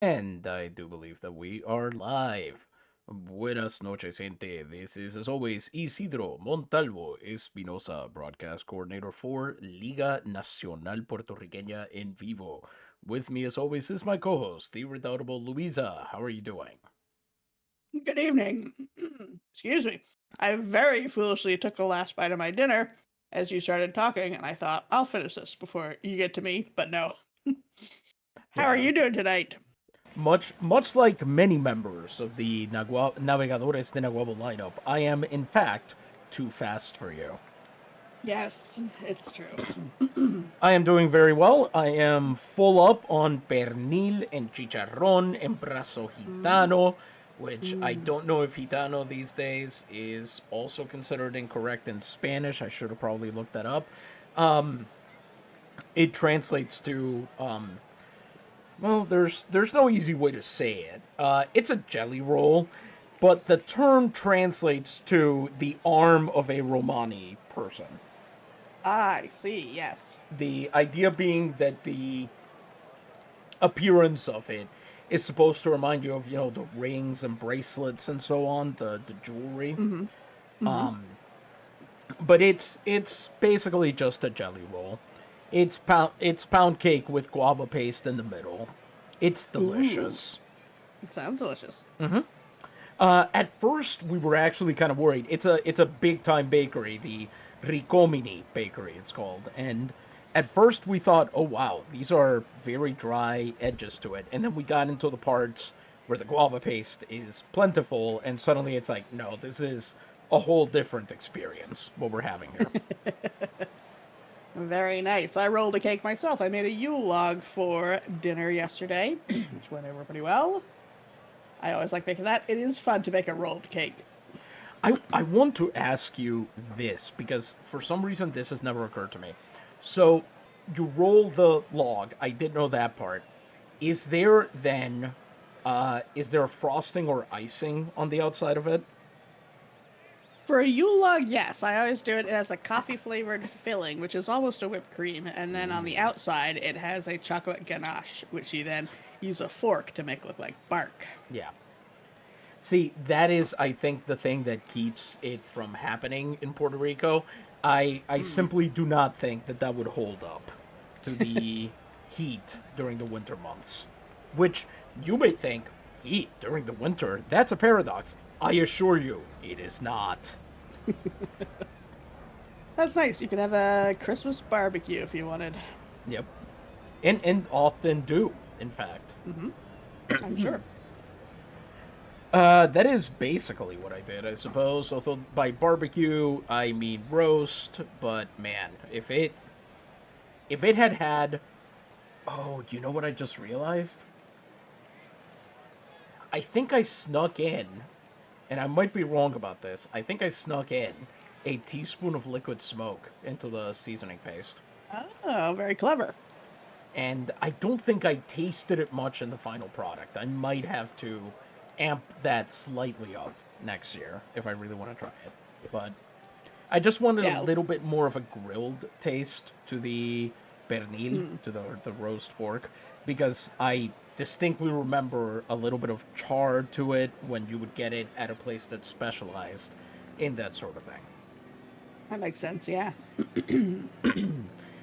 And I do believe that we are live. Buenas noches, gente. This is, as always, Isidro Montalvo Espinosa, broadcast coordinator for Liga Nacional Puertorriqueña en Vivo. With me, as always, is my co host, the redoubtable Luisa. How are you doing? Good evening. Excuse me. I very foolishly took the last bite of my dinner as you started talking, and I thought, I'll finish this before you get to me, but no. How are Yeah, you doing tonight? much like many members of the Navegadores de Naguabo lineup, I am, in fact, too fast for you. Yes, it's true. I am doing very well. I am full up on pernil and chicharrón and brazo Mm, gitano, which I mm. don't know if gitano these days is also considered incorrect in Spanish. I should have probably looked that up. It translates to well, there's no easy way to say it. It's a jelly roll, but the term translates to the arm of a Romani person. I see, yes. The idea being that the appearance of it is supposed to remind you of the rings and bracelets and so on, the jewelry. Mm-hmm. Mm-hmm. But it's basically just a jelly roll. It's pound cake with guava paste in the middle. It's Ooh, delicious. it sounds delicious. At first, we were actually kind of worried. It's a big time bakery, the Ricomini Bakery, it's called, and at first we thought, oh wow, these are very dry edges to it, and then we got into the parts where the guava paste is plentiful, and suddenly it's like, no, this is a whole different experience what we're having here. Very nice. I rolled a cake myself. I made a Yule log for dinner yesterday, which went over pretty well. I always like making that. It is fun to make a rolled cake. I want to ask you this because for some reason this has never occurred to me. So you roll the log. I did know that part. Is there then is there frosting or icing on the outside of it? For a Yule log, yes. I always do it. It has a coffee flavored filling, which is almost a whipped cream. And then on the outside, it has a chocolate ganache, which you then use a fork to make look like bark. Yeah. See, that is I think the thing that keeps it from happening in Puerto Rico. I Mm. simply do not think that that would hold up to the heat during the winter months. Which you may think heat during the winter, that's a paradox. I assure you, it is not. That's nice. You could have a Christmas barbecue if you wanted. Yep. And often do, in fact. Hmm. I'm sure. That is basically what I did, I suppose. Although by barbecue I mean roast, but man, if it had oh, you know what I just realized? I think I snuck in, and I might be wrong about this. I think I snuck in a teaspoon of liquid smoke into the seasoning paste. Oh, very clever. And I don't think I tasted it much in the final product. I might have to amp that slightly up next year if I really want to try it. But I just wanted a Yeah. little bit more of a grilled taste to the pernil, Mm. to the roast pork, because I distinctly remember a little bit of char to it when you would get it at a place that's specialized in that sort of thing. That makes sense, yeah.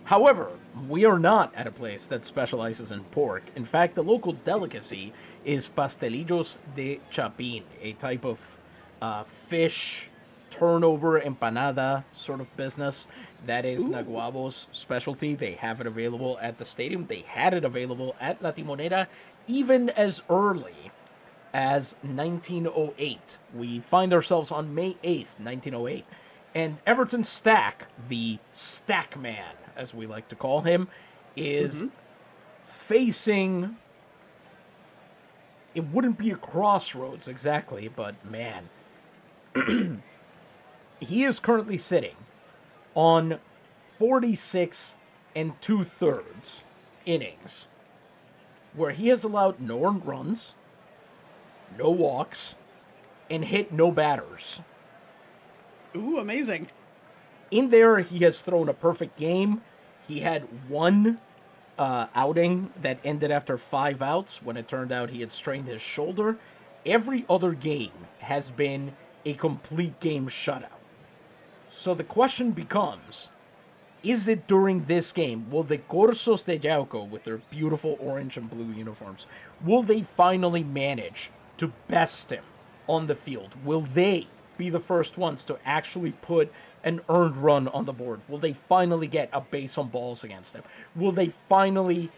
However, we are not at a place that specializes in pork. In fact, the local delicacy is pastelillos de chapin, a type of fish turnover empanada sort of business. That is Ooh. Naguabo's specialty. They have it available at the stadium. They had it available at La Timonera even as early as 1908. We find ourselves on May 8th, 1908. And Everton Stack, the Stackman, as we like to call him, is Hmm. facing. It wouldn't be a crossroads exactly, but man, he is currently sitting on 46 and two thirds innings, where he has allowed no earned runs, no walks, and hit no batters. Ooh, amazing. In there, he has thrown a perfect game. He had one outing that ended after 5 outs when it turned out he had strained his shoulder. Every other game has been a complete game shutout. So the question becomes, is it during this game, will the Corsos de Yauco, with their beautiful orange and blue uniforms, will they finally manage to best him on the field? Will they be the first ones to actually put an earned run on the board? Will they finally get a base on balls against him? Will they finally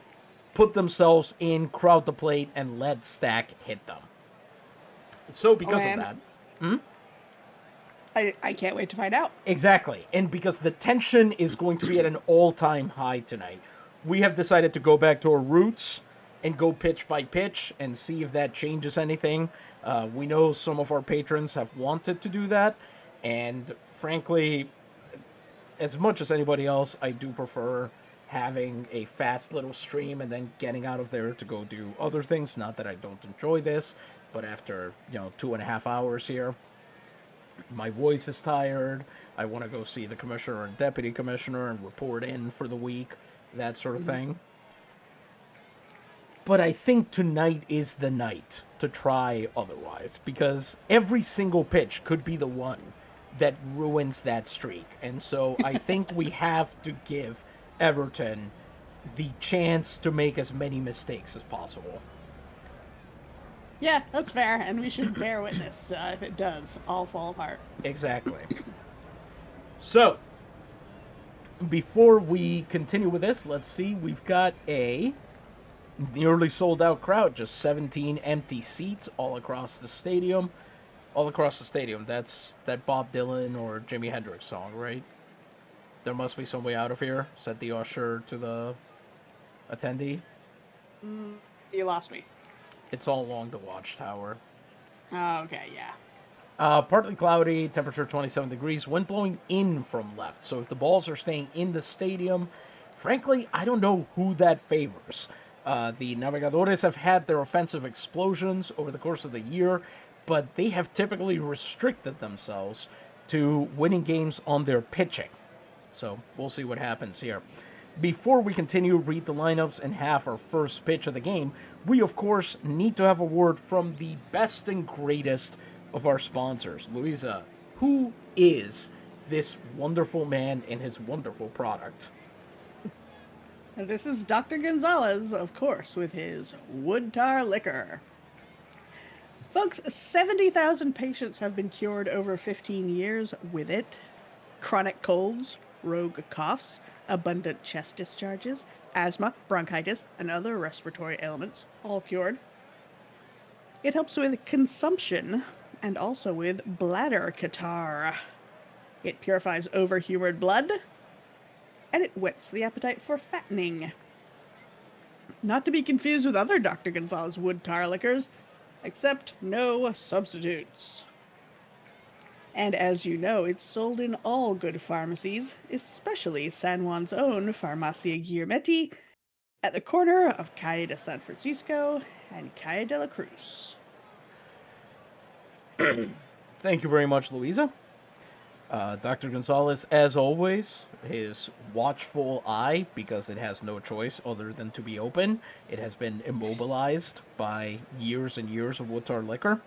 put themselves in, crowd the plate, and let Stack hit them? So Oh because of man, that, I can't wait to find out. exactly. And because the tension is going to be at an all-time high tonight, we have decided to go back to our roots and go pitch by pitch and see if that changes anything. We know some of our patrons have wanted to do that, and frankly, as much as anybody else, I do prefer having a fast little stream and then getting out of there to go do other things. Not that I don't enjoy this, but after 2.5 hours here, my voice is tired. I want to go see the commissioner and deputy commissioner and report in for the week, that sort of thing. But I think tonight is the night to try otherwise, because every single pitch could be the one that ruins that streak. And so I think we have to give Everton the chance to make as many mistakes as possible. Yeah, that's fair, and we should bear witness if it does all fall apart. Exactly. So, before we continue with this, let's see. We've got a nearly sold out crowd, just 17 empty seats all across the stadium. All across the stadium. That's that Bob Dylan or Jimi Hendrix song, right? There must be some way out of here, said the usher to the attendee. You lost me. It's all along the watchtower. Oh, okay, yeah. Partly cloudy, temperature 27 degrees, wind blowing in from left. So if the balls are staying in the stadium, frankly, I don't know who that favors. The Navegadores have had their offensive explosions over the course of the year, but they have typically restricted themselves to winning games on their pitching. So we'll see what happens here. Before we continue, read the lineups and have our first pitch of the game, we of course need to have a word from the best and greatest of our sponsors. Luisa, who is this wonderful man and his wonderful product? And this is Dr. Gonzalez, of course, with his wood tar liquor. Folks, 70,000 patients have been cured over 15 years with it. Chronic colds, rogue coughs, abundant chest discharges, asthma, bronchitis, and other respiratory ailments, all cured. It helps with consumption and also with bladder catarrh. It purifies overhumored blood, and it whets the appetite for fattening. Not to be confused with other Dr. Gonzalez wood tar liquors, except no substitutes. And as you know, it's sold in all good pharmacies, especially San Juan's own Farmacia Guillermetti, at the corner of Calle de San Francisco and Calle de la Cruz. Thank you very much, Louisa. Dr. Gonzalez, as always, his watchful eye, because it has no choice other than to be open. It has been immobilized by years and years of Woodtar liquor.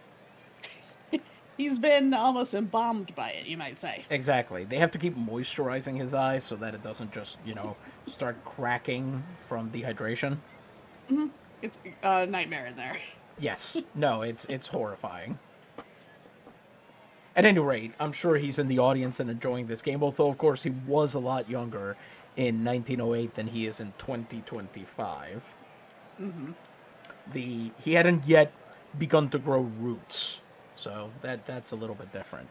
He's been almost embalmed by it, you might say. Exactly. They have to keep moisturizing his eyes so that it doesn't just, start cracking from dehydration. It's a nightmare in there. Yes. No, it's horrifying. At any rate, I'm sure he's in the audience and enjoying this game, although, of course, he was a lot younger in 1908 than he is in 2025. He hadn't yet begun to grow roots, so that's a little bit different.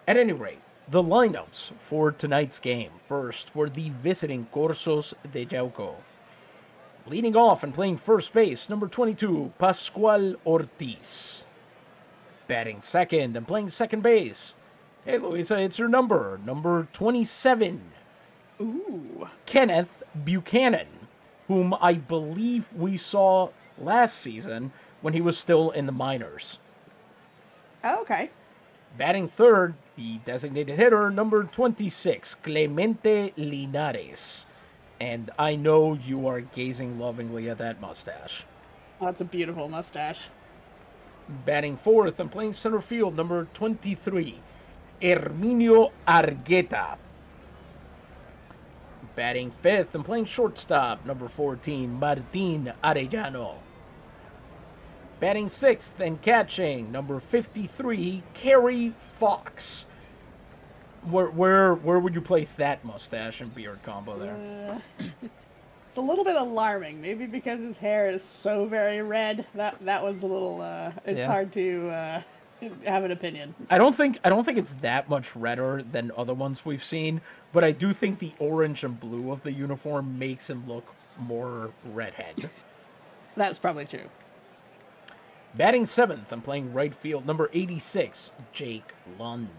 At any rate, the lineups for tonight's game. First, for the visiting Corsos de Yauco. Leading off and playing first base, number 22, Pascual Ortiz. Batting second and playing second base. Hey, Luisa, it's your number 27. Ooh. Kenneth Buchanan, whom I believe we saw last season when he was still in the minors. Oh, okay. Batting third, the designated hitter, number 26, Clemente Linares. And I know you are gazing lovingly at that mustache. Oh, that's a beautiful mustache. Batting fourth and playing center field, number 23, Herminio Argueta. Batting fifth and playing shortstop, number 14, Martin Arellano. Batting sixth and catching, number 53, Kerry Fox. Where would you place that mustache and beard combo there? It's a little bit alarming. Maybe because his hair is so very red. That was a little. It's hard to have an opinion. I don't think it's that much redder than other ones we've seen, but I do think the orange and blue of the uniform makes him look more redhead. That's probably true. Batting seventh and playing right field, number 86, Jake Lund.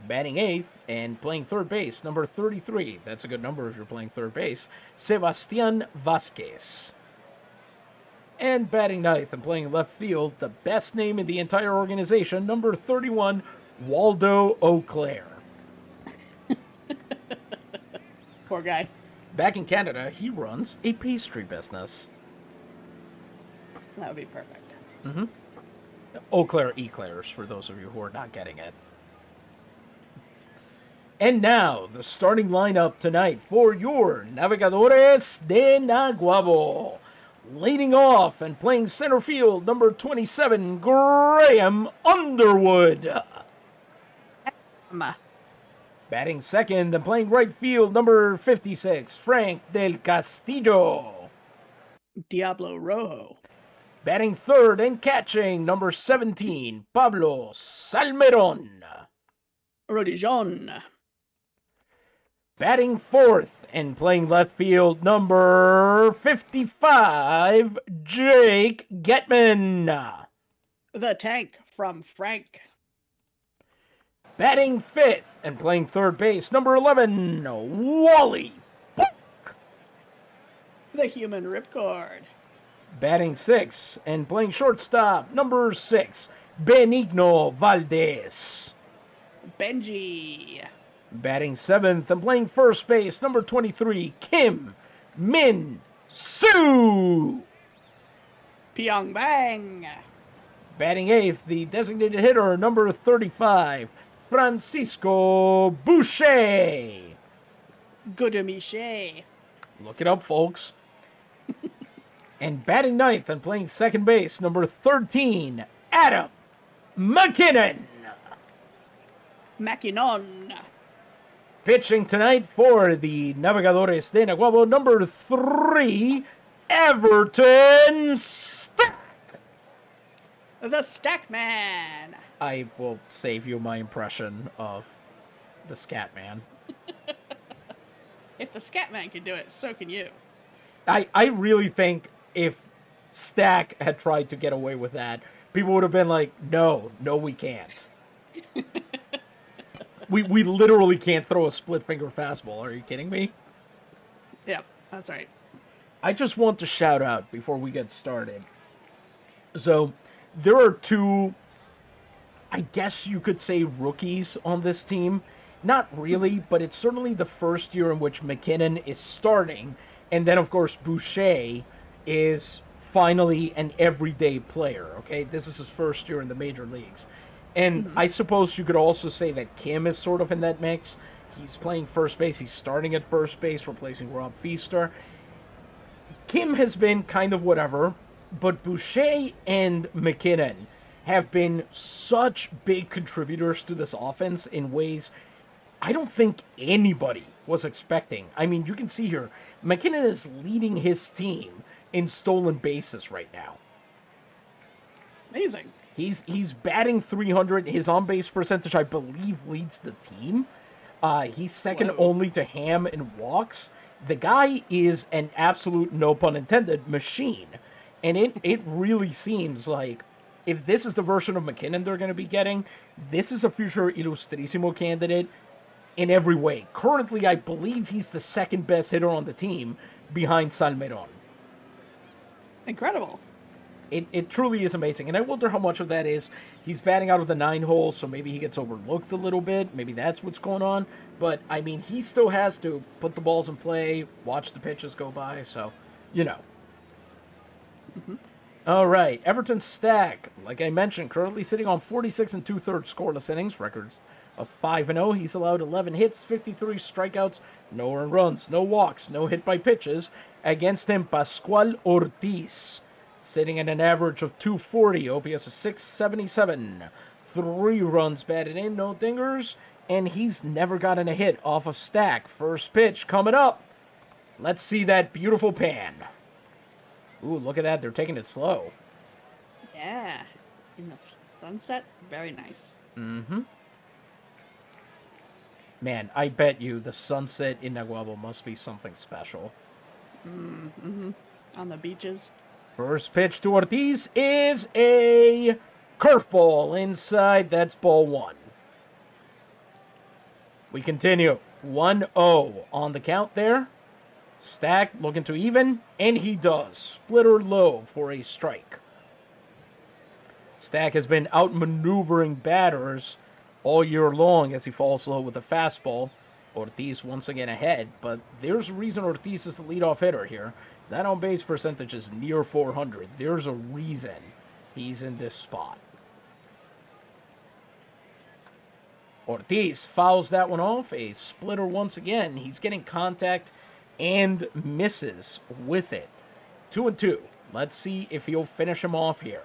Batting eighth and playing third base, number 33. That's a good number if you're playing third base, Sebastian Vasquez. And batting ninth and playing left field, the best name in the entire organization, number 31, Waldo Auclair. Poor guy. Back in Canada, he runs a pastry business. That would be perfect. Mm-hmm. Auclair Eclairs, for those of you who are not getting it. And now, the starting lineup tonight for your Navegadores de Naguabo. Leading off and playing center field, number 27, Graham Underwood. Batting second and playing right field, number 56, Frank Del Castillo. Diablo Rojo. Batting third and catching, number 17, Pablo Salmeron. Rodijon. Batting fourth and playing left field, number 55, Jake Getman. The Tank from Frank. Batting fifth and playing third base, number 11, Wally Book. The Human Ripcord. Batting sixth and playing shortstop, number 6, Benigno Valdez. Benji. Batting seventh and playing first base, number 23, Kim Min Soo. Pyong Bang. Batting eighth, the designated hitter, number 35, Francisco Boucher. Goodemiche. Look it up, folks. And batting ninth and playing second base, number 13, Adam McKinnon. Makinon. Pitching tonight for the Navegadores de Naguabo, number 3, Everton Stack. The Stackman. I will save you my impression of the Scatman. If the Scatman can do it, so can you. I really think if Stack had tried to get away with that, people would have been like, no, we can't. We literally can't throw a split finger fastball. Are you kidding me? Yep, that's right. I just want to shout out before we get started. So, there are two, I guess you could say, rookies on this team. Not really, but it's certainly the first year in which McKinnon is starting. And then, of course, Boucher is finally an everyday player, okay? This is his first year in the major leagues. And I suppose you could also say that Kim is sort of in that mix. He's playing first base. He's starting at first base, replacing Rob Feaster. Kim has been kind of whatever, but Boucher and McKinnon have been such big contributors to this offense in ways I don't think anybody was expecting. I mean, you can see here, McKinnon is leading his team in stolen bases right now. Amazing. He's batting 300. His on-base percentage, I believe, leads the team. He's second only to Ham in walks. The guy is an absolute, no pun intended, machine. And it really seems like if this is the version of McKinnon they're going to be getting, this is a future Ilustrísimo candidate in every way. Currently, I believe he's the second best hitter on the team behind Salmeron. Incredible. It truly is amazing. And I wonder how much of that is he's batting out of the 9 hole, so maybe he gets overlooked a little bit. Maybe that's what's going on. But, I mean, he still has to put the balls in play, watch the pitches go by, so, you know. All right, Everton Stack, like I mentioned, currently sitting on 46 and 2/3 scoreless innings, records of 5-0. He's allowed 11 hits, 53 strikeouts, no earned runs, no walks, no hit by pitches. Against him, Pascual Ortiz, sitting at an average of 240, OPS of 677, 3 runs batted in, no dingers, and he's never gotten a hit off of Stack. First pitch coming up. Let's see that beautiful pan. Ooh, look at that. They're taking it slow. Yeah. In the sunset, very nice. Mm-hmm. Man, I bet you the sunset in Naguabo must be something special. Mm-hmm. On the beaches. First pitch to Ortiz is a curveball inside. That's ball 1. We continue. 1-0 on the count there. Stack looking to even, and he does. Splitter low for a strike. Stack has been outmaneuvering batters all year long as he falls low with a fastball. Ortiz once again ahead, but there's a reason Ortiz is the leadoff hitter here. That on-base percentage is near 400. There's a reason he's in this spot. Ortiz fouls that one off. A splitter once again. He's getting contact and misses with it. 2-2. Let's see if he'll finish him off here.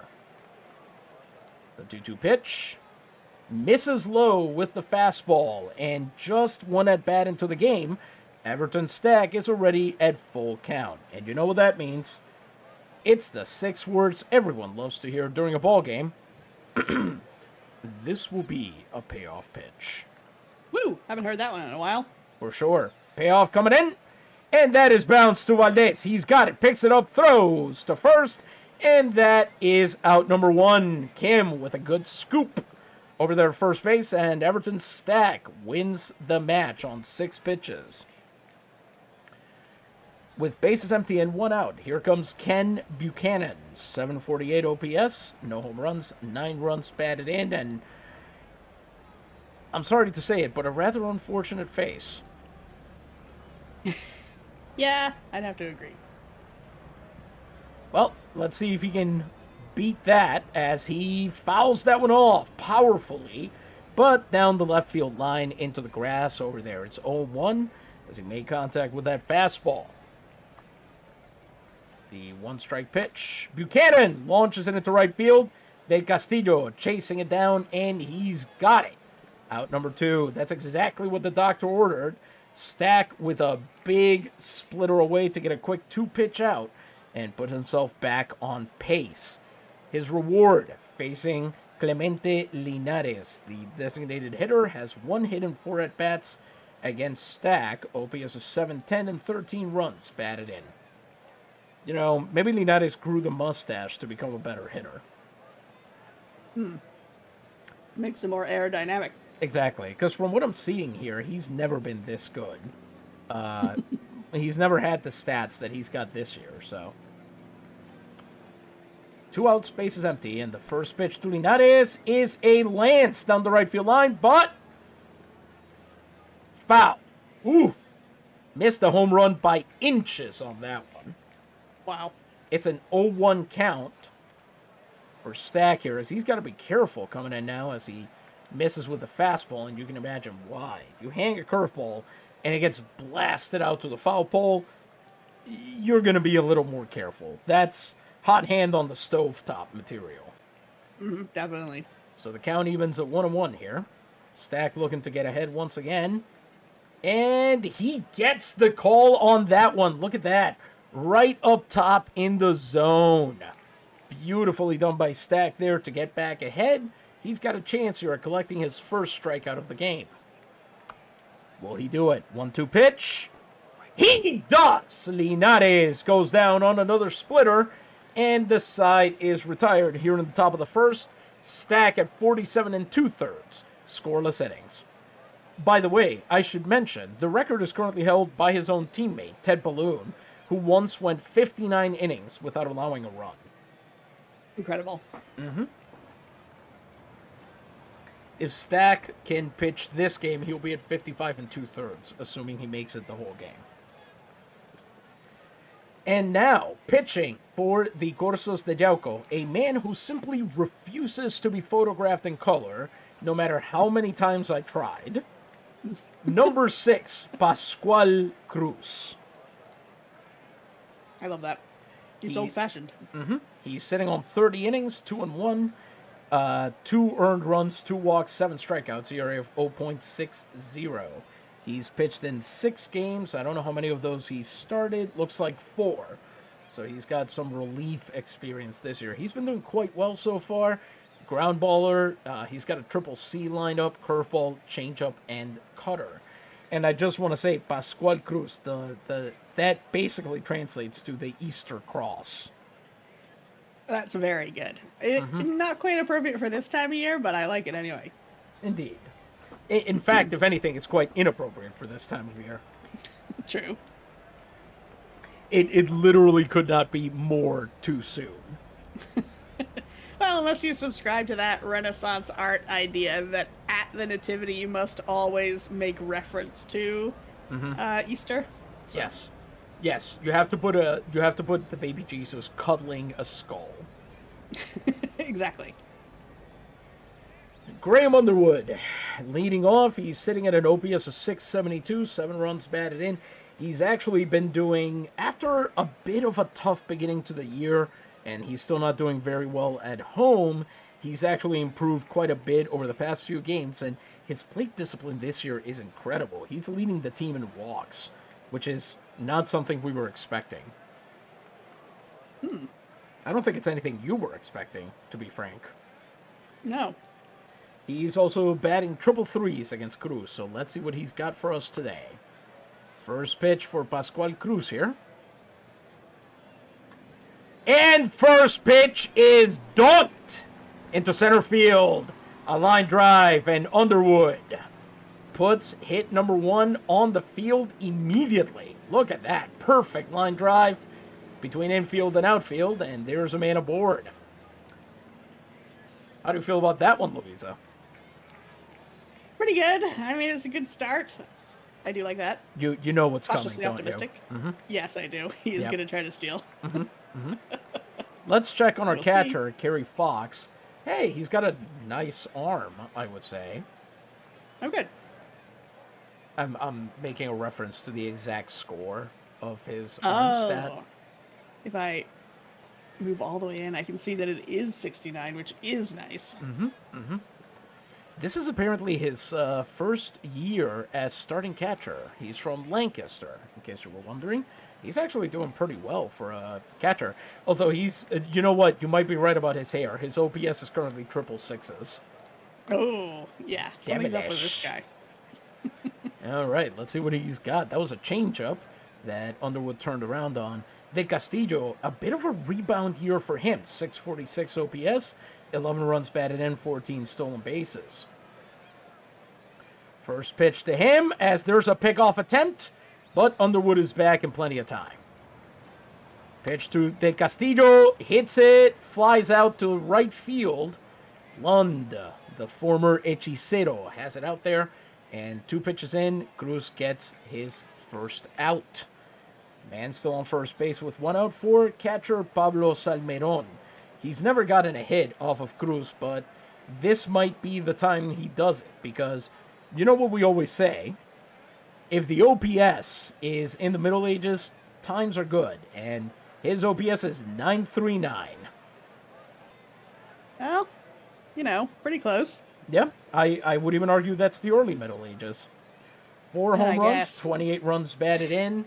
The 2-2 pitch. Misses low with the fastball, and just one at bat into the game, Everton Stack is already at full count. And you know what that means? It's the 6 words everyone loves to hear during a ball game. This will be a payoff pitch. Woo! Haven't heard that one in a while. For sure. Payoff coming in. And that is bounced to Valdez. He's got it. Picks it up. Throws to first. And that is out number 1. Kim with a good scoop over there at first base. And Everton Stack wins the match on 6 pitches. With bases empty and 1 out, here comes Ken Buchanan. 748 OPS, no home runs, 9 runs batted in, and I'm sorry to say it, but a rather unfortunate face. Yeah, I'd have to agree. Well, let's see if he can beat that as he fouls that one off powerfully, but down the left field line into the grass over there. It's 0-1 as he made contact with that fastball. The 1-strike pitch. Buchanan launches it into right field. Del Castillo chasing it down, and he's got it. Out number 2. That's exactly what the doctor ordered. Stack with a big splitter away to get a quick 2-pitch out and put himself back on pace. His reward, facing Clemente Linares. The designated hitter has 1 hit and 4 at-bats against Stack. OPS of 710 and 13 runs batted in. You know, maybe Linares grew the mustache to become a better hitter. Makes him more aerodynamic. Exactly, because from what I'm seeing here, he's never been this good. He's never had the stats that he's got this year, so. 2 outs, bases empty, and the first pitch to Linares is a lance down the right field line, but foul. Ooh, missed a home run by inches on that one. Wow. It's an 0-1 count for Stack here, as he's got to be careful coming in now as he misses with the fastball, and you can imagine why. You hang a curveball, and it gets blasted out to the foul pole, you're going to be a little more careful. That's hot hand on the stovetop material. Definitely. So the count evens at 1-1 here. Stack looking to get ahead once again. And he gets the call on that one. Look at that. Right up top in the zone. Beautifully done by Stack there to get back ahead. He's got a chance here at collecting his first strikeout of the game. Will he do it? 1-2 pitch. He does! Linares goes down on another splitter, and the side is retired here in the top of the first. Stack at 47 and 2/3 scoreless innings. By the way, I should mention, the record is currently held by his own teammate, Ted Balloon, who once went 59 innings without allowing a run. Incredible. If Stack can pitch this game, he'll be at 55 and 2/3, assuming he makes it the whole game. And now, pitching for the Corsos de Yauco, a man who simply refuses to be photographed in color, no matter how many times I tried. Number 6, Pascual Cruz. I love that. He's old-fashioned. He's sitting on 30 innings, 2-1, 2 earned runs, 2 walks, 7 strikeouts, ERA of 0.60. He's pitched in 6 games. I don't know how many of those he started. Looks like 4. So he's got some relief experience this year. He's been doing quite well so far. Ground baller. He's got a triple C lineup, curveball, changeup, and cutter. And I just want to say, Pascual Cruz, that basically translates to the Easter Cross. That's very good. Not quite appropriate for this time of year, but I like it anyway. Indeed. In fact, if anything, it's quite inappropriate for this time of year. True. It literally could not be more too soon. Well, unless you subscribe to that Renaissance art idea that at the Nativity you must always make reference to Easter. So. Yes. You have to put the baby Jesus cuddling a skull. Exactly. Graham Underwood, leading off. He's sitting at an OPS of 672, 7 runs batted in. He's actually been doing, after a bit of a tough beginning to the year, and he's still not doing very well at home, he's actually improved quite a bit over the past few games, and his plate discipline this year is incredible. He's leading the team in walks, which is not something we were expecting. I don't think it's anything you were expecting, to be frank. No. He's also batting triple threes against Cruz, so let's see what he's got for us today. First pitch for Pascual Cruz here. And first pitch is dunked into center field. A line drive, and Underwood puts hit number 1 on the field immediately. Look at that. Perfect line drive between infield and outfield, and there's a man aboard. How do you feel about that one, Louisa? Pretty good. I mean, it's a good start. I do like that. You know what's coming, Cautiously don't optimistic. you? Yes, I do. He is going to try to steal. Let's check on our We'll catcher, Kerry Fox. Hey, he's got a nice arm, I would say. I'm good. I'm making a reference to the exact score of his arm stat. If I move all the way in, I can see that it is 69, which is nice. This is apparently his first year as starting catcher. He's from Lancaster, in case you were wondering. He's actually doing pretty well for a catcher. Although he's, you know what, you might be right about his hair. His OPS is currently triple sixes. Oh, yeah. Something's up with this guy. All right, let's see what he's got. That was a changeup that Underwood turned around on. De Castillo, a bit of a rebound year for him. 646 OPS, 11 runs batted in, 14 stolen bases. First pitch to him as there's a pickoff attempt, but Underwood is back in plenty of time. Pitch to De Castillo, hits it, flies out to right field. Lund, the former Hechicero, has it out there, and 2 pitches in, Cruz gets his first out. Man still on first base with 1 out for catcher Pablo Salmeron. He's never gotten a hit off of Cruz, but this might be the time he does it, because you know what we always say, if the OPS is in the Middle Ages, times are good, and his OPS is 939. Well, you know, pretty close. Yeah, I would even argue that's the early Middle Ages. 4 home runs, guess. 28 runs batted in.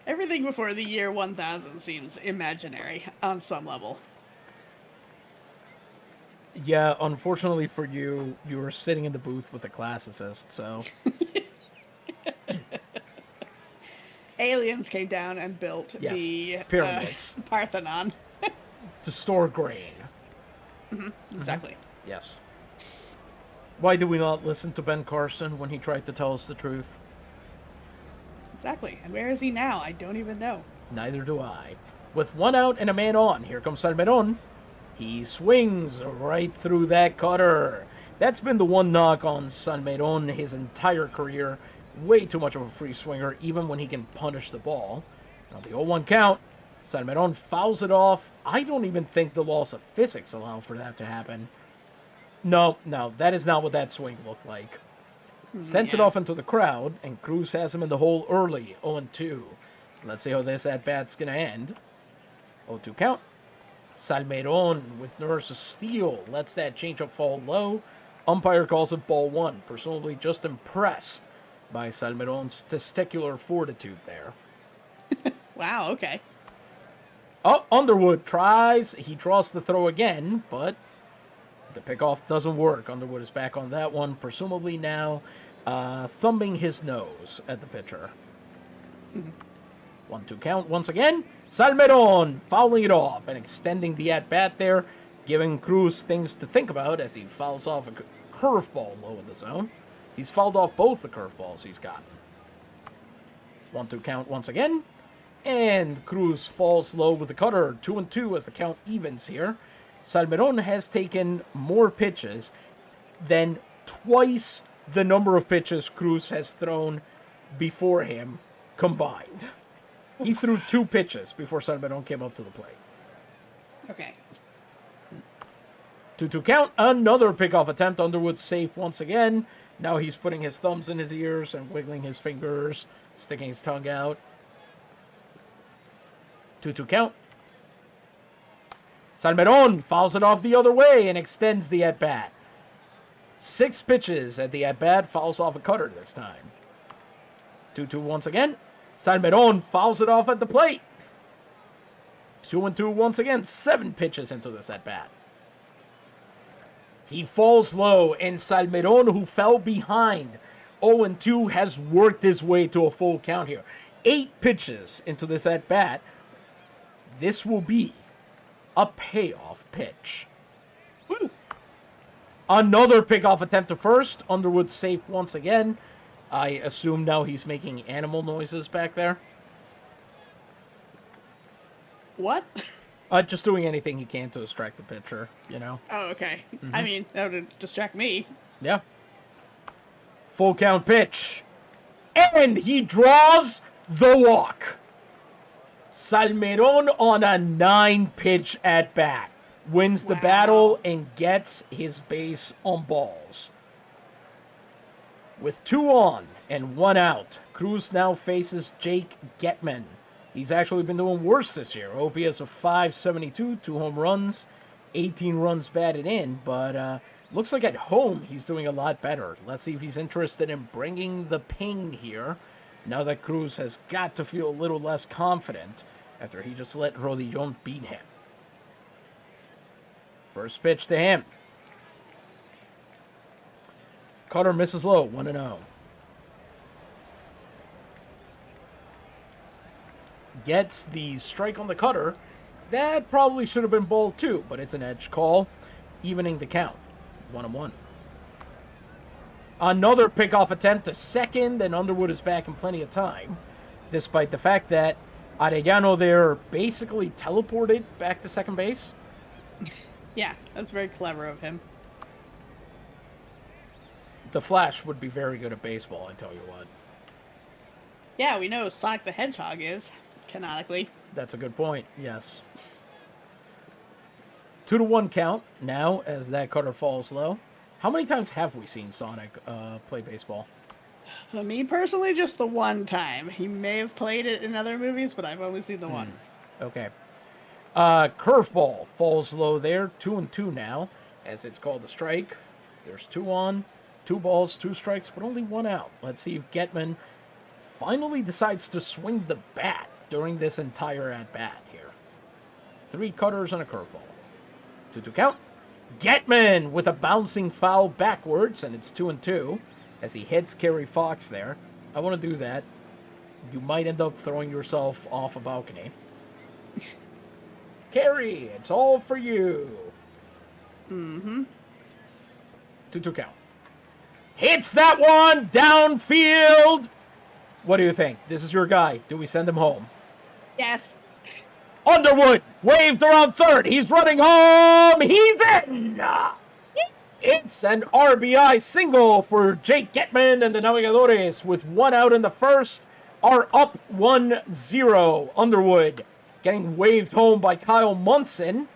Everything before the year 1000 seems imaginary on some level. Yeah, unfortunately for you, you were sitting in the booth with a classicist, so... Aliens came down and built the pyramids. Parthenon. To store grain. Exactly. Yes. Why do we not listen to Ben Carson when he tried to tell us the truth? Exactly. And where is he now? I don't even know. Neither do I. With 1 out and a man on, here comes Salmeron. He swings right through that cutter. That's been the one knock on Salmeron his entire career. Way too much of a free swinger, even when he can punish the ball. Now the 0-1 count. Salmeron fouls it off. I don't even think the laws of physics allow for that to happen. No, that is not what that swing looked like. Sends it off into the crowd, and Cruz has him in the hole early, 0-2. Let's see how this at-bat's going to end. 0-2 count. Salmeron with nerves of steel lets that changeup fall low. Umpire calls it ball 1. Presumably just impressed by Salmeron's testicular fortitude there. Wow, okay. Oh, Underwood tries. He draws the throw again, but the pickoff doesn't work. Underwood is back on that one, presumably now thumbing his nose at the pitcher. 1-2 count once again. Salmeron fouling it off and extending the at-bat there, giving Cruz things to think about as he fouls off a curveball low in the zone. He's fouled off both the curveballs he's gotten. 1-2 count once again. And Cruz falls low with the cutter. 2-2 as the count evens here. Salmeron has taken more pitches than twice the number of pitches Cruz has thrown before him combined. He threw 2 pitches before Salmeron came up to the plate. Okay. 2-2 count. Another pickoff attempt. Underwood safe once again. Now he's putting his thumbs in his ears and wiggling his fingers, sticking his tongue out. 2-2 count. Salmeron fouls it off the other way and extends the at-bat. 6 pitches at the at-bat, fouls off a cutter this time. 2-2 once again. Salmeron fouls it off at the plate. 2-2 once again. 7 pitches into this at-bat. He falls low, and Salmeron, who fell behind 0-2, has worked his way to a full count here. 8 pitches into this at-bat. This will be a payoff pitch. Woo. Another pickoff attempt to first. Underwood safe once again. I assume now he's making animal noises back there. What? Just doing anything he can to distract the pitcher, you know? Oh, okay. I mean, that would distract me. Yeah. Full count pitch. And he draws the walk. Salmeron on a 9-pitch at-bat. Wins the battle and gets his base on balls. With 2 on and 1 out, Cruz now faces Jake Getman. He's actually been doing worse this year. OPS of .572, 2 home runs, 18 runs batted in, but looks like at home he's doing a lot better. Let's see if he's interested in bringing the pain here, now that Cruz has got to feel a little less confident after he just let Rodillon beat him. First pitch to him. Cutter misses low, 1-0. Gets the strike on the cutter. That probably should have been ball 2, but it's an edge call, evening the count. 1-1. Another pickoff attempt to second, and Underwood is back in plenty of time, despite the fact that Arellano there basically teleported back to second base. Yeah, that's very clever of him. The Flash would be very good at baseball, I tell you what. Yeah, we know Sonic the Hedgehog is, canonically. That's a good point, yes. 2-1 count now as that cutter falls low. How many times have we seen Sonic play baseball? Me personally, just the one time. He may have played it in other movies, but I've only seen the one. Okay. Curveball falls low there. 2-2 now, as it's called a strike. There's 2 on, 2 balls, 2 strikes, but only 1 out. Let's see if Getman finally decides to swing the bat during this entire at-bat here. 3 cutters and a curveball. 2-2 count. Getman with a bouncing foul backwards, and it's 2-2 as he hits Kerry Fox there. I want to do that. You might end up throwing yourself off a balcony. Kerry, it's all for you. 2-2 count. Hits that one downfield. What do you think? This is your guy. Do we send him home? Yes. Underwood waved around third. He's running home. He's in. It's an RBI single for Jake Getman, and the Navegadores, with one out in the first, are up 1-0. Underwood getting waved home by Kyle Munson,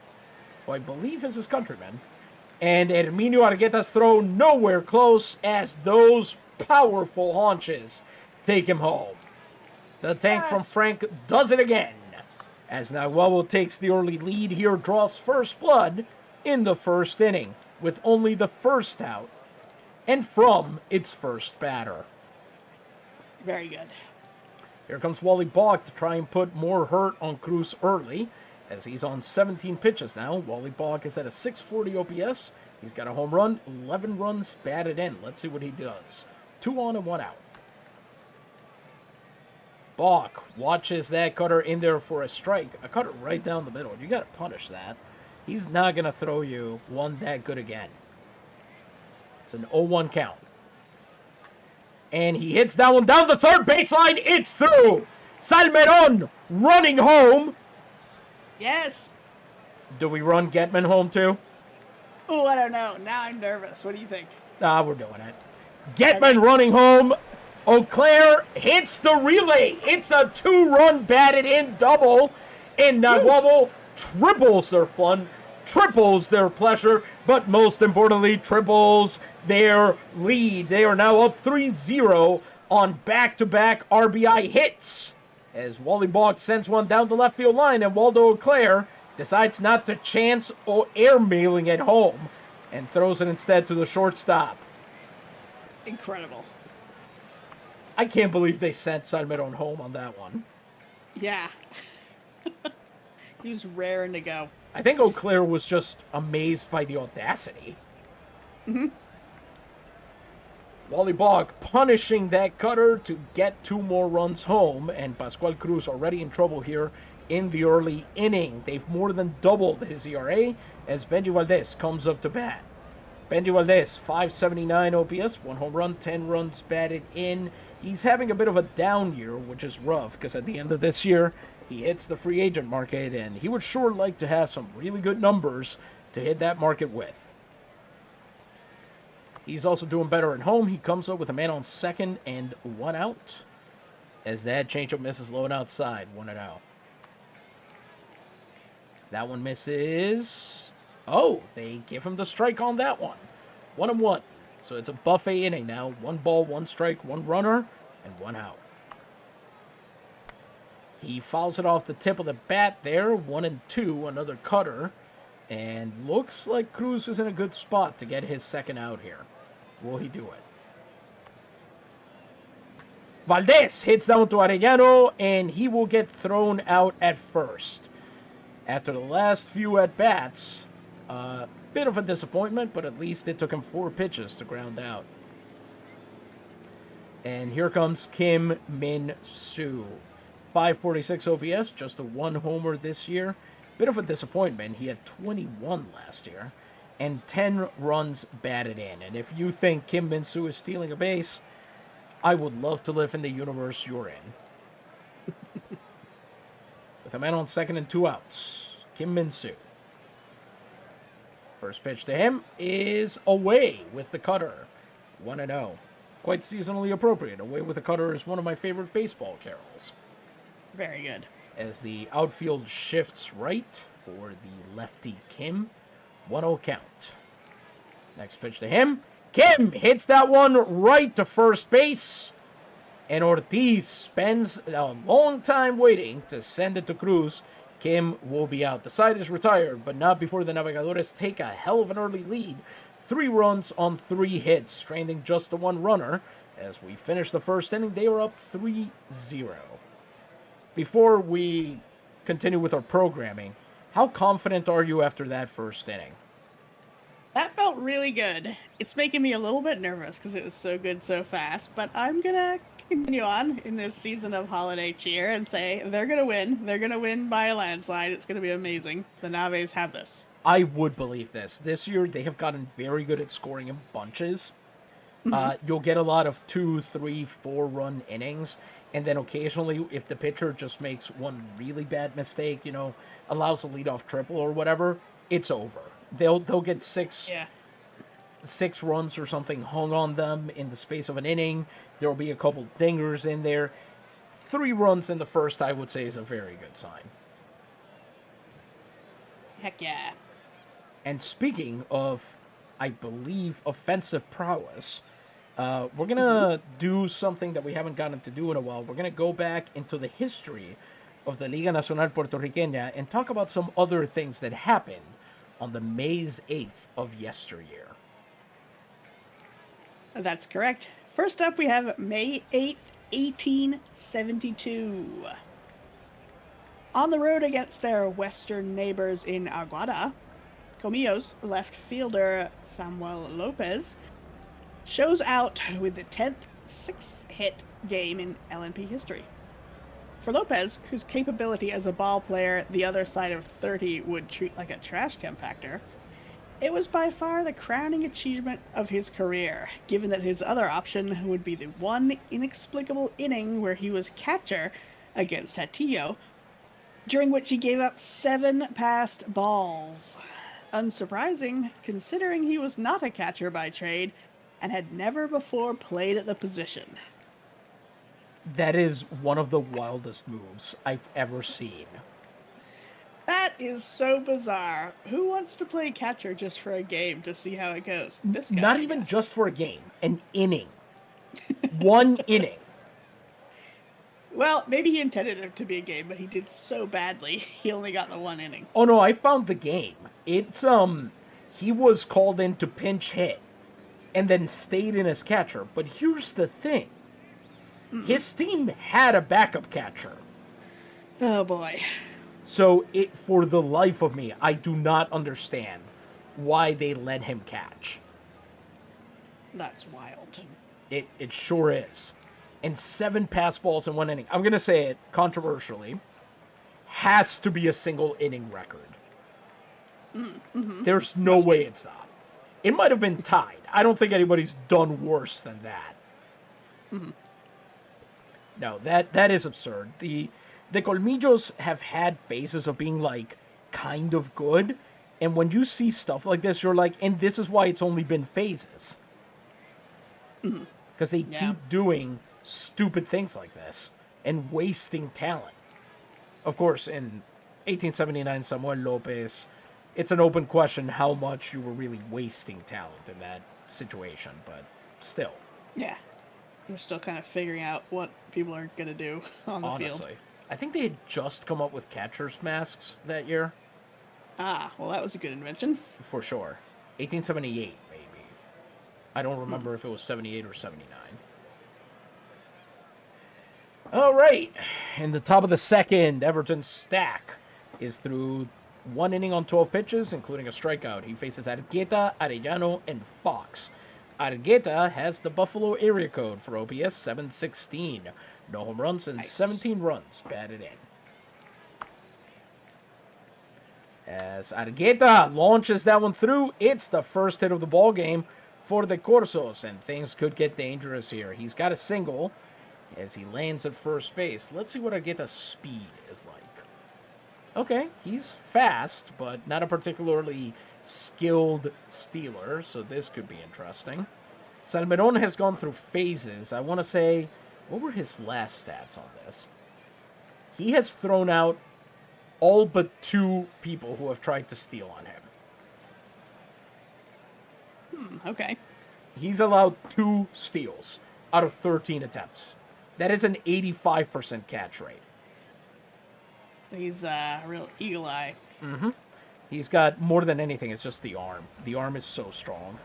who I believe is his countryman. And Herminio Argueta's throw nowhere close as those powerful haunches take him home. The tank from Frank does it again, as Nahuelbo takes the early lead here, draws first blood in the first inning, with only the first out, and from its first batter. Very good. Here comes Wally Balk to try and put more hurt on Cruz early, as he's on 17 pitches now. Wally Balk is at a 640 OPS. He's got a home run, 11 runs batted in. Let's see what he does. 2 on and 1 out. Balk watches that cutter in there for a strike. A cutter right down the middle. You got to punish that. He's not going to throw you one that good again. It's an 0-1 count. And he hits that one down the third baseline. It's through. Salmeron running home. Yes. Do we run Getman home too? Oh, I don't know. Now I'm nervous. What do you think? We're doing it. Getman running home. Eau Claire hits the relay. It's a 2-run batted in double. And Nahuelbo triples their fun, triples their pleasure, but most importantly, triples their lead. They are now up 3-0 on back-to-back RBI hits, as Wally Balk sends one down the left field line, and Waldo Eau Claire decides not to chance or airmailing it home and throws it instead to the shortstop. Incredible. I can't believe they sent Salmeron home on that one. Yeah. He was raring to go. I think Eau Claire was just amazed by the audacity. Mm-hmm. Wally Balk punishing that cutter to get 2 more runs home, and Pascual Cruz already in trouble here in the early inning. They've more than doubled his ERA as Benji Valdez comes up to bat. Benji Valdez, 579 OPS, 1 home run, 10 runs batted in. He's having a bit of a down year, which is rough, because at the end of this year, he hits the free agent market, and he would sure like to have some really good numbers to hit that market with. He's also doing better at home. He comes up with a man on second and 1 out, as that changeup misses low and outside, 1-0. That one misses. Oh, they give him the strike on that one. 1-1. So it's a buffet inning now. 1 ball, 1 strike, 1 runner, and 1 out. He fouls it off the tip of the bat there. 1-2, another cutter. And looks like Cruz is in a good spot to get his second out here. Will he do it? Valdez hits down to Arellano, and he will get thrown out at first. After the last few at-bats, bit of a disappointment, but at least it took him 4 pitches to ground out. And here comes Kim Min-soo. 546 OPS, just a 1 homer this year. Bit of a disappointment. He had 21 last year and 10 runs batted in. And if you think Kim Min-soo is stealing a base, I would love to live in the universe you're in. With a man on second and 2 outs, Kim Min-soo. First pitch to him is away with the cutter. 1-0. Quite seasonally appropriate. Away with the cutter is one of my favorite baseball carols. Very good. As the outfield shifts right for the lefty Kim. 1-0 count. Next pitch to him. Kim hits that one right to first base. And Ortiz spends a long time waiting to send it to Cruz. Kim will be out. The side is retired, but not before the Navegadores take a hell of an early lead. 3 runs on 3 hits, stranding just the 1 runner. As we finish the first inning, they were up 3-0. Before we continue with our programming, how confident are you after that first inning? That felt really good. It's making me a little bit nervous because it was so good so fast, but I'm going to continue on in this season of holiday cheer and say they're going to win. They're going to win by a landslide. It's going to be amazing. The Naves have this. I would believe this. This year, they have gotten very good at scoring in bunches. You'll get a lot of 2, 3, 4 run innings, and then occasionally, if the pitcher just makes one really bad mistake, allows a leadoff triple or whatever, it's over. They'll get Yeah. 6 runs or something hung on them in the space of an inning. There'll be a couple dingers in there. 3 runs in the first, I would say, is a very good sign. Heck yeah. And speaking of, I believe, offensive prowess, we're going to do something that we haven't gotten to do in a while. We're going to go back into the history of the Liga Nacional Puertorriqueña and talk about some other things that happened on the May 8th of yesteryear. That's correct. First up, we have May 8th, 1872. On the road against their western neighbors in Aguada, Comillo's left fielder Samuel Lopez shows out with the 10th 6-hit game in LNP history. For Lopez, whose capability as a ball player the other side of 30 would treat like a trash compactor, it was by far the crowning achievement of his career, given that his other option would be the one inexplicable inning where he was catcher against Hatillo, during which he gave up 7 passed balls. Unsurprising, considering he was not a catcher by trade and had never before played at the position. That is one of the wildest moves I've ever seen. That is so bizarre. Who wants to play catcher just for a game to see how it goes? This guy, Not even just for a game, an inning. One inning. Well, maybe he intended it to be a game, but he did so badly, he only got the 1 inning. Oh no, I found the game. It's he was called in to pinch hit and then stayed in as catcher. But here's the thing. His team had a backup catcher. Oh boy. So for the life of me, I do not understand why they let him catch. That's wild. It sure is. And 7 pass balls in 1 inning. I'm going to say it controversially. Has to be a single inning record. There's no way it's not. It might have been tied. I don't think anybody's done worse than that. No, that is absurd. The Colmillos have had phases of being like kind of good, and when you see stuff like this, you're like, and this is why it's only been phases. Because they keep doing stupid things like this and wasting talent. Of course, in 1879, Samuel Lopez, it's an open question how much you were really wasting talent in that situation, but still. Yeah. We're still kind of figuring out what people are going to do on the field. Honestly. I think they had just come up with catcher's masks that year. Ah, well, that was a good invention. For sure. 1878, maybe. I don't remember if it was 78 or 79. All right. In the top of the second, Everton Stack is through 1 inning on 12 pitches, including a strikeout. He faces Argueta, Arellano, and Fox. Argueta has the Buffalo area code for OPS 716. No home runs and 17 runs batted in. As Argueta launches that one through, it's the first hit of the ball game for the Corsos, and things could get dangerous here. He's got a single as he lands at first base. Let's see what Argueta's speed is like. Okay, he's fast, but not a particularly skilled stealer, so this could be interesting. Salmeron has gone through phases. I want to say, what were his last stats on this? He has thrown out all but 2 people who have tried to steal on him. Okay. He's allowed 2 steals out of 13 attempts. That is an 85% catch rate. So he's a real eagle eye. He's got more than anything, it's just the arm. The arm is so strong.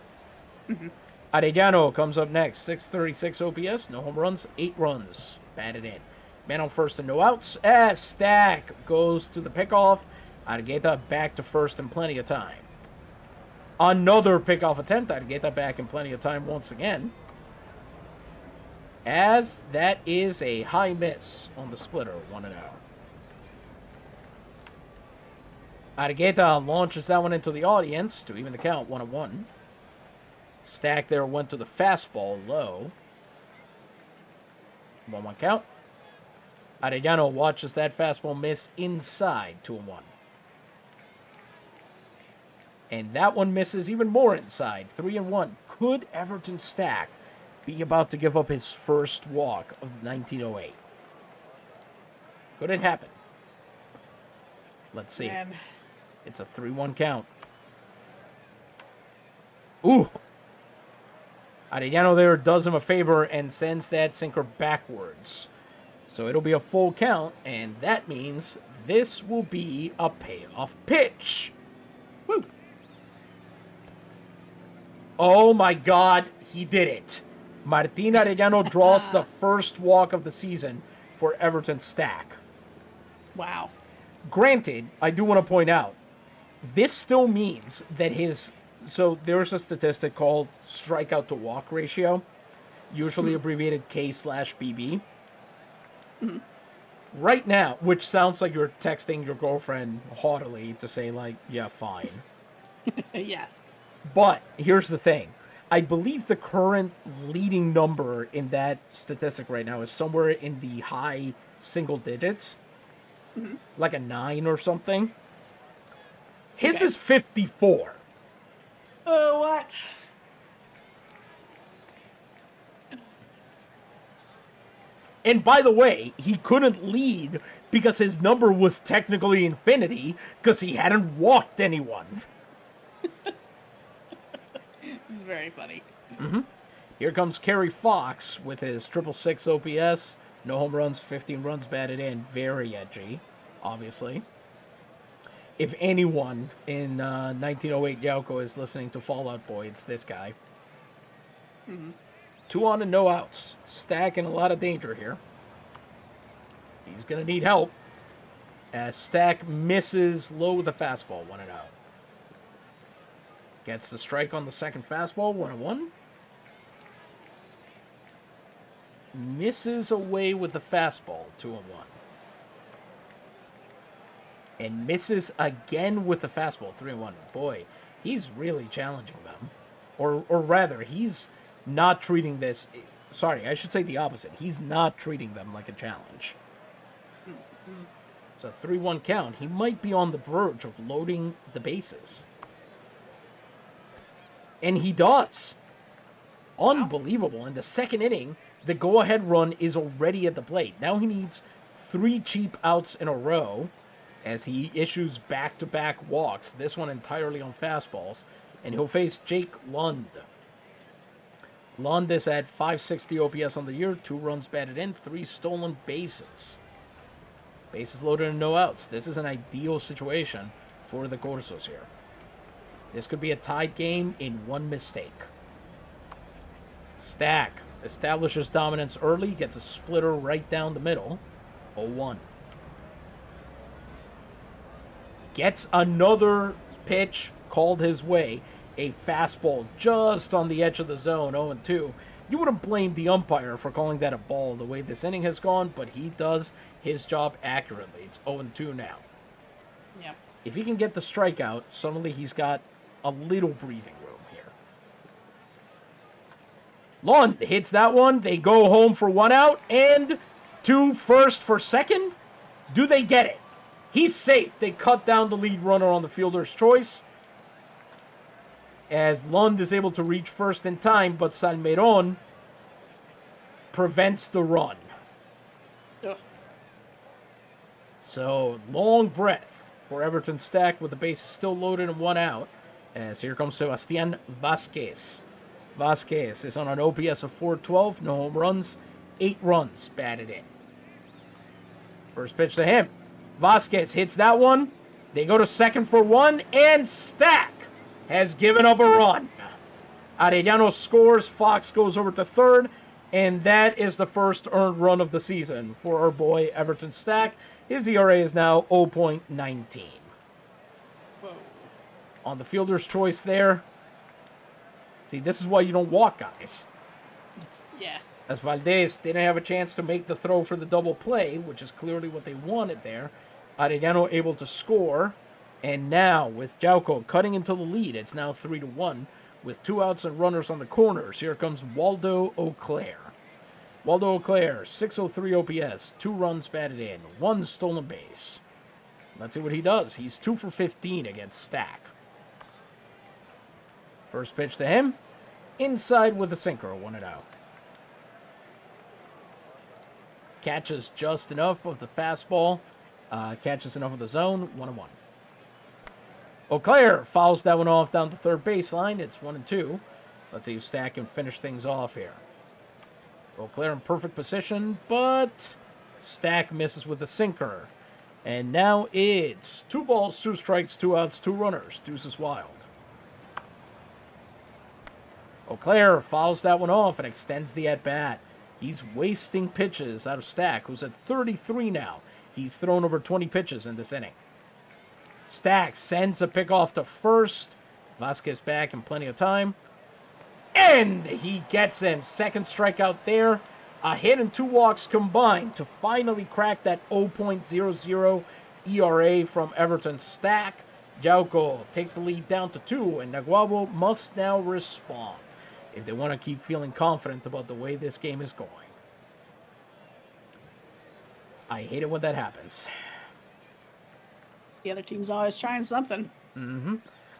Arellano comes up next. 636 OPS, no home runs, 8 runs batted in. Man on first and no outs as Stack goes to the pickoff. Argueta back to first in plenty of time. Another pickoff attempt. Argueta back in plenty of time once again. As that is a high miss on the splitter, 1-0. Argueta launches that one into the audience to even the count, 1-1. Stack there went to the fastball low. 1-1 count. Arellano watches that fastball miss inside 2-1. And that one misses even more inside 3-1. Could Everton Stack be about to give up his first walk of 1908? Could it happen? Let's see. Man. It's a 3-1 count. Ooh. Arellano there does him a favor and sends that sinker backwards. So it'll be a full count, and that means this will be a payoff pitch. Woo. Oh my God, he did it. Martin Arellano draws the first walk of the season for Everton Stack. Wow. Granted, I do want to point out, this still means that so there's a statistic called strikeout to walk ratio, usually abbreviated K/BB. Mm-hmm. Right now, which sounds like you're texting your girlfriend haughtily to say, like, yeah, fine. Yes. But here's the thing. I believe the current leading number in that statistic right now is somewhere in the high single digits. Mm-hmm. Like a 9 or something. His is 54. Oh, what? And by the way, he couldn't lead because his number was technically infinity because he hadn't walked anyone. Very funny. Mm-hmm. Here comes Kerry Fox with his 666 OPS. No home runs, 15 runs batted in. Very edgy, obviously. If anyone in 1908 Yauco is listening to Fallout Boy, it's this guy. Mm-hmm. 2 on and no outs. Stack in a lot of danger here. He's going to need help. As Stack misses low with a fastball, 1 and out. Gets the strike on the second fastball, 1-1. Misses away with the fastball, 2-1. And misses again with the fastball, 3-1. Boy, he's really challenging them. Or rather, he's not treating this... Sorry, I should say the opposite. He's not treating them like a challenge. It's a 3-1 count. He might be on the verge of loading the bases. And he does. Unbelievable. In the second inning, the go-ahead run is already at the plate. Now he needs 3 cheap outs in a row as he issues back-to-back walks, this one entirely on fastballs, and he'll face Jake Lund. Lund is at 560 OPS on the year, 2 runs batted in, 3 stolen bases. Bases loaded and no outs. This is an ideal situation for the Corsos here. This could be a tied game in 1 mistake. Stack establishes dominance early, gets a splitter right down the middle. 0-1. Gets another pitch called his way. A fastball just on the edge of the zone, 0-2. You wouldn't blame the umpire for calling that a ball the way this inning has gone, but he does his job accurately. It's 0-2 now. Yeah. If he can get the strikeout, suddenly he's got a little breathing room here. Lund hits that one. They go home for 1 out and 2 first for second. Do they get it? He's safe. They cut down the lead runner on the fielder's choice. As Lund is able to reach first in time, but Salmeron prevents the run. Ugh. So, long breath for Everton Stack with the bases still loaded and 1 out. As here comes Sebastian Vasquez. Vasquez is on an OPS of 412, no home runs, 8 runs batted in. First pitch to him. Vasquez hits that one. They go to second for 1, and Stack has given up a run. Arellano scores, Fox goes over to third, and that is the first earned run of the season for our boy Everton Stack. His ERA is now 0.19. Whoa. On the fielder's choice there. See, this is why you don't walk guys. Yeah. As Valdez didn't have a chance to make the throw for the double play, which is clearly what they wanted there, Arellano able to score. And now, with Yauco cutting into the lead, it's now 3-1 with 2 outs and runners on the corners. Here comes Waldo Auclair. Waldo Auclair, 603 OPS, 2 runs batted in, 1 stolen base. Let's see what he does. He's 2 for 15 against Stack. First pitch to him. Inside with a sinker, 1-0. Catches just enough of the fastball. Catches enough of the zone, 1-1. Auclair fouls that one off down the third baseline. It's 1-2. Let's see if Stack can finish things off here. Auclair in perfect position, but Stack misses with a sinker. And now it's 2 balls, 2 strikes, 2 outs, 2 runners. Deuces wild. Auclair fouls that one off and extends the at-bat. He's wasting pitches out of Stack, who's at 33 now. He's thrown over 20 pitches in this inning. Stack sends a pick off to first. Vasquez back in plenty of time. And he gets him. Second strikeout there. A hit and 2 walks combined to finally crack that 0.00 ERA from Everton Stack. Yauco takes the lead down to 2, and Naguabo must now respond if they want to keep feeling confident about the way this game is going. I hate it when that happens. The other team's always trying something.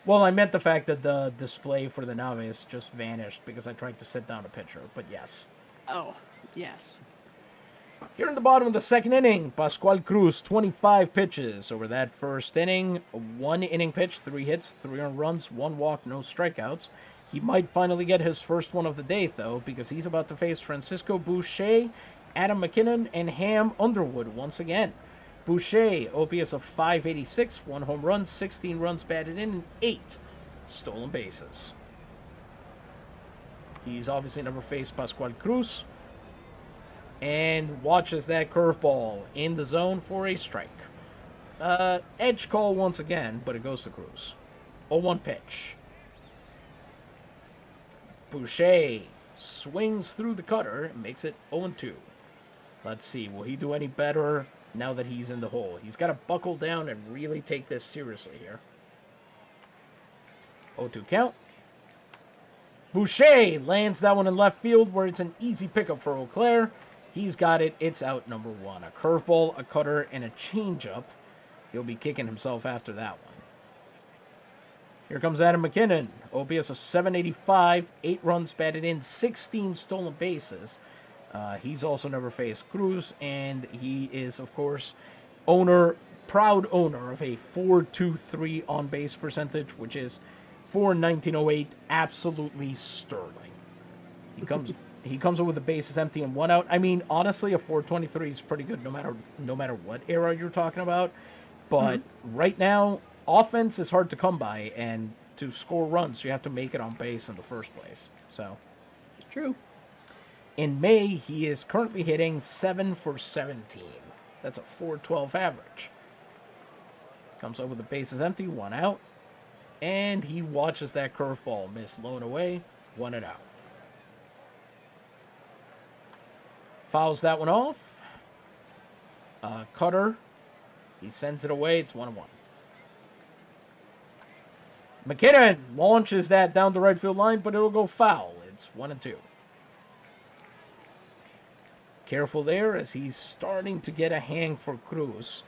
Well, I meant the fact that the display for the Naves just vanished because I tried to sit down a pitcher, but yes. Oh, yes. Here in the bottom of the second inning, Pascual Cruz, 25 pitches over that first inning. 1 inning pitch, 3 hits, 3 earned runs, 1 walk, no strikeouts. He might finally get his first one of the day, though, because he's about to face Francisco Boucher, Adam McKinnon, and Ham Underwood once again. Boucher, OPS of 586, 1 home run, 16 runs batted in, and 8 stolen bases. He's obviously never faced Pascual Cruz, and watches that curveball in the zone for a strike. Edge call once again, but it goes to Cruz. 0-1 pitch. Boucher swings through the cutter and makes it 0-2. Let's see, will he do any better now that he's in the hole? He's got to buckle down and really take this seriously here. 0-2 count. Boucher lands that one in left field where it's an easy pickup for Auclair. He's got it. It's out number 1. A curveball, a cutter, and a changeup. He'll be kicking himself after that one. Here comes Adam McKinnon. OPS of 785, 8 runs batted in, 16 stolen bases. He's also never faced Cruz, and he is, of course, proud owner of a 4.23 on-base percentage, which is .419.08, absolutely sterling. He comes up with the bases empty and 1 out. I mean, honestly, a 4.23 is pretty good no matter what era you're talking about. But right now, offense is hard to come by, and to score runs, you have to make it on base in the first place. So, It's true. In May, he is currently hitting 7 for 17. That's a .412 average. Comes up with the bases empty, 1 out. And he watches that curveball miss low and away, 1 and out. Fouls that one off. Cutter. He sends it away. It's 1-1. McKinnon launches that down the right field line, but it'll go foul. It's 1-2. Careful there as he's starting to get a hang for Cruz.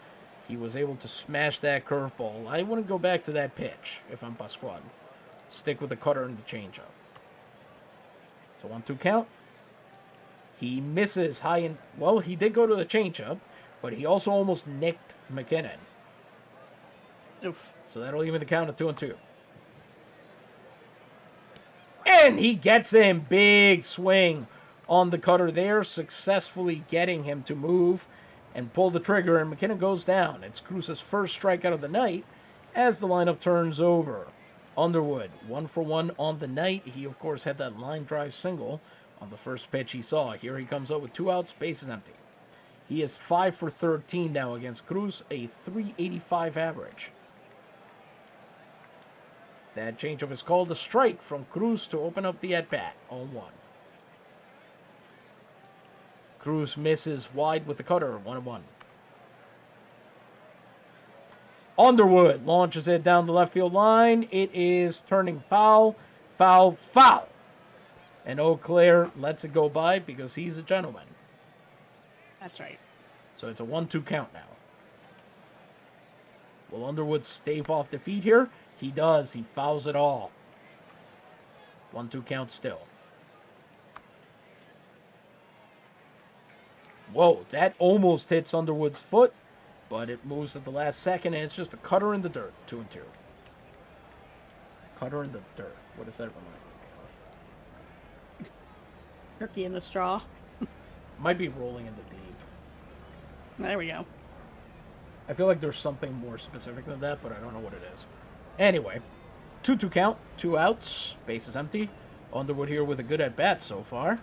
He was able to smash that curveball. I wouldn't go back to that pitch if I'm Pascual. Stick with the cutter and the changeup. It's a 1-2 count. He misses high in... Well, he did go to the changeup, but he also almost nicked McKinnon. Oof. So that'll even the count at 2-2. And he gets him. Big swing on the cutter there, successfully getting him to move and pull the trigger, and McKinnon goes down. It's Cruz's first strikeout of the night as the lineup turns over. Underwood, 1 for 1 on the night. He, of course, had that line drive single on the first pitch he saw. Here he comes up with 2 outs, bases empty. He is 5 for 13 now against Cruz, a .385 average. That changeup is called a strike from Cruz to open up the at-bat, 0-1. Cruz misses wide with the cutter, 1-1. Underwood launches it down the left field line. It is turning foul. foul, foul. And Eau Claire lets it go by because he's a gentleman. That's right. So it's a 1-2 count now. Will Underwood stave off defeat here? He does. He fouls it all. 1-2 count still. Whoa, that almost hits Underwood's foot, but it moves at the last second, and it's just a cutter in the dirt. 2-2. Cutter in the dirt. What does that remind me of? Turkey in the straw. Might be rolling in the deep. There we go. I feel like there's something more specific than that, but I don't know what it is. Anyway, 2-2 count, 2 outs, base is empty. Underwood here with a good at-bat so far.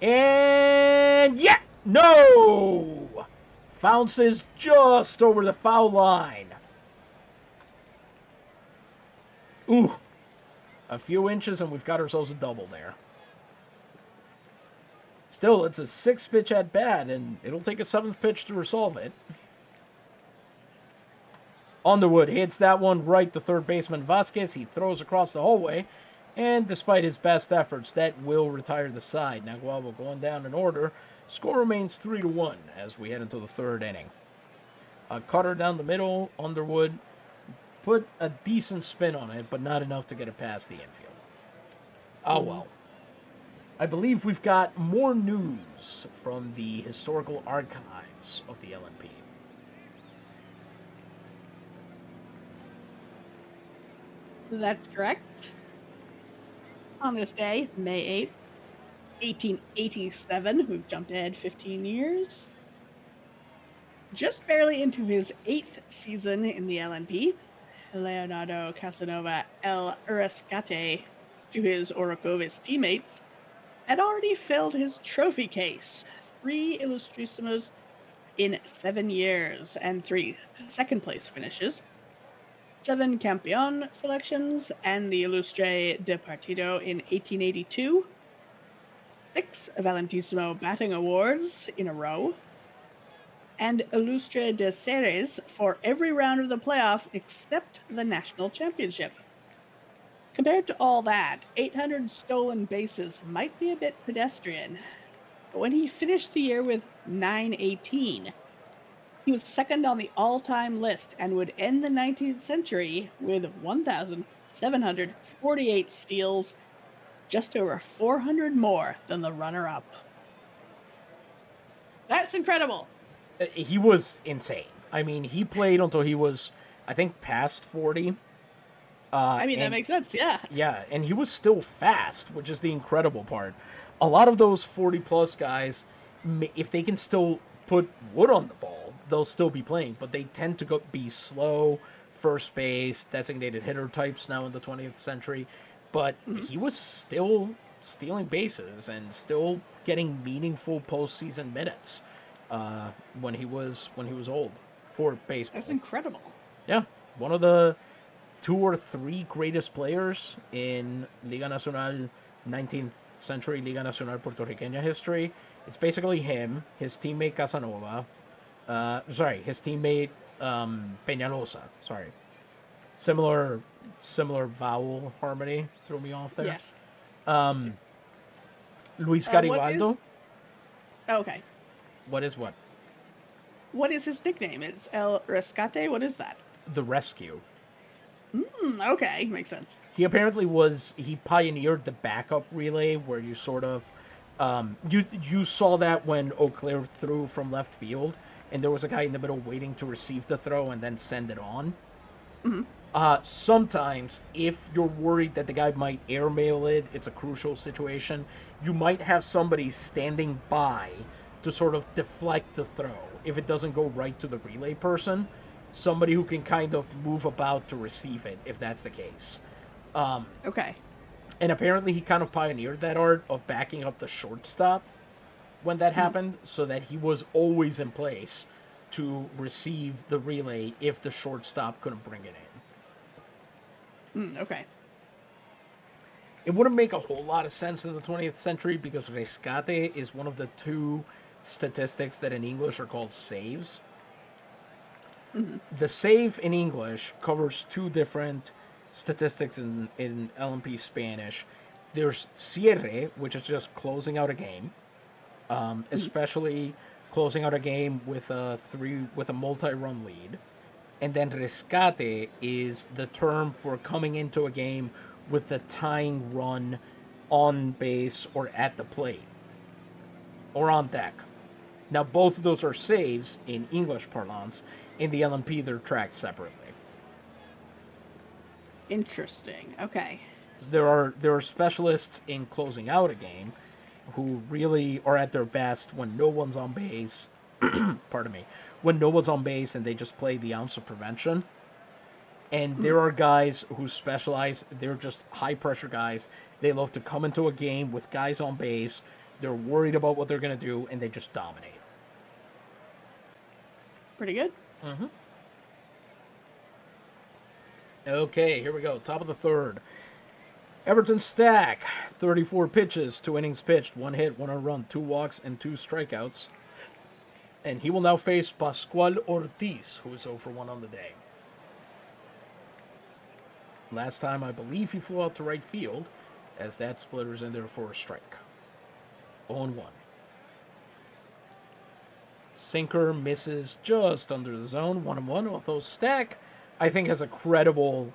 And yeah! No! Bounces just over the foul line. Ooh. A few inches and we've got ourselves a double there. Still, it's a 6-pitch at-bat, and it'll take a 7th pitch to resolve it. Underwood hits that one right to third baseman Vasquez. He throws across the hallway, and despite his best efforts, that will retire the side. Naguabo going down in order. Score remains 3-1 as we head into the third inning. A cutter down the middle. Underwood put a decent spin on it, but not enough to get it past the infield. Oh well. I believe we've got more news from the historical archives of the LNP. That's correct. On this day, May 8th, 1887, we've jumped ahead 15 years. Just barely into his 8th season in the LNP, Leonardo Casanova El Rescate, to his Orocovis teammates, had already filled his trophy case. 3 Illustrissimos in 7 years and 3 second-place finishes. 7 Campeon selections and the Illustre de Partido in 1882. 6 Valentissimo batting awards in a row. And Illustre de Series for every round of the playoffs except the national championship. Compared to all that, 800 stolen bases might be a bit pedestrian. But when he finished the year with 918, he was second on the all-time list and would end the 19th century with 1,748 steals, just over 400 more than the runner-up. That's incredible. He was insane. I mean, he played until he was, I think, past 40. That makes sense, yeah. Yeah, and he was still fast, which is the incredible part. A lot of those 40-plus guys, if they can still put wood on the ball, they'll still be playing, but they tend to be slow, first base, designated hitter types now in the 20th century. But he was still stealing bases and still getting meaningful postseason minutes when he was old for baseball. That's incredible. Yeah, one of the 2 or 3 greatest players in Liga Nacional 19th century Liga Nacional Puertorriqueña history. It's basically him, his teammate Casanova, his teammate Peñalosa. Sorry, similar vowel harmony threw me off there. Yes. Luis Garibaldo. Okay. What is what? What is his nickname? It's El Rescate. What is that? The Rescue. Okay, makes sense. He apparently he pioneered the backup relay where you sort of, you saw that when Eau Claire threw from left field, and there was a guy in the middle waiting to receive the throw and then send it on. Sometimes, if you're worried that the guy might airmail it, it's a crucial situation, you might have somebody standing by to sort of deflect the throw. If it doesn't go right to the relay person, somebody who can kind of move about to receive it, if that's the case. Okay. And apparently he kind of pioneered that art of backing up the shortstop when that happened, so that he was always in place to receive the relay if the shortstop couldn't bring it in. Okay. It wouldn't make a whole lot of sense in the 20th century because rescate is one of the 2 statistics that in English are called saves. The save in English covers 2 different statistics in LMP Spanish. There's cierre, which is just closing out a game, especially closing out a game with a multi-run lead. And then rescate is the term for coming into a game with the tying run on base or at the plate or on deck. Now, both of those are saves in English parlance. In the LMP, they're tracked separately. Interesting. Okay. There are specialists in closing out a game who really are at their best when no one's on base. Pardon me. When no one's on base and they just play the ounce of prevention. And there are guys who specialize. They're just high pressure guys. They love to come into a game with guys on base. They're worried about what they're going to do, and they just dominate. Pretty good. Mm-hmm. Okay, here we go. Top of the third. Everton Stack, 34 pitches, 2 innings pitched, 1 hit, 1 earned run, 2 walks, and 2 strikeouts. And he will now face Pascual Ortiz, who is 0 for 1 on the day. Last time, I believe he flew out to right field, as that splitter's in there for a strike. 0-1. Sinker misses just under the zone, 1-1. Although Stack, I think, has a credible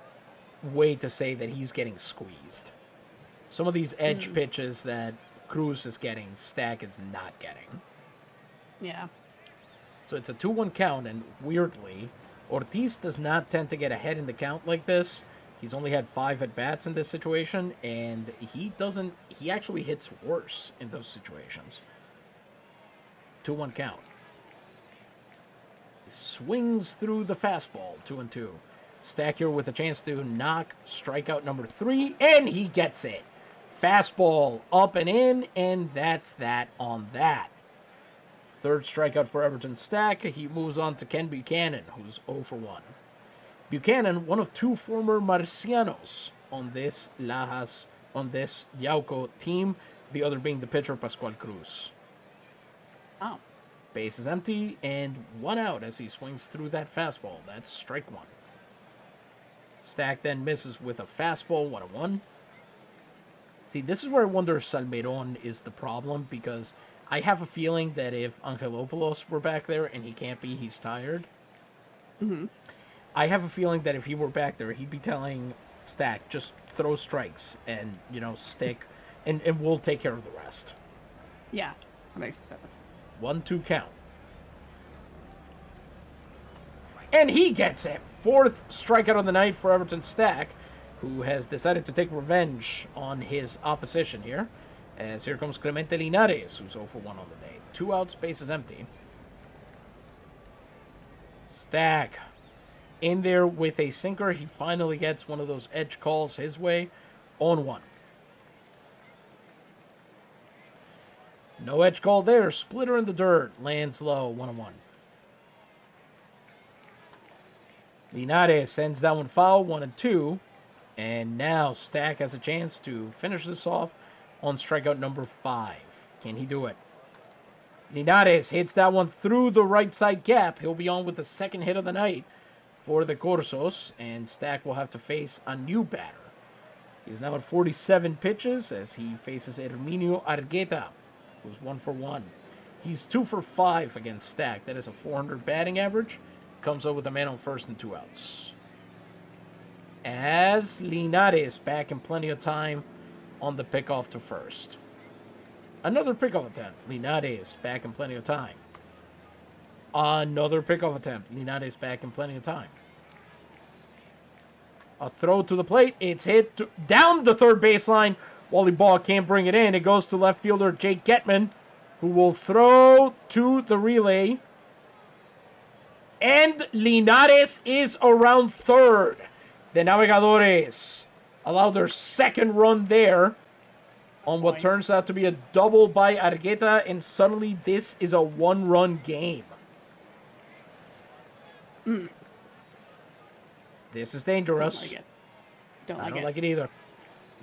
way to say that he's getting squeezed. Some of these edge pitches that Cruz is getting, Stack is not getting. Yeah. So it's a 2-1 count, and weirdly, Ortiz does not tend to get ahead in the count like this. He's only had 5 at-bats in this situation, and he actually hits worse in those situations. 2-1 count. He swings through the fastball, 2-2. Stack here with a chance to knock strikeout number 3, and he gets it. Fastball up and in, and that's that on that. Third strikeout for Everton Stack. He moves on to Ken Buchanan, who's 0 for 1. Buchanan, one of 2 former Marcianos on this Yauco team, the other being the pitcher Pascual Cruz. Oh. Base is empty, and 1 out as he swings through that fastball. That's strike 1. Stack then misses with a fastball, 1-1. See, this is where I wonder if Salmeron is the problem, because I have a feeling that if Angelopoulos were back there, and he can't be, he's tired. Mm-hmm. I have a feeling that if he were back there, he'd be telling Stack, just throw strikes and, stick, and we'll take care of the rest. Yeah, that makes sense. 1-2 count. And he gets it. 4th strikeout of the night for Everton Stack, who has decided to take revenge on his opposition here. As here comes Clemente Linares, who's 0 for 1 on the day. 2 outs, base is empty. Stack in there with a sinker. He finally gets one of those edge calls his way. 0-1. No edge call there. Splitter in the dirt. Lands low. 1-1. Linares sends that one foul. 1-2. And now Stack has a chance to finish this off on strikeout number 5. Can he do it? Linares hits that one through the right side gap. He'll be on with the second hit of the night for the Corsos, and Stack will have to face a new batter. He's now at 47 pitches as he faces Herminio Argueta, who's 1 for 1. He's 2 for 5 against Stack. That is a 400 batting average. Comes up with a man on first and 2 outs. As Linares back in plenty of time on the pickoff to first. Another pickoff attempt. Linares back in plenty of time. Another pickoff attempt. Linares back in plenty of time. A throw to the plate. It's hit down the third baseline. Wally Ball can't bring it in. It goes to left fielder Jake Getman, who will throw to the relay. And Linares is around third. The Navegadores allow their second run there on what turns out to be a double by Argueta, and suddenly this is a 1-run game. This is dangerous. I don't like it either.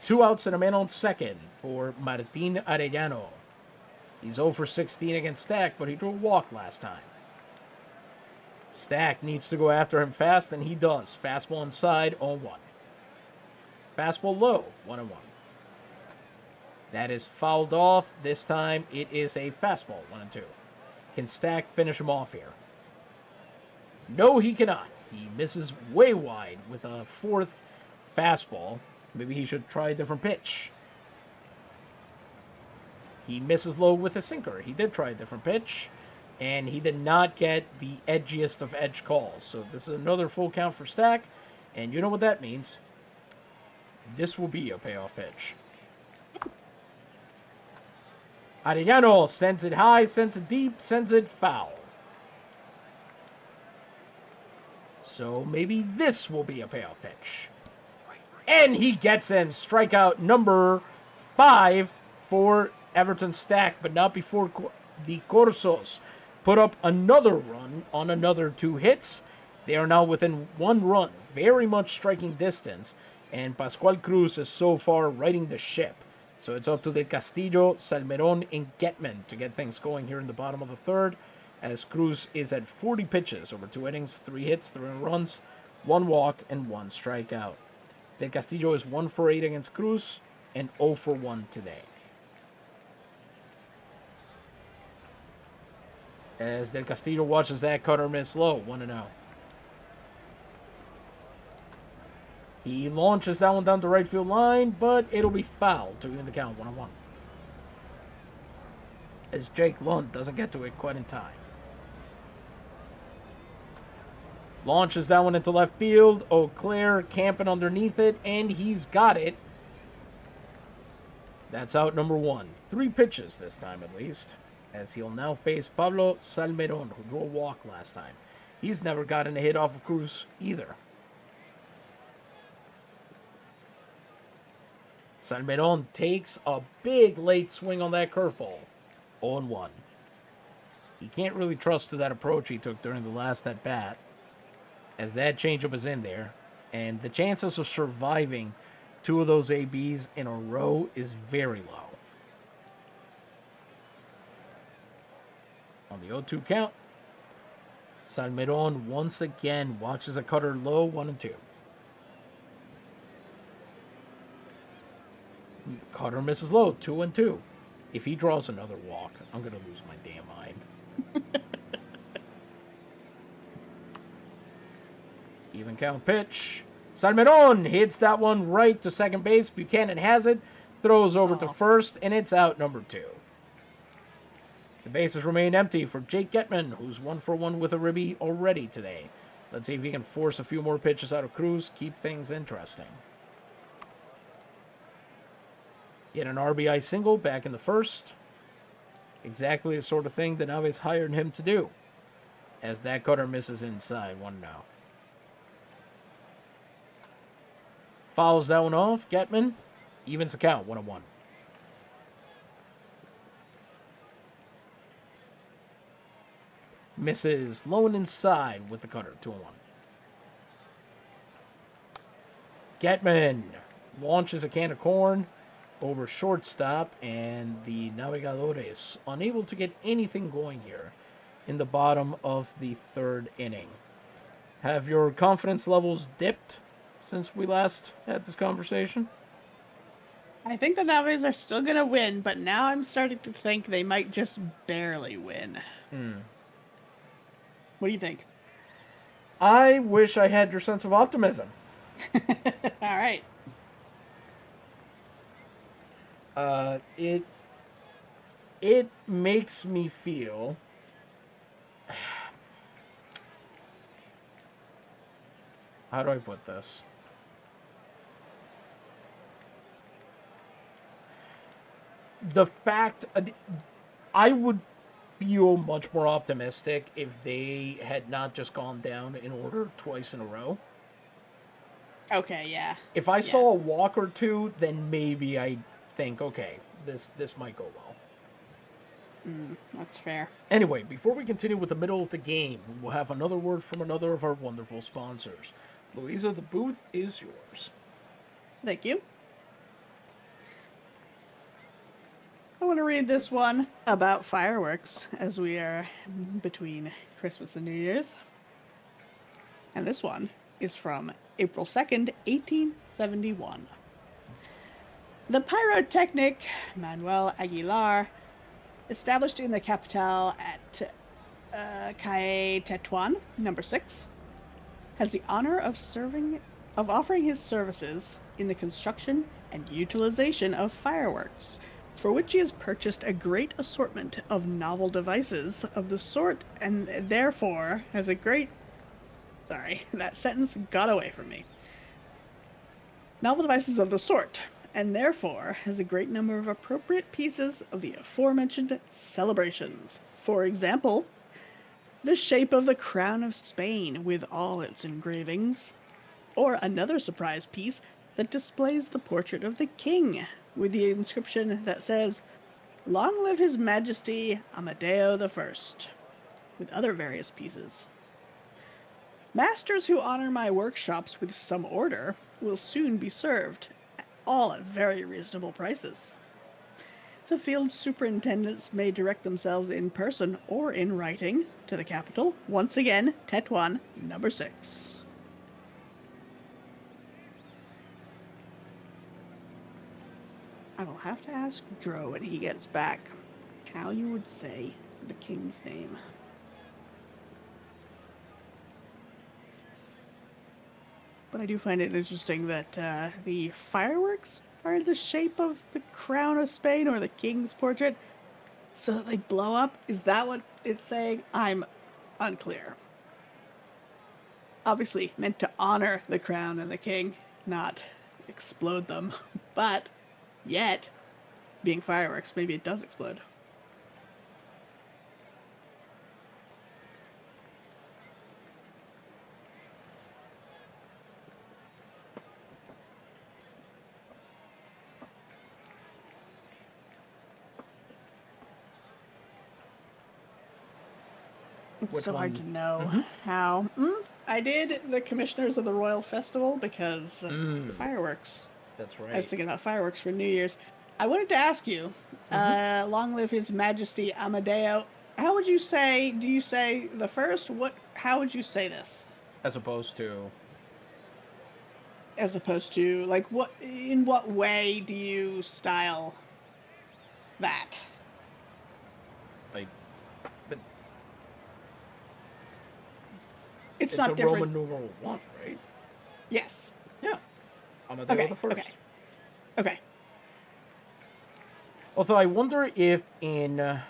2 outs and a man on second for Martin Arellano. He's 0 for 16 against Stack, but he drew a walk last time. Stack needs to go after him fast, and he does. Fastball inside, 0-1. Fastball low, 1-1. That is fouled off. This time it is a fastball, 1-2. Can Stack finish him off here? No, he cannot. He misses way wide with a fourth fastball. Maybe he should try a different pitch. He misses low with a sinker. He did try a different pitch, and he did not get the edgiest of edge calls. So this is another full count for Stack, and you know what that means. This will be a payoff pitch. Arellano sends it high, sends it deep, sends it foul. So maybe this will be a payoff pitch. And he gets him. Strikeout number 5 for Everton Stack, but not before the Corsos put up another run on another 2 hits. They are now within 1 run, very much striking distance, and Pascual Cruz is so far riding the ship. So it's up to Del Castillo, Salmeron, and Getman to get things going here in the bottom of the third, as Cruz is at 40 pitches over 2 innings, 3 hits, 3 runs, 1 walk, and 1 strikeout. Del Castillo is 1 for 8 against Cruz and 0 for 1 today. As Del Castillo watches that cutter miss low, 1-0. He launches that one down the right field line, but it'll be fouled to even the count, 1-1. As Jake Lund doesn't get to it quite in time. Launches that one into left field. Eau Claire camping underneath it, and he's got it. That's out number 1. 3 pitches this time at least, as he'll now face Pablo Salmeron, who drew a walk last time. He's never gotten a hit off of Cruz either. Salmeron takes a big late swing on that curveball. 0-1. He can't really trust to that approach he took during the last at-bat, as that changeup is in there, and the chances of surviving 2 of those ABs in a row is very low. On the 0-2 count, Salmeron once again watches a cutter low, 1-2. Cutter misses low, 2-2. If he draws another walk, I'm going to lose my damn mind. Even count pitch. Salmeron hits that one right to second base. Buchanan has it, throws over to first, and it's out number 2. The bases remain empty for Jake Getman, who's 1 for 1 with a ribby already today. Let's see if he can force a few more pitches out of Cruz, keep things interesting. Yet an RBI single back in the first. Exactly the sort of thing that Naves hired him to do, as that cutter misses inside, 1-0. Fouls that one off. Getman evens the count, 1-1. Misses low and inside with the cutter, 2-1. Getman launches a can of corn over shortstop, and the Navegadores unable to get anything going here in the bottom of the 3rd inning. Have your confidence levels dipped since we last had this conversation? I think the Naves are still going to win, but now I'm starting to think they might just barely win. What do you think? I wish I had your sense of optimism. All right. It makes me feel how do I put this? The fact I would feel much more optimistic if they had not just gone down in order twice in a row. Okay, yeah. If I saw a walk or 2, then maybe I think, okay, this might go well. That's fair. Anyway, before we continue with the middle of the game, we'll have another word from another of our wonderful sponsors. Louisa, the booth is yours. Thank you. I want to read this one about fireworks, as we are between Christmas and New Year's. And this one is from April 2nd, 1871. The pyrotechnic Manuel Aguilar, established in the capital at Calle Tetuan, number 6, has the honor of offering his services in the construction and utilization of fireworks, for which he has purchased a great assortment of novel devices of the sort, and therefore has a great... Sorry, that sentence got away from me. Novel devices of the sort, and therefore has a great number of appropriate pieces of the aforementioned celebrations. For example, the shape of the crown of Spain with all its engravings, or another surprise piece that displays the portrait of the king with the inscription that says, "Long live His Majesty Amadeo the First," with other various pieces. Masters who honor my workshops with some order will soon be served, all at very reasonable prices. The field superintendents may direct themselves in person or in writing to the capital. Once again, Tetuan, number 6. I will have to ask Dro when he gets back how you would say the king's name. But I do find it interesting that the fireworks are in the shape of the crown of Spain or the king's portrait, so that they blow up. Is that what it's saying? I'm unclear. Obviously meant to honor the crown and the king, not explode them. But yet, being fireworks, maybe it does explode. It's Which so hard one? to know how. I did the Commissioners of the Royal Festival because fireworks. That's I was right. thinking about fireworks for New Year's. I wanted to ask you, long live His Majesty Amadeo. How would you say, do you say the first? How would you say this? As opposed to, As opposed to, like, in what way do you style that? like, but It's it's not a different. Roman numeral 1, right? Yes. Yeah. Amadeo the First. Okay. Although I wonder if in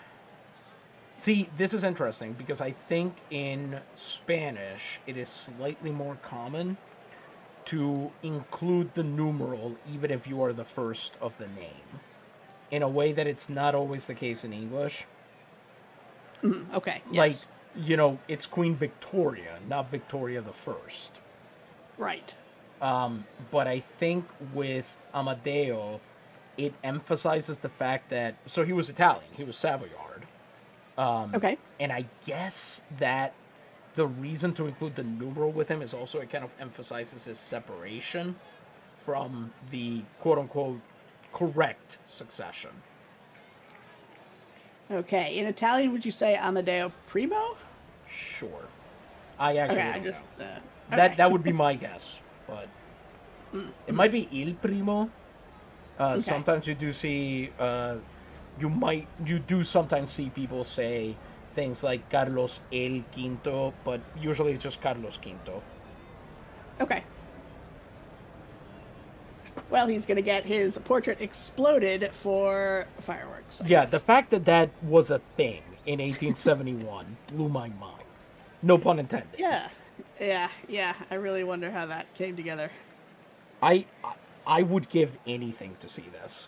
see, this is interesting because I think in Spanish it is slightly more common to include the numeral even if you are the first of the name, in a way that it's not always the case in English. Okay. Like, Yes. it's Queen Victoria, not Victoria the First. Right. But I think with Amadeo, it emphasizes the fact that so he was Italian, he was Savoyard, Okay. and I guess that the reason to include the numeral with him is also it kind of emphasizes his separation from the quote unquote correct succession. Okay. In Italian, would you say Amadeo Primo? Sure, I actually Okay. I don't just. know. Okay. That would be my guess, but it might be Il Primo. Okay. Sometimes you do see, you do sometimes see people say things like Carlos El Quinto, but usually it's just Carlos Quinto. Okay. Well, he's going to get his portrait exploded for fireworks. I Yeah, guess. the fact that that was a thing in 1871 blew my mind. No pun intended. Yeah. Yeah. I really wonder how that came together. I I would give anything to see this.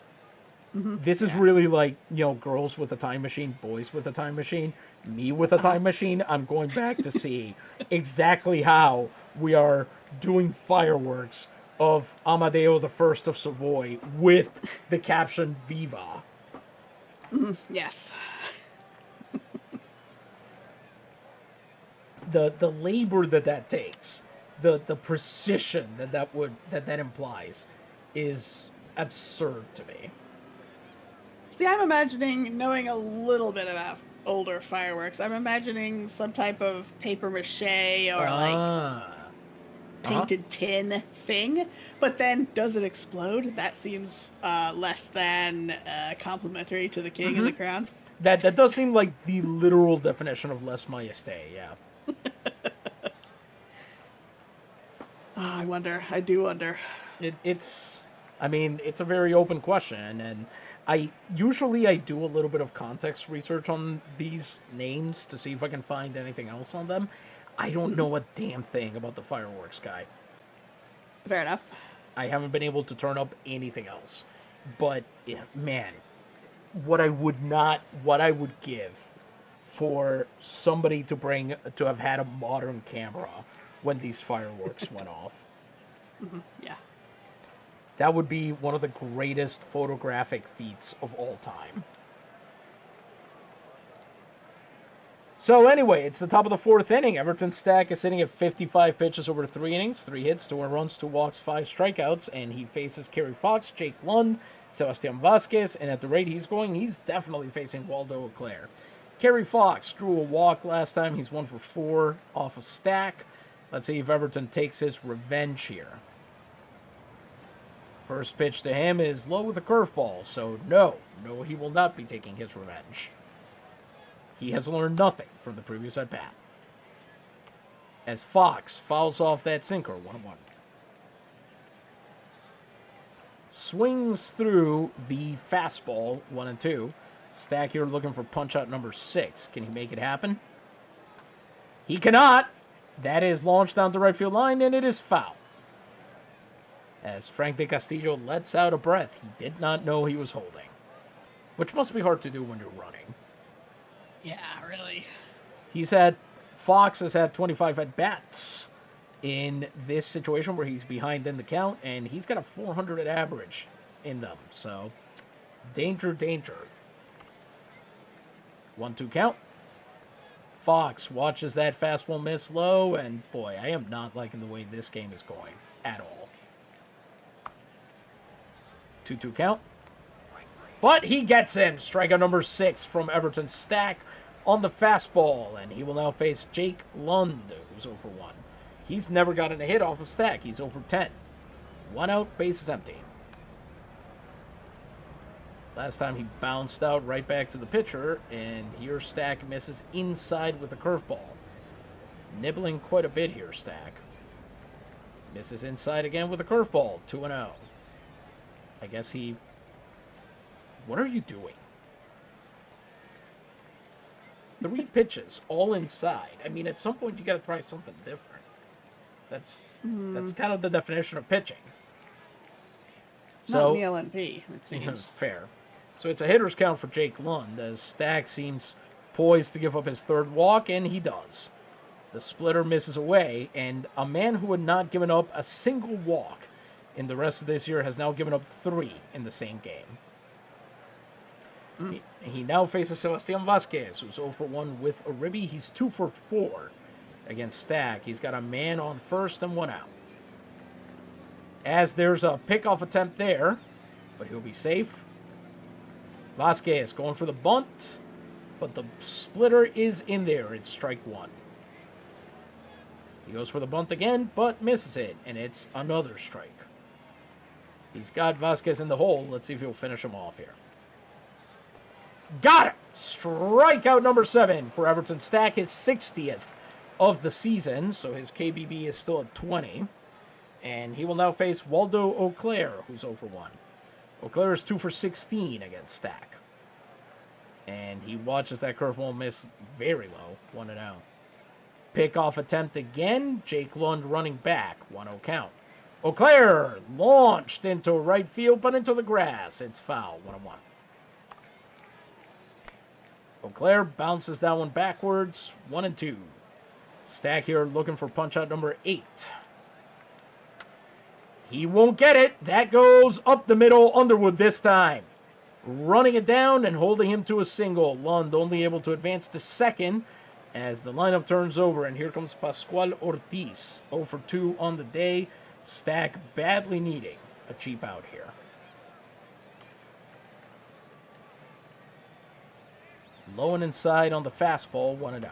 This is Yeah. really like, girls with a time machine, boys with a time machine, me with a time machine. I'm going back to see exactly how we are doing fireworks of Amadeo the First of Savoy with the caption Viva. Yes. The labor that takes, the precision that implies is absurd to me. See, I'm imagining, knowing a little bit about older fireworks, I'm imagining some type of paper mache or like Ah. painted tin thing, but then does it explode? That seems less than complimentary to the king and the crown. That does seem like the literal definition of lèse majesté, yeah. I wonder. I do wonder. It's I mean, it's a very open question, and I do a little bit of context research on these names to see if I can find anything else on them. I don't know a damn thing about the fireworks guy. Fair enough. I haven't been able to turn up anything else. But yeah, man, what I would give for somebody to have had a modern camera when these fireworks went off. Yeah. That would be one of the greatest photographic feats of all time. So anyway, it's the top of the fourth inning. Everton Stack is sitting at 55 pitches over 3 innings, 3 hits, 2 runs, 2 walks, 5 strikeouts, and he faces Kerry Fox, Jake Lund, Sebastian Vasquez, and at the rate he's going, he's definitely facing Waldo Auclair. Kerry Fox drew a walk last time. He's 1 for 4 off a Stack. Let's see if Everton takes his revenge here. First pitch to him is low with a curveball, so no, he will not be taking his revenge. He has learned nothing from the previous at-bat. As Fox fouls off that sinker, 1-1. Swings through the fastball, 1-2. Stack here looking for punch-out number 6. Can he make it happen? He cannot. That is launched down the right field line, and it is foul. As Frank de Castillo lets out a breath he did not know he was holding. Which must be hard to do when you're running. Yeah, really. Fox has had 25 at-bats in this situation where he's behind in the count, and he's got a 400 at average in them. So, danger. 1-2 count. Fox watches that fastball miss low, and boy, I am not liking the way this game is going at all. 2-2 count. But he gets him. Strikeout number 6 from Everton Stack on the fastball, and he will now face Jake Lund, who's 0 for 1. He's never gotten a hit off a Stack. He's 0 for 10. 1 out, bases empty. Last time he bounced out right back to the pitcher, and here Stack misses inside with a curveball. Nibbling quite a bit here, Stack. Misses inside again with a curveball, 2-0. I guess he... What are you doing? 3 pitches, all inside. I mean, at some point you got to try something different. That's kind of the definition of pitching. Not in the LNP, it seems. Fair. So it's a hitter's count for Jake Lund, as Stack seems poised to give up his 3rd walk, and he does. The splitter misses away, and a man who had not given up a single walk in the rest of this year has now given up 3 in the same game. He now faces Sebastian Vasquez, who's 0 for 1 with a ribby. He's 2 for 4 against Stack. He's got a man on first and 1 out. As there's a pickoff attempt there, but he'll be safe. Vasquez going for the bunt, but the splitter is in there. It's strike 1. He goes for the bunt again, but misses it, and it's another strike. He's got Vasquez in the hole. Let's see if he'll finish him off here. Got it! Strikeout number 7 for Everton Stack, his 60th of the season, so his KBB is still at 20. And he will now face Waldo Auclair, who's 0 for 1. Auclair is 2 for 16 against Stack. And he watches that curveball miss very low, 1-0. Pickoff attempt again, Jake Lund running back, 1-0 count. Auclair launched into right field, but into the grass. It's foul, 1-1. Auclair bounces that one backwards, 1-2. Stack here looking for punch-out number 8. He won't get it. That goes up the middle, Underwood this time. Running it down and holding him to a single. Lund only able to advance to second as the lineup turns over. And here comes Pascual Ortiz, 0 for 2 on the day. Stack badly needing a cheap out here. Low and inside on the fastball, 1-0.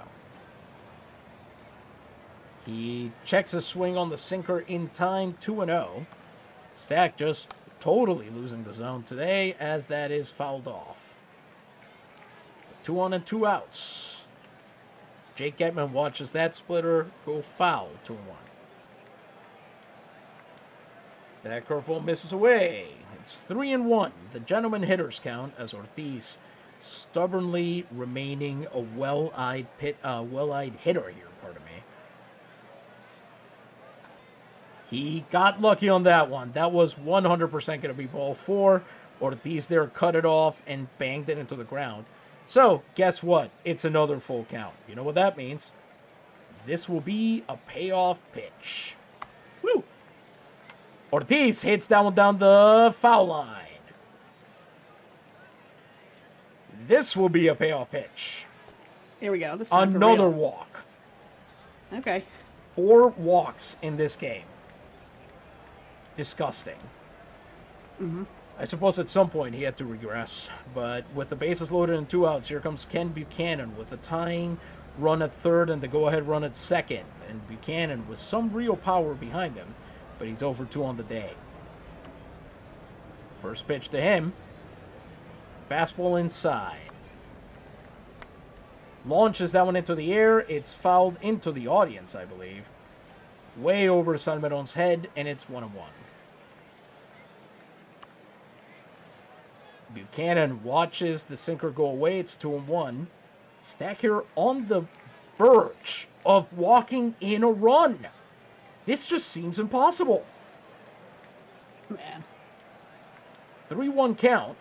He checks his swing on the sinker in time, 2-0. Stack just totally losing the zone today as that is fouled off. 2 on and 2 outs. Jake Getman watches that splitter go foul, 2-1. That curveball misses away. It's 3-1. The gentleman hitters count as Ortiz stubbornly remaining a well-eyed hitter here, pardon me. He got lucky on that one. That was 100% going to be ball 4. Ortiz there cut it off and banged it into the ground. So, guess what? It's another full count. You know what that means? This will be a payoff pitch. Woo! Ortiz hits that one down the foul line. This will be a payoff pitch. Here we go. This time for Another real. walk. Okay. 4 walks in this game. Disgusting. I suppose at some point he had to regress, but with the bases loaded and 2 outs, here comes Ken Buchanan with a tying run at third and the go-ahead run at second. And Buchanan with some real power behind him, but he's over 2 on the day. First pitch to him. Fastball inside. Launches that one into the air. It's fouled into the audience, I believe. Way over Salmeron's head, and it's 1-1. Buchanan watches the sinker go away. It's 2-1. Stack here on the verge of walking in a run. This just seems impossible. Man. 3-1 count.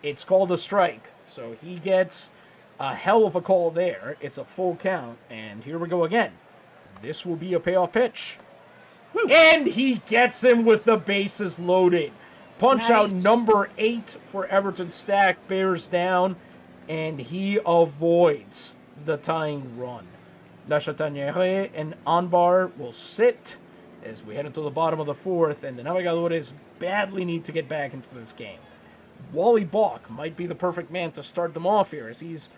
It's called a strike. So he gets a hell of a call there. It's a full count. And here we go again. This will be a payoff pitch. Woo. And he gets him with the bases loaded. Punch out number 8 for Everton Stack. Bears down. And he avoids the tying run. La Chataniere and Anbar will sit as we head into the bottom of the 4th. And the Navegadores badly need to get back into this game. Wally Balk might be the perfect man to start them off here as he's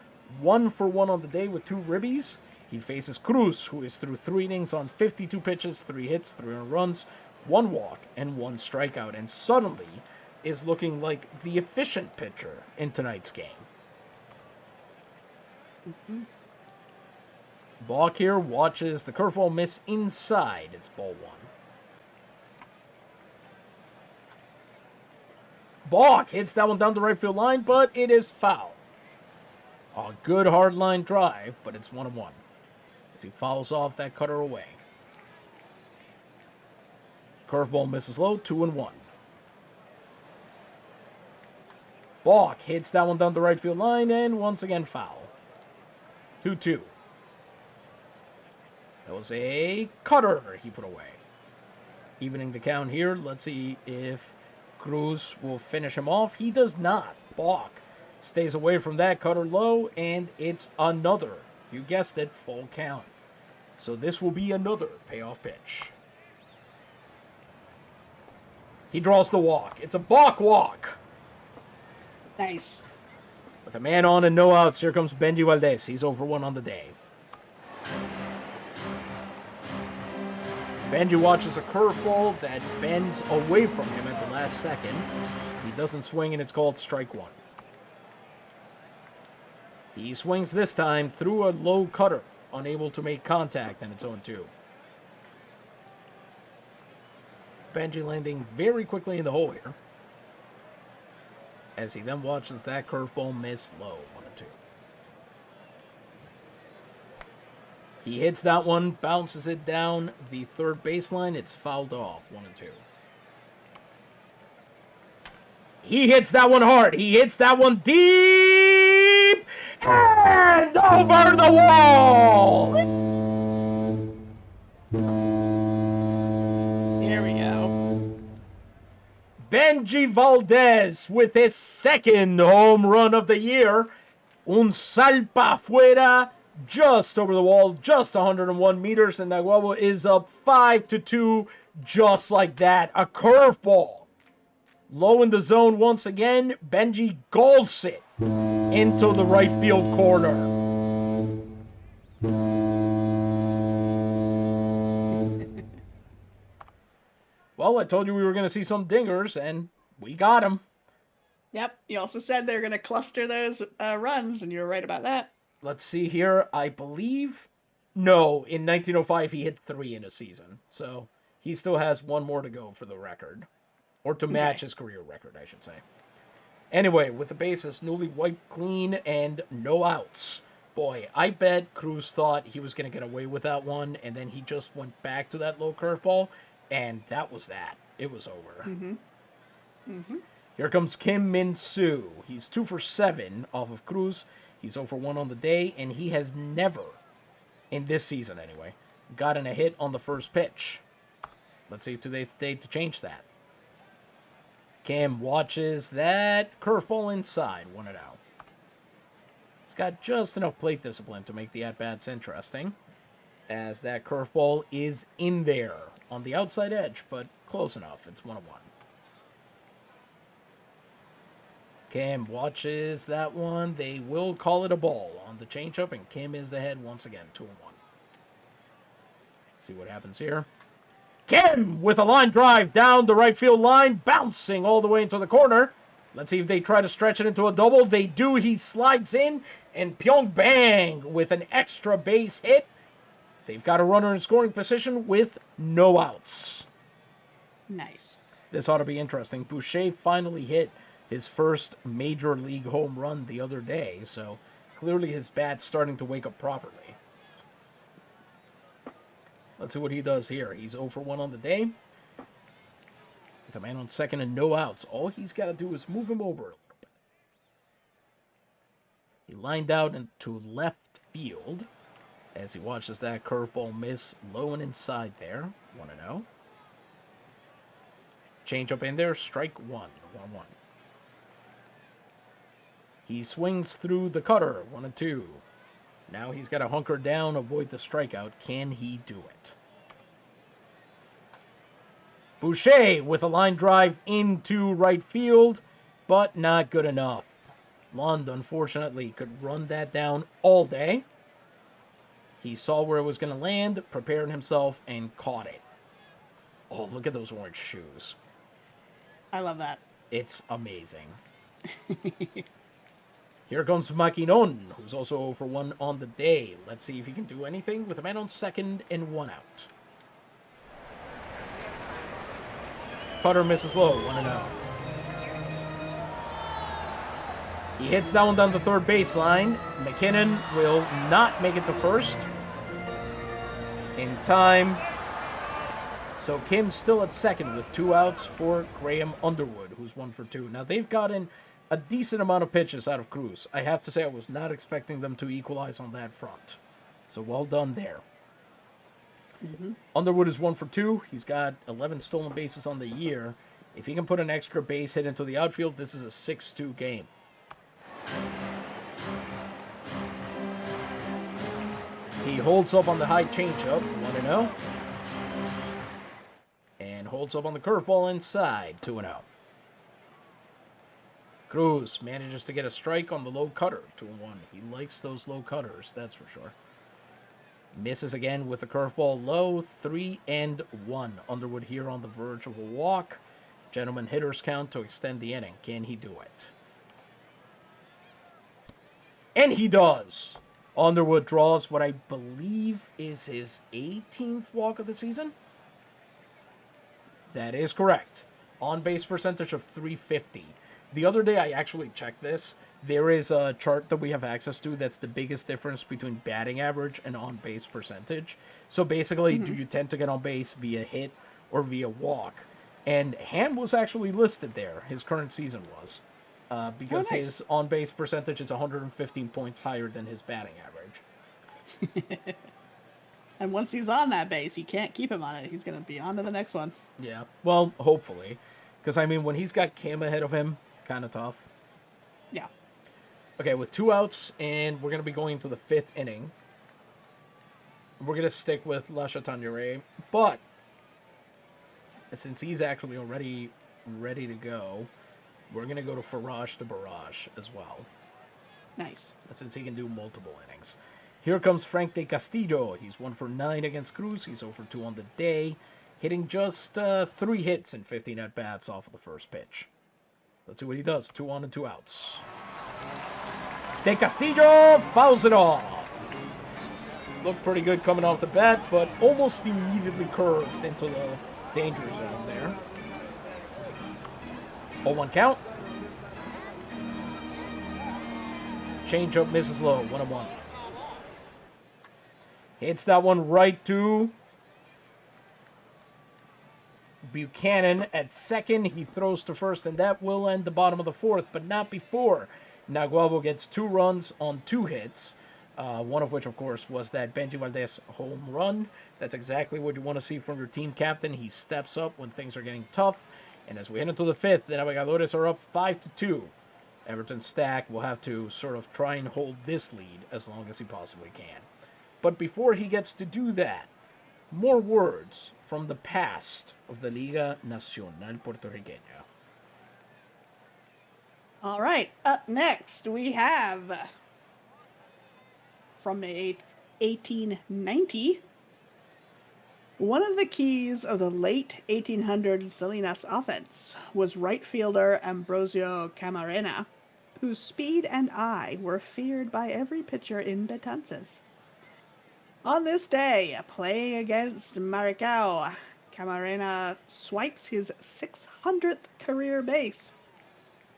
1 for 1 on the day with 2 ribbies. He faces Cruz, who is through 3 innings on 52 pitches, 3 hits, 3 runs, 1 walk, and 1 strikeout, and suddenly is looking like the efficient pitcher in tonight's game. Balk here watches the curveball miss inside. It's ball 1. Balk hits that one down the right field line, but it is foul. A good hard line drive, but it's 1-1 as he fouls off that cutter away. Curveball misses low, 2-1. Balk hits that one down the right field line, and once again foul. 2-2. That was a cutter he put away. Evening the count here. Let's see if Cruz will finish him off. He does not. Balk stays away from that cutter low, and it's another, you guessed it, full count. So this will be another payoff pitch. He draws the walk. It's a Balk walk. Nice. With a man on and no outs, here comes Benji Valdez. He's over 1 on the day. Benji watches a curveball that bends away from him at the last second. He doesn't swing, and it's called strike 1. He swings this time through a low cutter, unable to make contact, and it's 0-2. Benji landing very quickly in the hole here, as he then watches that curveball miss low, 1-2. He hits that one, bounces it down the third baseline. It's fouled off, 1-2. He hits that one hard. He hits that one deep and over the wall. Here we go. Benji Valdez with his 2nd home run of the year. Un salpa afuera. Just over the wall, just 101 meters, and Naguabo is up 5-2, just like that. A curveball. Low in the zone once again. Benji golfs it into the right field corner. Well, I told you we were going to see some dingers, and we got them. Yep. You also said they're going to cluster those runs, and you were right about that. Let's see here. I believe... No, in 1905, he hit 3 in a season. So he still has one more to go for the record. Or to match his career record, I should say. Anyway, with the bases newly wiped clean and no outs. Boy, I bet Cruz thought he was going to get away with that one, and then he just went back to that low curveball, and that was that. It was over. Here comes Kim Min-soo. He's 2 for 7 off of Cruz. He's 0 for 1 on the day, and he has never, in this season anyway, gotten a hit on the first pitch. Let's see if today's the day to change that. Kim watches that curveball inside, 1-0. He's got just enough plate discipline to make the at-bats interesting, as that curveball is in there on the outside edge, but close enough. It's 1-1. Kim watches that one. They will call it a ball on the changeup, and Kim is ahead once again, 2-1. See what happens here. Kim with a line drive down the right field line, bouncing all the way into the corner. Let's see if they try to stretch it into a double. They do. He slides in, and Pyong Bang with an extra base hit. They've got a runner in scoring position with no outs. Nice. This ought to be interesting. Boucher finally hit his first major league home run the other day, so clearly his bat's starting to wake up properly. Let's see what he does here. He's 0 for 1 on the day. With a man on second and no outs. All he's got to do is move him over a little bit. He lined out into left field as he watches that curveball miss low and inside there. 1-0. Change up in there. Strike 1. 1-1. He swings through the cutter. 1-2. Now he's got to hunker down, avoid the strikeout. Can he do it? Boucher with a line drive into right field, but not good enough. Lund, unfortunately, could run that down all day. He saw where it was going to land, prepared himself, and caught it. Oh, look at those orange shoes. I love that. It's amazing. Here comes Makinon, who's also 0 for 1 on the day. Let's see if he can do anything with a man on second and 1 out. Putter misses low, 1-0. He hits that one down the third baseline. McKinnon will not make it to first in time. So Kim's still at second with 2 outs for Graham Underwood, who's 1 for 2. Now they've gotten a decent amount of pitches out of Cruz. I have to say I was not expecting them to equalize on that front. So well done there. Underwood is 1 for 2. He's got 11 stolen bases on the year. If he can put an extra base hit into the outfield, this is a 6-2 game. He holds up on the high changeup, 1-0. And holds up on the curveball inside, 2-0. Cruz manages to get a strike on the low cutter, 2-1. He likes those low cutters, that's for sure. Misses again with the curveball low, 3-1. Underwood here on the verge of a walk. Gentleman hitters count to extend the inning. Can he do it? And he does. Underwood draws what I believe is his 18th walk of the season. That is correct. On-base percentage of .350. The other day I actually checked this. There is a chart that we have access to that's the biggest difference between batting average and on-base percentage. So basically, do you tend to get on base via hit or via walk? And Ham was actually listed there. His current season was. Because his on-base percentage is 115 points higher than his batting average. And once he's on that base, you can't keep him on it. He's going to be on to the next one. Yeah, well, hopefully. Because, I mean, when he's got Kim ahead of him, kind of tough. Yeah. Okay, with 2 outs, and we're going to be going to the 5th inning. We're going to stick with La Chataigneraie, but since he's actually already ready to go, we're going to go to Farage to Barrage as well. Nice. Since he can do multiple innings. Here comes Frank de Castillo. He's 1 for 9 against Cruz. He's 0 for 2 on the day. hitting just 3 hits and 15 at-bats off of the first pitch. Let's see what he does. 2 on and 2 outs. De Castillo fouls it off. Looked pretty good coming off the bat, but almost immediately curved into the danger zone there. 0-1 count. Changeup misses low. 1-1. Hits that one right to Buchanan at second. He throws to first, and that will end the bottom of the 4th, but not before Naguabo gets 2 runs on 2 hits. One of which, of course, was that Benji Valdez home run. That's exactly what you want to see from your team captain. He steps up when things are getting tough. And as we head into the 5th, the Navegadores are up 5-2. Everton Stack will have to sort of try and hold this lead as long as he possibly can. But before he gets to do that, more words from the past of the Liga Nacional Puertorriqueña. All right, up next we have from 1890. One of the keys of the late 1800s Salinas offense was right fielder Ambrosio Camarena, whose speed and eye were feared by every pitcher in Betances. On this day, playing against Maricao, Camarena swipes his 600th career base,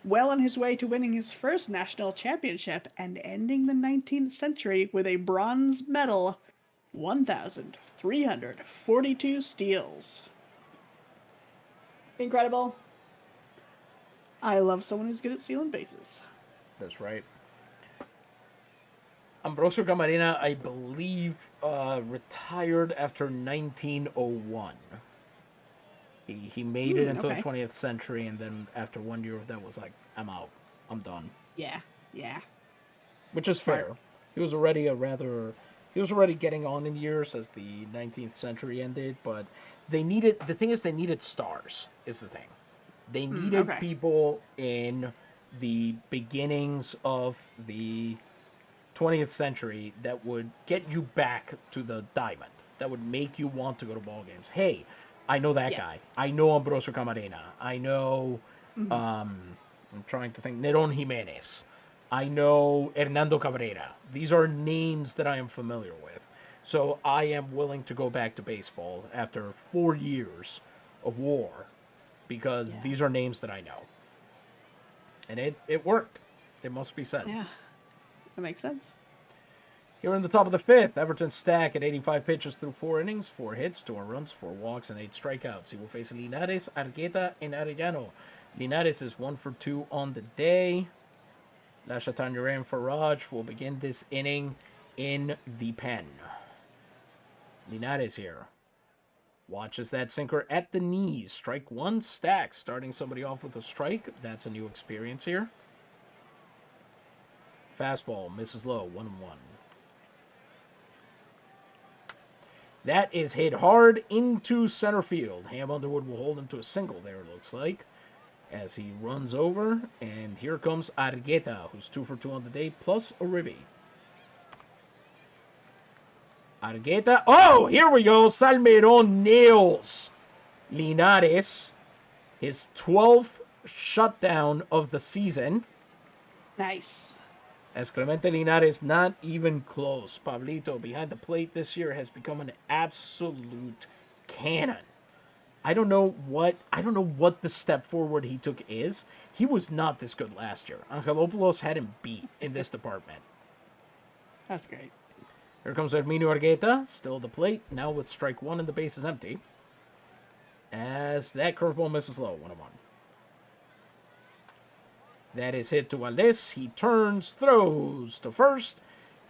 well on his way to winning his first national championship and ending the 19th century with a bronze medal, 1,342 steals. Incredible. I love someone who's good at stealing bases. That's right. Ambrosio Camarena, I believe, retired after 1901. He made it into the 20th century, and then after 1 year of that was like, I'm out. I'm done. Yeah. Which is fair. He was already getting on in years as the 19th century ended, but they needed stars, is the thing. They needed people in the beginnings of the 20th century that would get you back to the diamond, that would make you want to go to ball games. Hey, I know that guy. I know Ambrosio Camarena. I know, I'm trying to think, Neron Jimenez. I know Hernando Cabrera. These are names that I am familiar with. So I am willing to go back to baseball after 4 years of war because these are names that I know. And it worked. It must be said. Yeah, that makes sense. Here in the top of the 5th, Everton Stack at 85 pitches through 4 innings, 4 hits, 2 runs, 4 walks, and 8 strikeouts. He will face Linares, Argueta, and Arellano. Linares is 1 for 2 on the day. Lashatan and Faraj will begin this inning in the pen. Linares here. Watches that sinker at the knees. Strike 1, Stack starting somebody off with a strike. That's a new experience here. Fastball misses low, 1-1. That is hit hard into center field. Ham Underwood will hold him to a single there, it looks like, as he runs over. And here comes Argueta, who's 2 for 2 on the day, plus a ribby. Argueta. Oh, here we go. Salmeron nails Linares. His 12th shutdown of the season. Nice. As Clemente Linares not even close. Pablito behind the plate this year has become an absolute cannon. I don't know what the step forward he took is. He was not this good last year. Angelopoulos had him beat in this department. That's great. Here comes Herminio Argueta, still at the plate, now with strike 1 and the base is empty. As that curveball misses low, 1-1. That is hit to Valdez. He turns, throws to first,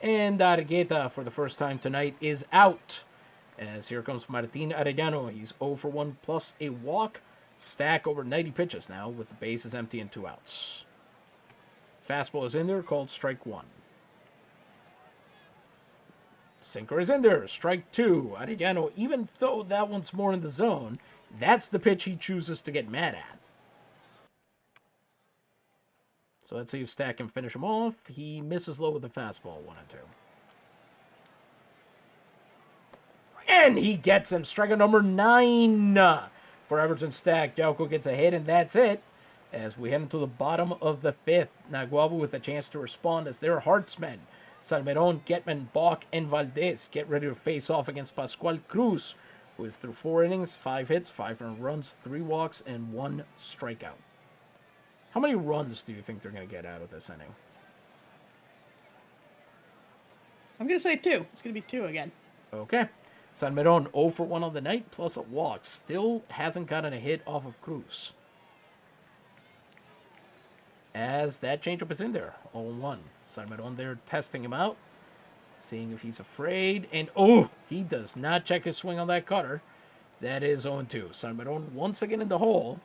and Argueta, for the first time tonight, is out. As here comes Martin Arellano. He's 0 for 1 plus a walk. Stack over 90 pitches now with the bases empty and 2 outs. Fastball is in there, called strike 1. Sinker is in there, strike 2. Arellano, even though that one's more in the zone, that's the pitch he chooses to get mad at. So let's see if Stack can finish him off. He misses low with the fastball, 1-2. And he gets him. Strikeout number 9 for Everton Stack. Yauco gets a hit, and that's it. As we head into the bottom of the 5th, Naguabo with a chance to respond as their heartsmen. Salmeron, Getman, Bach, and Valdez get ready to face off against Pascual Cruz, who is through 4 innings, 5 hits, 5 earned runs, 3 walks, and 1 strikeout. How many runs do you think they're going to get out of this inning? I'm going to say 2. It's going to be 2 again. Okay. Salmeron 0 for 1 on the night, plus a walk. Still hasn't gotten a hit off of Cruz. As that changeup is in there, 0-1. Salmeron there testing him out, seeing if he's afraid. And, he does not check his swing on that cutter. That is 0-2. Salmeron once again in the hole.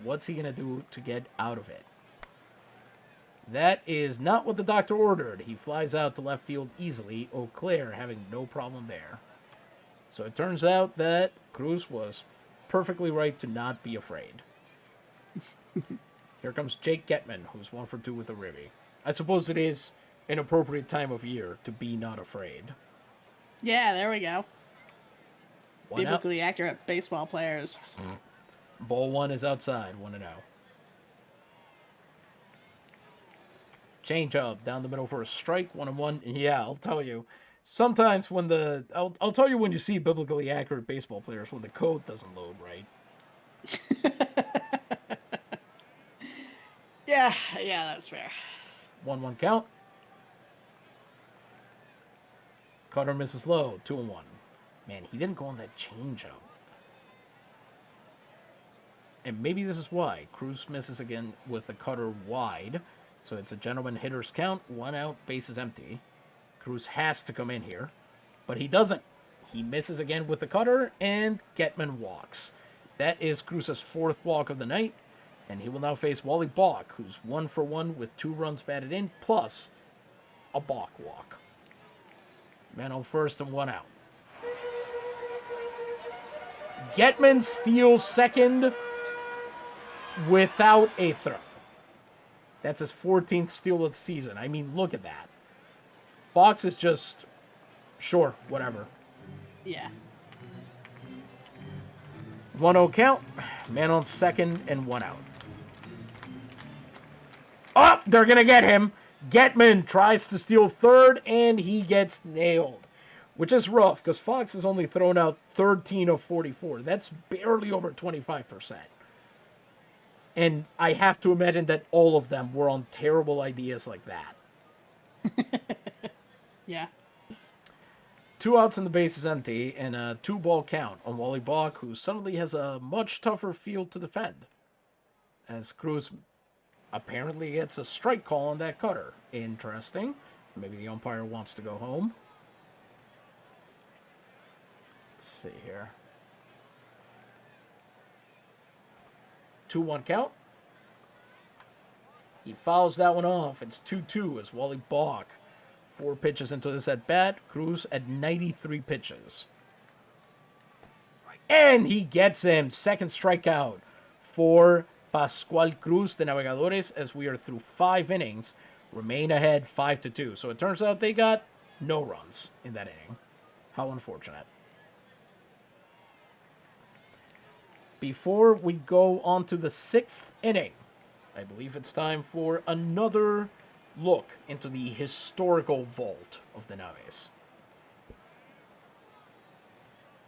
What's he going to do to get out of it? That is not what the doctor ordered. He flies out to left field easily. Eau Claire having no problem there. So it turns out that Cruz was perfectly right to not be afraid. Here comes Jake Getman, who's 1 for 2 with a ribby. I suppose it is an appropriate time of year to be not afraid. Yeah, there we go. Biblically out. accurate baseball players. Ball 1 is outside, 1-0. Change up down the middle for a strike, 1-1. Yeah, I'll tell you. Sometimes when I'll tell you when you see biblically accurate baseball players when the code doesn't load right. Yeah, that's fair. 1-1 count. Cutter misses low, 2-1. Man, he didn't go on that changeup. And maybe this is why. Cruz misses again with the cutter wide. So it's a gentleman hitter's count. 1 out, bases empty. Cruz has to come in here. But he doesn't. He misses again with the cutter, and Getman walks. That is Cruz's 4th walk of the night. And he will now face Wally Bach, who's 1 for 1 with 2 runs batted in, plus a Bach walk. Man on first and 1 out. Getman steals second without a throw. That's his 14th steal of the season. I mean, look at that. Fox is just, sure, whatever. Yeah. 1-0 count. Man on second and 1 out. Oh, they're going to get him. Getman tries to steal third, and he gets nailed. Which is rough, because Fox has only thrown out 13 of 44. That's barely over 25%. And I have to imagine that all of them were on terrible ideas like that. Yeah. 2 outs and the base is empty, and a 2-ball count on Wally Bach, who suddenly has a much tougher field to defend. As Cruz apparently gets a strike call on that cutter. Interesting. Maybe the umpire wants to go home. Let's see here. 2-1 count. He fouls that one off. It's 2-2 as Wally Bach, 4 pitches into this at bat. Cruz at 93 pitches. And he gets him. Second strikeout for Pascual Cruz, the Navegadores, as we are through 5 innings. Remain ahead 5-2. So it turns out they got no runs in that inning. How unfortunate. Before we go on to the 6th inning, I believe it's time for another look into the historical vault of the Naves.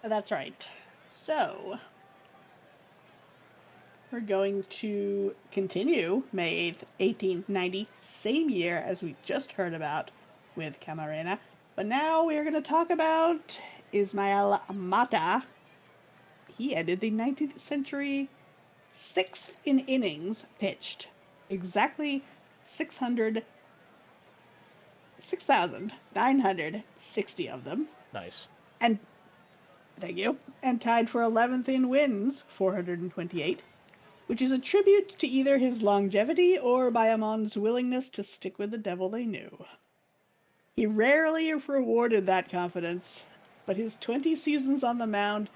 That's right. So, we're going to continue May 8th, 1890, same year as we just heard about with Camarena. But now we are going to talk about Ismael Mata. He ended the 19th century 6th in innings pitched. Exactly 6,960 of them. Nice. And, thank you. And tied for 11th in wins, 428. Which is a tribute to either his longevity or Bayamon's willingness to stick with the devil they knew. He rarely rewarded that confidence, but his 20 seasons on the mound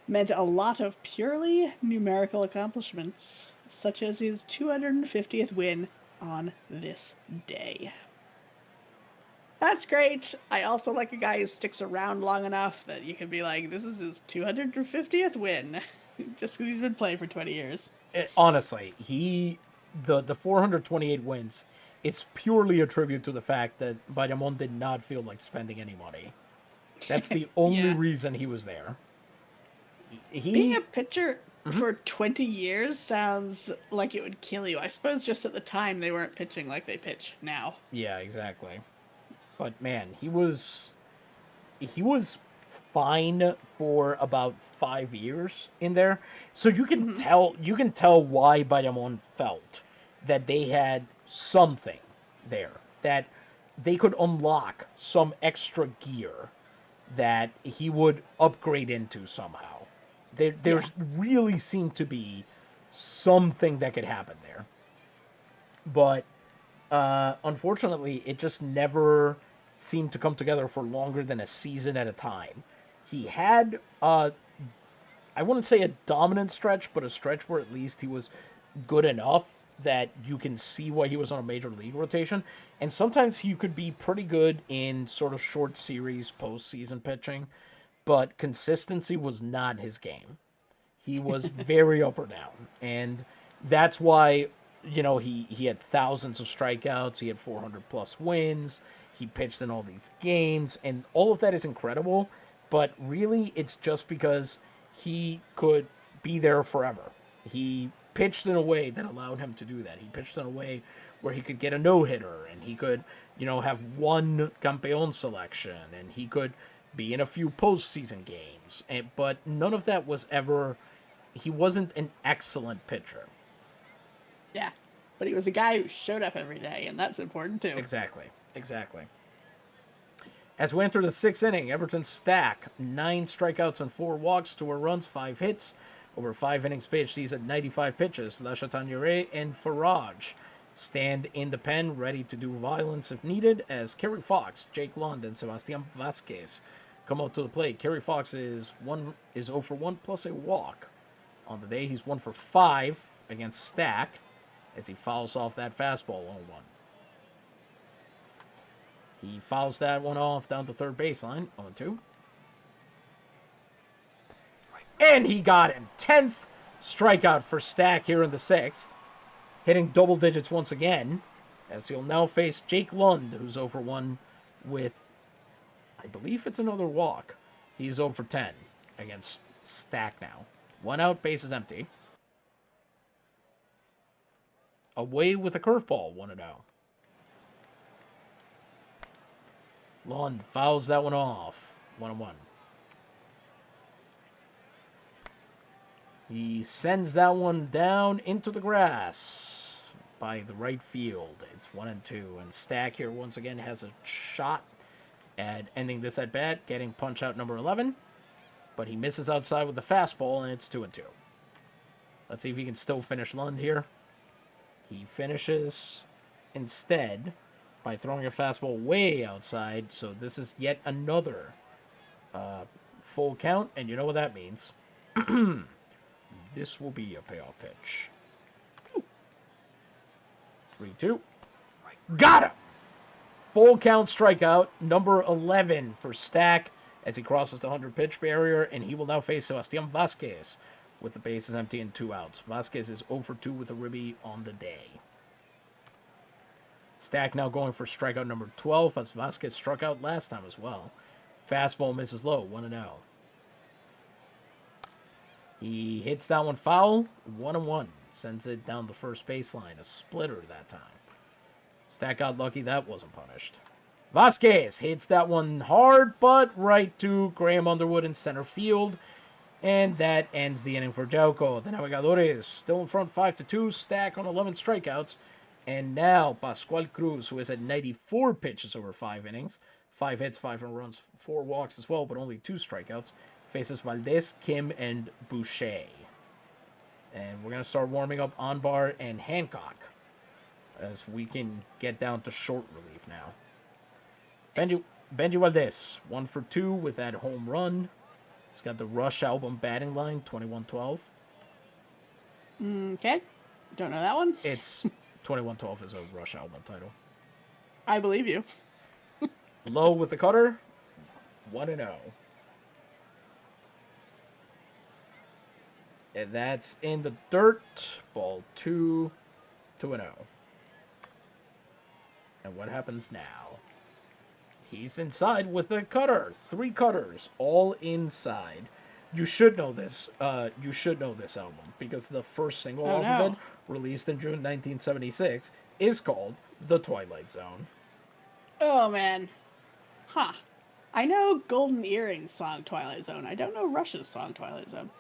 meant a lot of purely numerical accomplishments, such as his 250th win on this day. That's great. I also like a guy who sticks around long enough that you can be like, this is his 250th win, just because he's been playing for 20 years. Honestly, the 428 wins is purely a tribute to the fact that Bayamon did not feel like spending any money. That's the only Yeah. reason he was there. Being a He pitcher Mhm. for 20 years sounds like it would kill you. I suppose just at the time they weren't pitching like they pitch now. Yeah, exactly. But man, he was fine for about 5 years in there. So Hmm. you can tell why Bayamon felt that they had something there, that they could unlock some extra gear that he would upgrade into somehow. Yeah. There's really seemed to be something that could happen there, but unfortunately, it just never seemed to come together for longer than a season at a time. He had, I wouldn't say a dominant stretch, but a stretch where at least he was good enough that you can see why he was on a major league rotation. And sometimes he could be pretty good in sort of short series postseason pitching, but consistency was not his game. He was very up or down, and that's why he had thousands of strikeouts. He had 400 plus wins. He pitched in all these games, and all of that is incredible. But really, it's just because he could be there forever. He pitched in a way that allowed him to do that. He pitched in a way where he could get a no hitter, and he could, have one campeón selection, and he could be in a few postseason games. But none of that was ever. He wasn't an excellent pitcher. Yeah. But he was a guy who showed up every day, and that's important too. Exactly. Exactly. As we enter the sixth inning, Everton Stack, 9 strikeouts and 4 walks, 2 runs, 5 hits. Over 5 innings pitched, he's at 95 pitches. La Chataniere and Farage stand in the pen, ready to do violence if needed, as Kerry Fox, Jake Lund, and Sebastian Vasquez come out to the plate. Kerry Fox is 0 for 1 plus a walk. On the day, he's 1 for 5 against Stack as he fouls off that fastball 0-1. He fouls that one off down the third baseline, 0-2. And he got him. 10th strikeout for Stack here in the sixth. Hitting double digits once again, as he'll now face Jake Lund, who's 0 for 1 with, I believe it's another walk. He's 0 for 10 against Stack now. 1 out, bases empty. Away with a curveball, 1-0. Lund fouls that one off, 1-1. He sends that one down into the grass by the right field. It's 1-2, and Stack here once again has a shot at ending this at bat, getting punch out number 11, but he misses outside with the fastball, and it's 2-2. Let's see if he can still finish Lund here. He finishes instead by throwing a fastball way outside, so this is yet another full count, and you know what that means. This will be a payoff pitch. 3-2. Got him! Full count strikeout, number 11 for Stack as he crosses the 100 pitch barrier, and he will now face Sebastian Vasquez with the bases empty and 2 outs. Vasquez is 0 for 2 with a ribby on the day. Stack now going for strikeout number 12, as Vasquez struck out last time as well. Fastball misses low, 1-0. He hits that one foul, 1-1. Sends it down the first baseline, a splitter that time. Stack got lucky that wasn't punished. Vasquez hits that one hard, but right to Graham Underwood in center field. And that ends the inning for Yauco. The Navegadores still in front 5-2. Stack on 11 strikeouts. And now Pascual Cruz, who is at 94 pitches over 5 innings. 5 hits, 5 runs, 4 walks as well, but only 2 strikeouts. Faces Valdez, Kim, and Boucher. And we're going to start warming up Anbar and Hancock as we can get down to short relief now. Benji Valdez, 1 for 2 with that home run. He's got the Rush album batting line, 21-12. Okay. Don't know that one. It's 21-12 is a Rush album title. I believe you. Low with the cutter. 1-0. And that's in the dirt. Ball 2. 2-0. And what happens now? He's inside with the cutter. 3 cutters, all inside. You should know this. You should know this album because the first single off of it, released in June 1976, is called "The Twilight Zone." Oh man, huh? I know Golden Earring's song "Twilight Zone." I don't know Rush's song "Twilight Zone."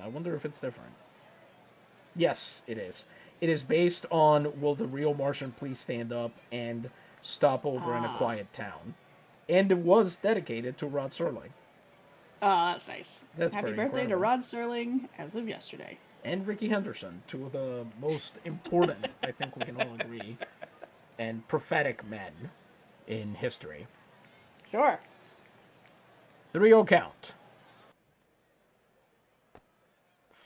I wonder if it's different. Yes, it is. It is based on "Will the Real Martian Please Stand Up" and "Stop Over in a Quiet Town," and it was dedicated to Rod Serling. Oh, that's nice. That's Happy birthday incredible. to Rod Serling as of yesterday. And Ricky Henderson, 2 of the most important, I think we can all agree, and prophetic men in history. Sure. 3-0 count.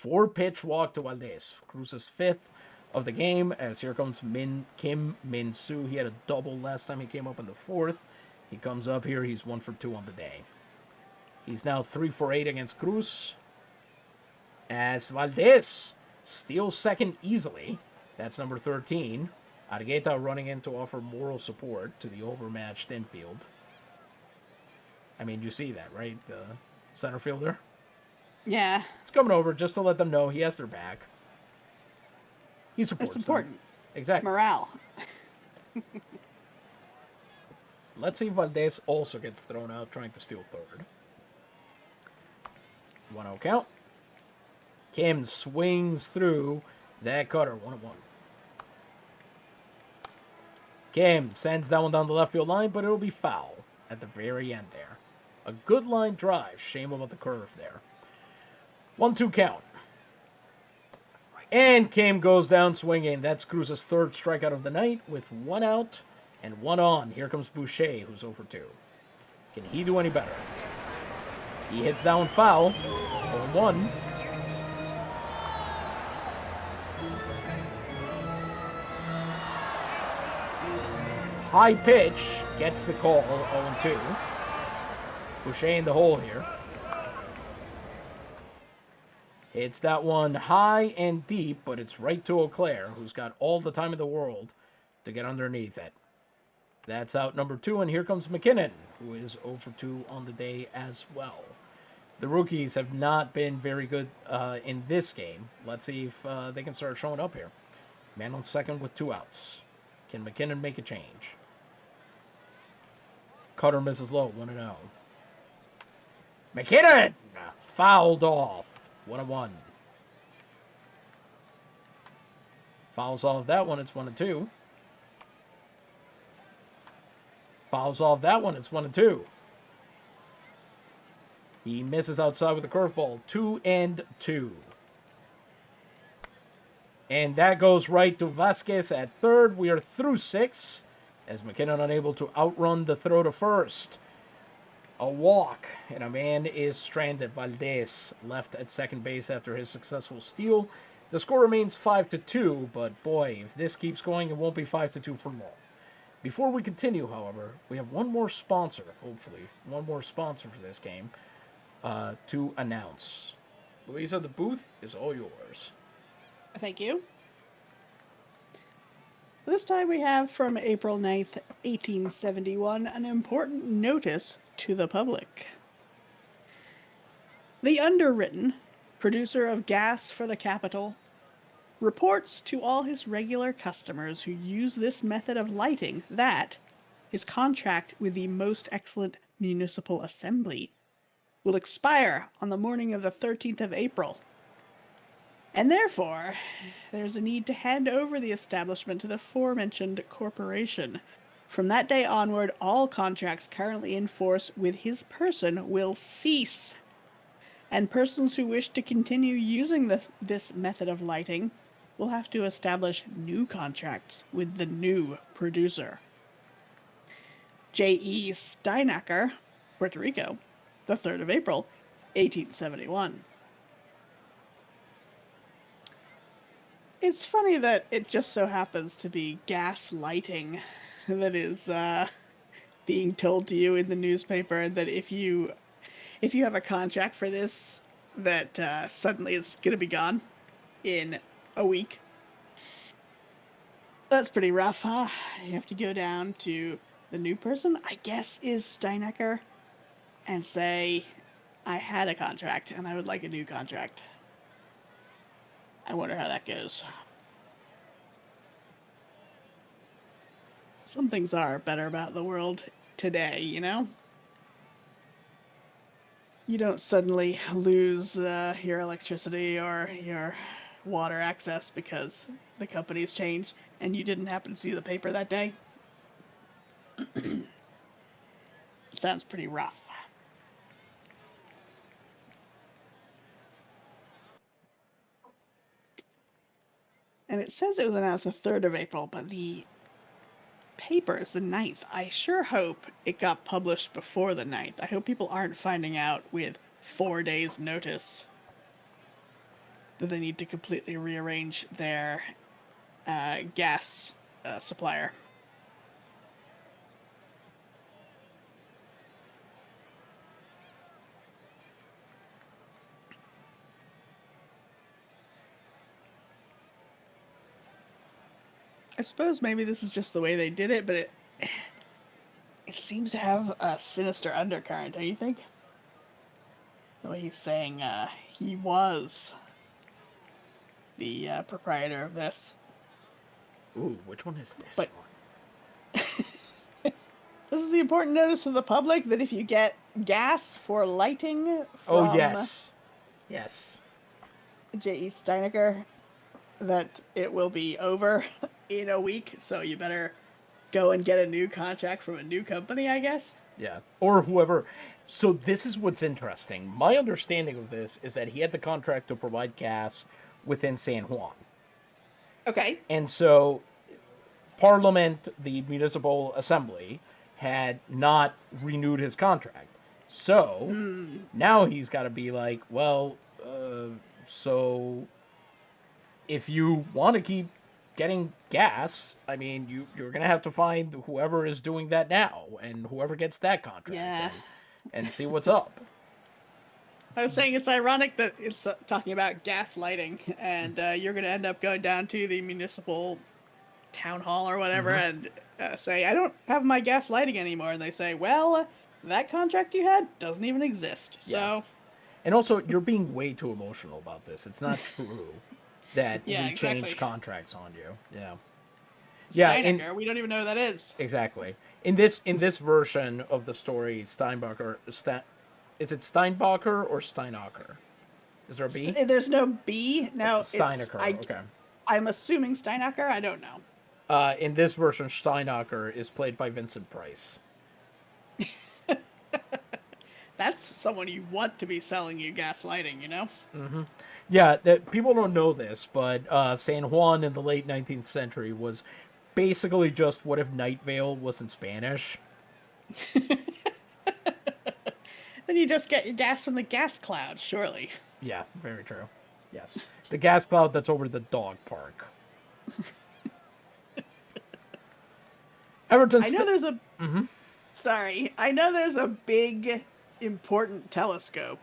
4-pitch walk to Valdez. Cruz's 5th of the game, as here comes Kim Min-soo. He had a double last time he came up in the 4th. He comes up here, he's 1 for 2 on the day. He's now 3 for 8 against Cruz. As Valdez steals second easily. That's number 13. Argueta running in to offer moral support to the overmatched infield. I mean, you see that, right? The center fielder? Yeah. He's coming over just to let them know he has their back. He supports It's important. them. Exactly. Morale. Let's see if Valdez also gets thrown out trying to steal third. 1-0 count. Kim swings through that cutter. 1-1. Kim sends that one down the left field line, but it'll be foul at the very end there. A good line drive. Shame about the curve there. 1-2 count. And Kim goes down swinging. That's Cruz's 3rd strikeout of the night with 1 out and 1 on. Here comes Boucher, who's 0 for 2. Can he do any better? He hits that one foul. 0-1. High pitch gets the call. 0-2. Boucher in the hole here. Hits that one high and deep, but it's right to Auclair, who's got all the time in the world to get underneath it. That's out number 2, and here comes McKinnon, who is 0 for 2 on the day as well. The rookies have not been very good in this game. Let's see if they can start showing up here. Man on second with 2 outs. Can McKinnon make a change? Cutter misses low, 1-0. McKinnon! Fouled off. 1-1. Fouls off that one, it's 1-2. Fouls off that one, it's 1-2. He misses outside with a curveball. 2-2. And that goes right to Vasquez at third. We are through 6 as McKinnon unable to outrun the throw to first. A walk, and a man is stranded. Valdez left at second base after his successful steal. The score remains 5-2, but boy, if this keeps going, it won't be 5-2 for long. Before we continue, however, we have one more sponsor, hopefully, one more sponsor for this game to announce. Louisa, the booth is all yours. Thank you. This time we have from April 9th, 1871, an important notice to the public. The underwritten, producer of gas for the capital, reports to all his regular customers who use this method of lighting that his contract with the Most Excellent Municipal Assembly will expire on the morning of the 13th of April. And therefore, there's a need to hand over the establishment to the aforementioned corporation. From that day onward, all contracts currently in force with his person will cease. And persons who wish to continue using this method of lighting will have to establish new contracts with the new producer. J.E. Steinacker, Puerto Rico, the 3rd of April, 1871. It's funny that it just so happens to be gas lighting that is being told to you in the newspaper that if you have a contract for this, that suddenly it's going to be gone in a week. That's pretty rough, huh? You have to go down to the new person, I guess is Steinecker, and say, I had a contract and I would like a new contract. I wonder how that goes. Some things are better about the world today, you know? You don't suddenly lose your electricity or your water access because the company's changed and you didn't happen to see the paper that day. Sounds pretty rough. And it says it was announced the 3rd of April, but the paper is the 9th. I sure hope it got published before the 9th. I hope people aren't finding out with 4 days' notice that they need to completely rearrange their gas supplier. I suppose maybe this is just the way they did it, but it seems to have a sinister undercurrent, don't you think? The way he's saying he was the proprietor of this. Ooh, which one is this But- one? This is the important notice to the public that if you get gas for lighting from Oh, yes. Yes. J.E. Steinecker, that it will be over in a week, so you better go and get a new contract from a new company, I guess. Yeah. Or whoever. So this is what's interesting. My understanding of this is that he had the contract to provide gas within San Juan. Okay. And so Parliament, the municipal assembly, had not renewed his contract. So now he's got to be like, well, so if you want to keep getting gas, I mean, you're going to have to find whoever is doing that now and whoever gets that contract Yeah. and see what's up. I was saying it's ironic that it's talking about gas lighting, and you're going to end up going down to the municipal town hall or whatever and say, I don't have my gas lighting anymore. And they say, well, that contract you had doesn't even exist. Yeah. So, And also, you're being way too emotional about this. It's not true that Yeah, we exactly. change contracts on you. Yeah. Yeah, Steinecker, we don't even know who that is. exactly. In this version of the story, Steinbacher, is it Steinbacher or Steinacher? Is there a B? There's no B. No, Steinacher. Okay. I'm assuming Steinecker. I don't know. In this version, Steinacher is played by Vincent Price. That's someone you want to be selling you gas lighting, you know? Yeah, that people don't know this, but San Juan in the late 19th century was basically just what if Night Vale was in Spanish. Then you just get your gas from the gas cloud, surely. Yeah, very true. Yes. The gas cloud that's over the dog park. Everton I know there's a... Mhm. Sorry. I know there's a big, important telescope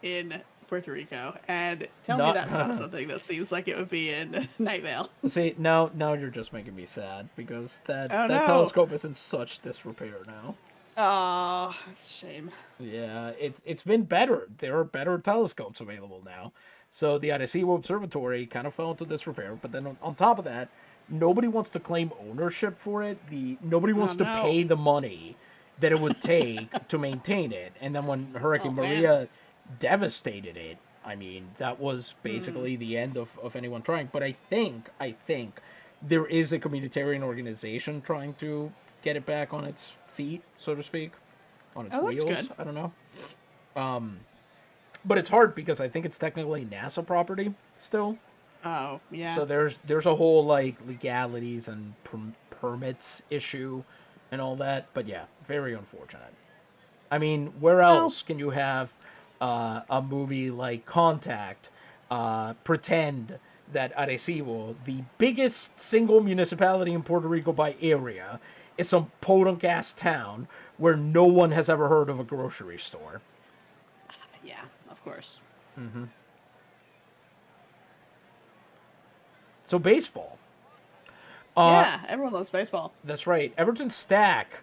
in Puerto Rico, and tell me that's not something that seems like it would be in Night Vale. See, now you're just making me sad because that Oh, that no. telescope is in such disrepair now. Oh, that's a shame. Yeah, it's been better. There are better telescopes available now. So the Arecibo Observatory kind of fell into disrepair, but then on top of that, nobody wants to claim ownership for it. Nobody wants to no. pay the money that it would take to maintain it. And then when Hurricane Oh, man. Maria devastated it, I mean, that was basically the end of anyone trying. But I think there is a communitarian organization trying to get it back on its feet, so to speak, on its Oh, that's wheels. good. I don't know. But it's hard because I think it's technically NASA property still. Oh, yeah. So there's a whole like legalities and permits issue and all that. But yeah, very unfortunate. I mean, where else can you have a movie like Contact pretend that Arecibo, the biggest single municipality in Puerto Rico by area, is some podunk-ass town where no one has ever heard of a grocery store. Yeah, of course. So baseball. Yeah, everyone loves baseball. That's right. Everton Stack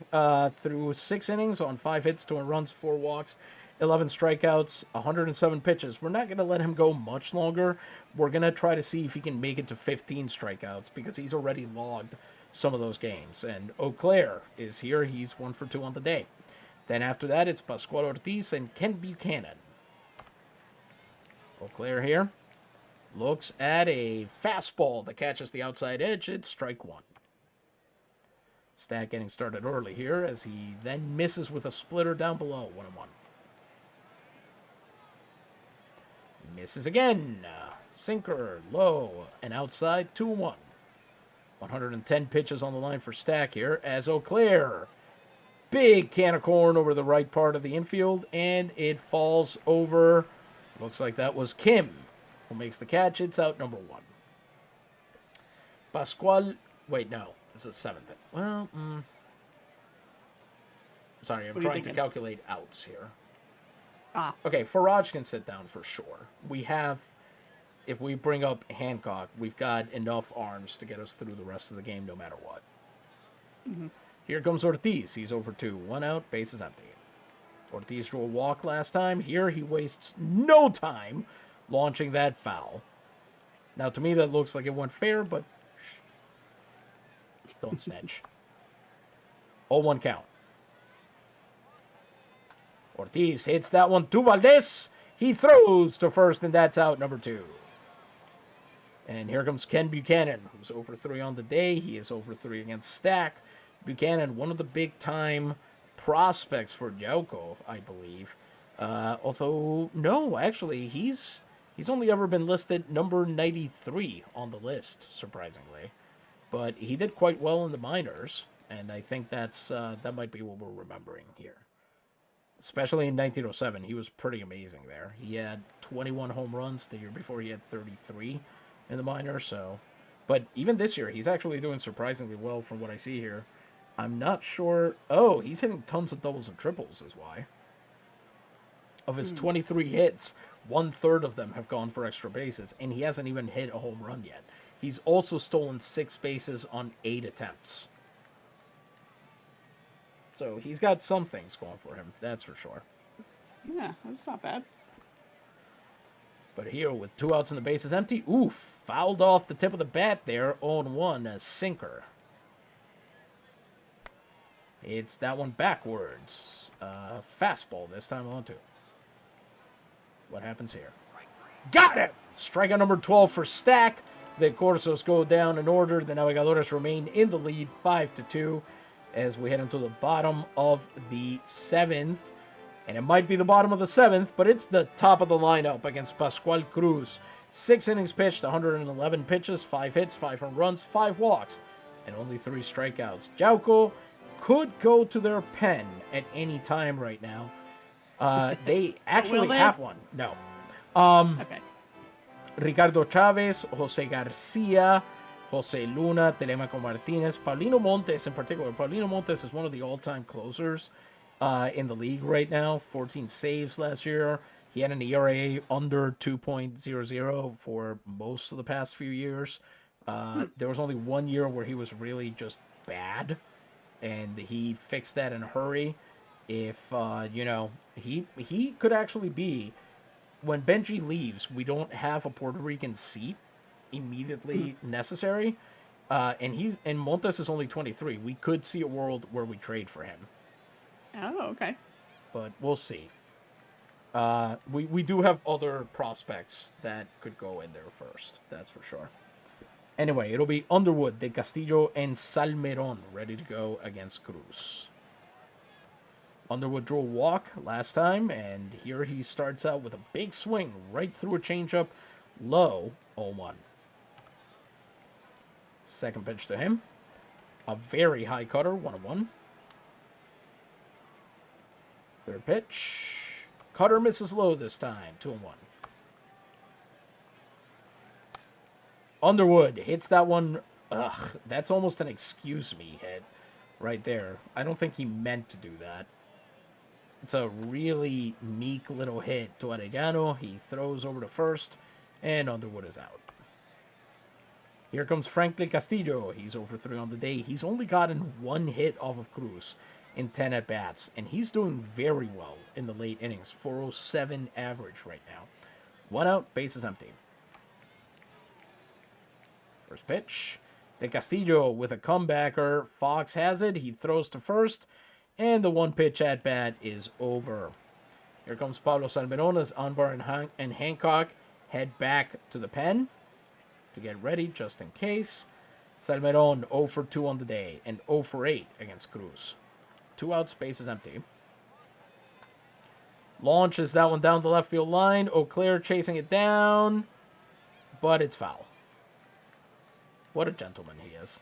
threw 6 innings on 5 hits, 2 runs, 4 walks, 11 strikeouts, 107 pitches. We're not going to let him go much longer. We're going to try to see if he can make it to 15 strikeouts because he's already logged some of those games. And Eau Claire is here. He's 1 for 2 on the day. Then after that, it's Pascual Ortiz and Ken Buchanan. Eau Claire here looks at a fastball that catches the outside edge. It's strike 1. Stack getting started early here as he then misses with a splitter down below. 1-1. Misses again. Sinker, low, and outside. 2-1. 110 pitches on the line for Stack here as Eau Claire. Big can of corn over the right part of the infield, and it falls over. Looks like that was Kim who makes the catch. It's out number 1. Pascual. Wait, no. This is 7th. Well, sorry, I'm trying to calculate outs here. Okay, Faraj can sit down for sure. We have, if we bring up Hancock, we've got enough arms to get us through the rest of the game no matter what. Here comes Ortiz. He's over 2. 1 out, base is empty. Ortiz drew a walk last time. Here he wastes no time launching that foul. Now, to me, that looks like it went fair, but don't snitch. 0-1 count. Ortiz hits that one to Valdez. He throws to first, and that's out number 2. And here comes Ken Buchanan, who's over 3 on the day. He is over 3 against Stack. Buchanan, one of the big-time prospects for Yauco, I believe. Although, no, actually, he's only ever been listed number 93 on the list, surprisingly. But he did quite well in the minors, and I think that might be what we're remembering here. Especially in 1907, he was pretty amazing there. He had 21 home runs. The year before, he had 33 in the minors. So, but even this year, he's actually doing surprisingly well from what I see here. I'm not sure. Oh, he's hitting tons of doubles and triples is why. Of his 23 hits, 1/3 of them have gone for extra bases, and he hasn't even hit a home run yet. He's also stolen 6 bases on 8 attempts. So he's got some things going for him, that's for sure. Yeah, that's not bad. But here, with 2 outs and the bases empty, oof, fouled off the tip of the bat there, 0-1, a sinker. It's that one backwards. Fastball this time on 2. What happens here? Got it! Strikeout number 12 for Stack. The Corsos go down in order. The Navegadores remain in the lead, 5-2, as we head into the bottom of the 7th. And it might be the bottom of the 7th, but it's the top of the lineup against Pascual Cruz. 6 innings pitched, 111 pitches, 5 hits, 5 home runs, 5 walks, and only 3 strikeouts. Yauco could go to their pen at any time right now. They actually have one. No. Okay. Ricardo Chavez, Jose Garcia, Jose Luna, Telemaco Martinez, Paulino Montes in particular. Paulino Montes is one of the all-time closers in the league right now. 14 saves last year. He had an ERA under 2.00 for most of the past few years. There was only 1 year where he was really just bad, and he fixed that in a hurry. If, he could actually be, when Benji leaves, we don't have a Puerto Rican seat immediately necessary. And Montes is only 23. We could see a world where we trade for him. Oh, okay. But we'll see. We do have other prospects that could go in there first. That's for sure. Anyway, it'll be Underwood, De Castillo, and Salmeron ready to go against Cruz. Underwood drew a walk last time, and here he starts out with a big swing right through a changeup, low, 0-1. Second pitch to him, a very high cutter, 1-1. Third pitch, cutter misses low this time, 2-1. Underwood hits that one. That's almost an excuse me hit. right there. I don't think he meant to do that. It's a really meek little hit to Arellano. He throws over to first, and Underwood is out. Here comes Franklin Castillo. He's over 3 on the day. He's only gotten 1 hit off of Cruz in 10 at-bats, and he's doing very well in the late innings. 407 average right now. 1 out, bases empty. First pitch. De Castillo with a comebacker. Fox has it. He throws to first, and the 1-pitch at-bat is over. Here comes Pablo Salmeron as Anbar and Hancock head back to the pen to get ready just in case. Salmeron 0 for 2 on the day and 0 for 8 against Cruz. 2 outs, bases empty. Launches that one down the left field line. Auclair chasing it down, but it's foul. What a gentleman he is.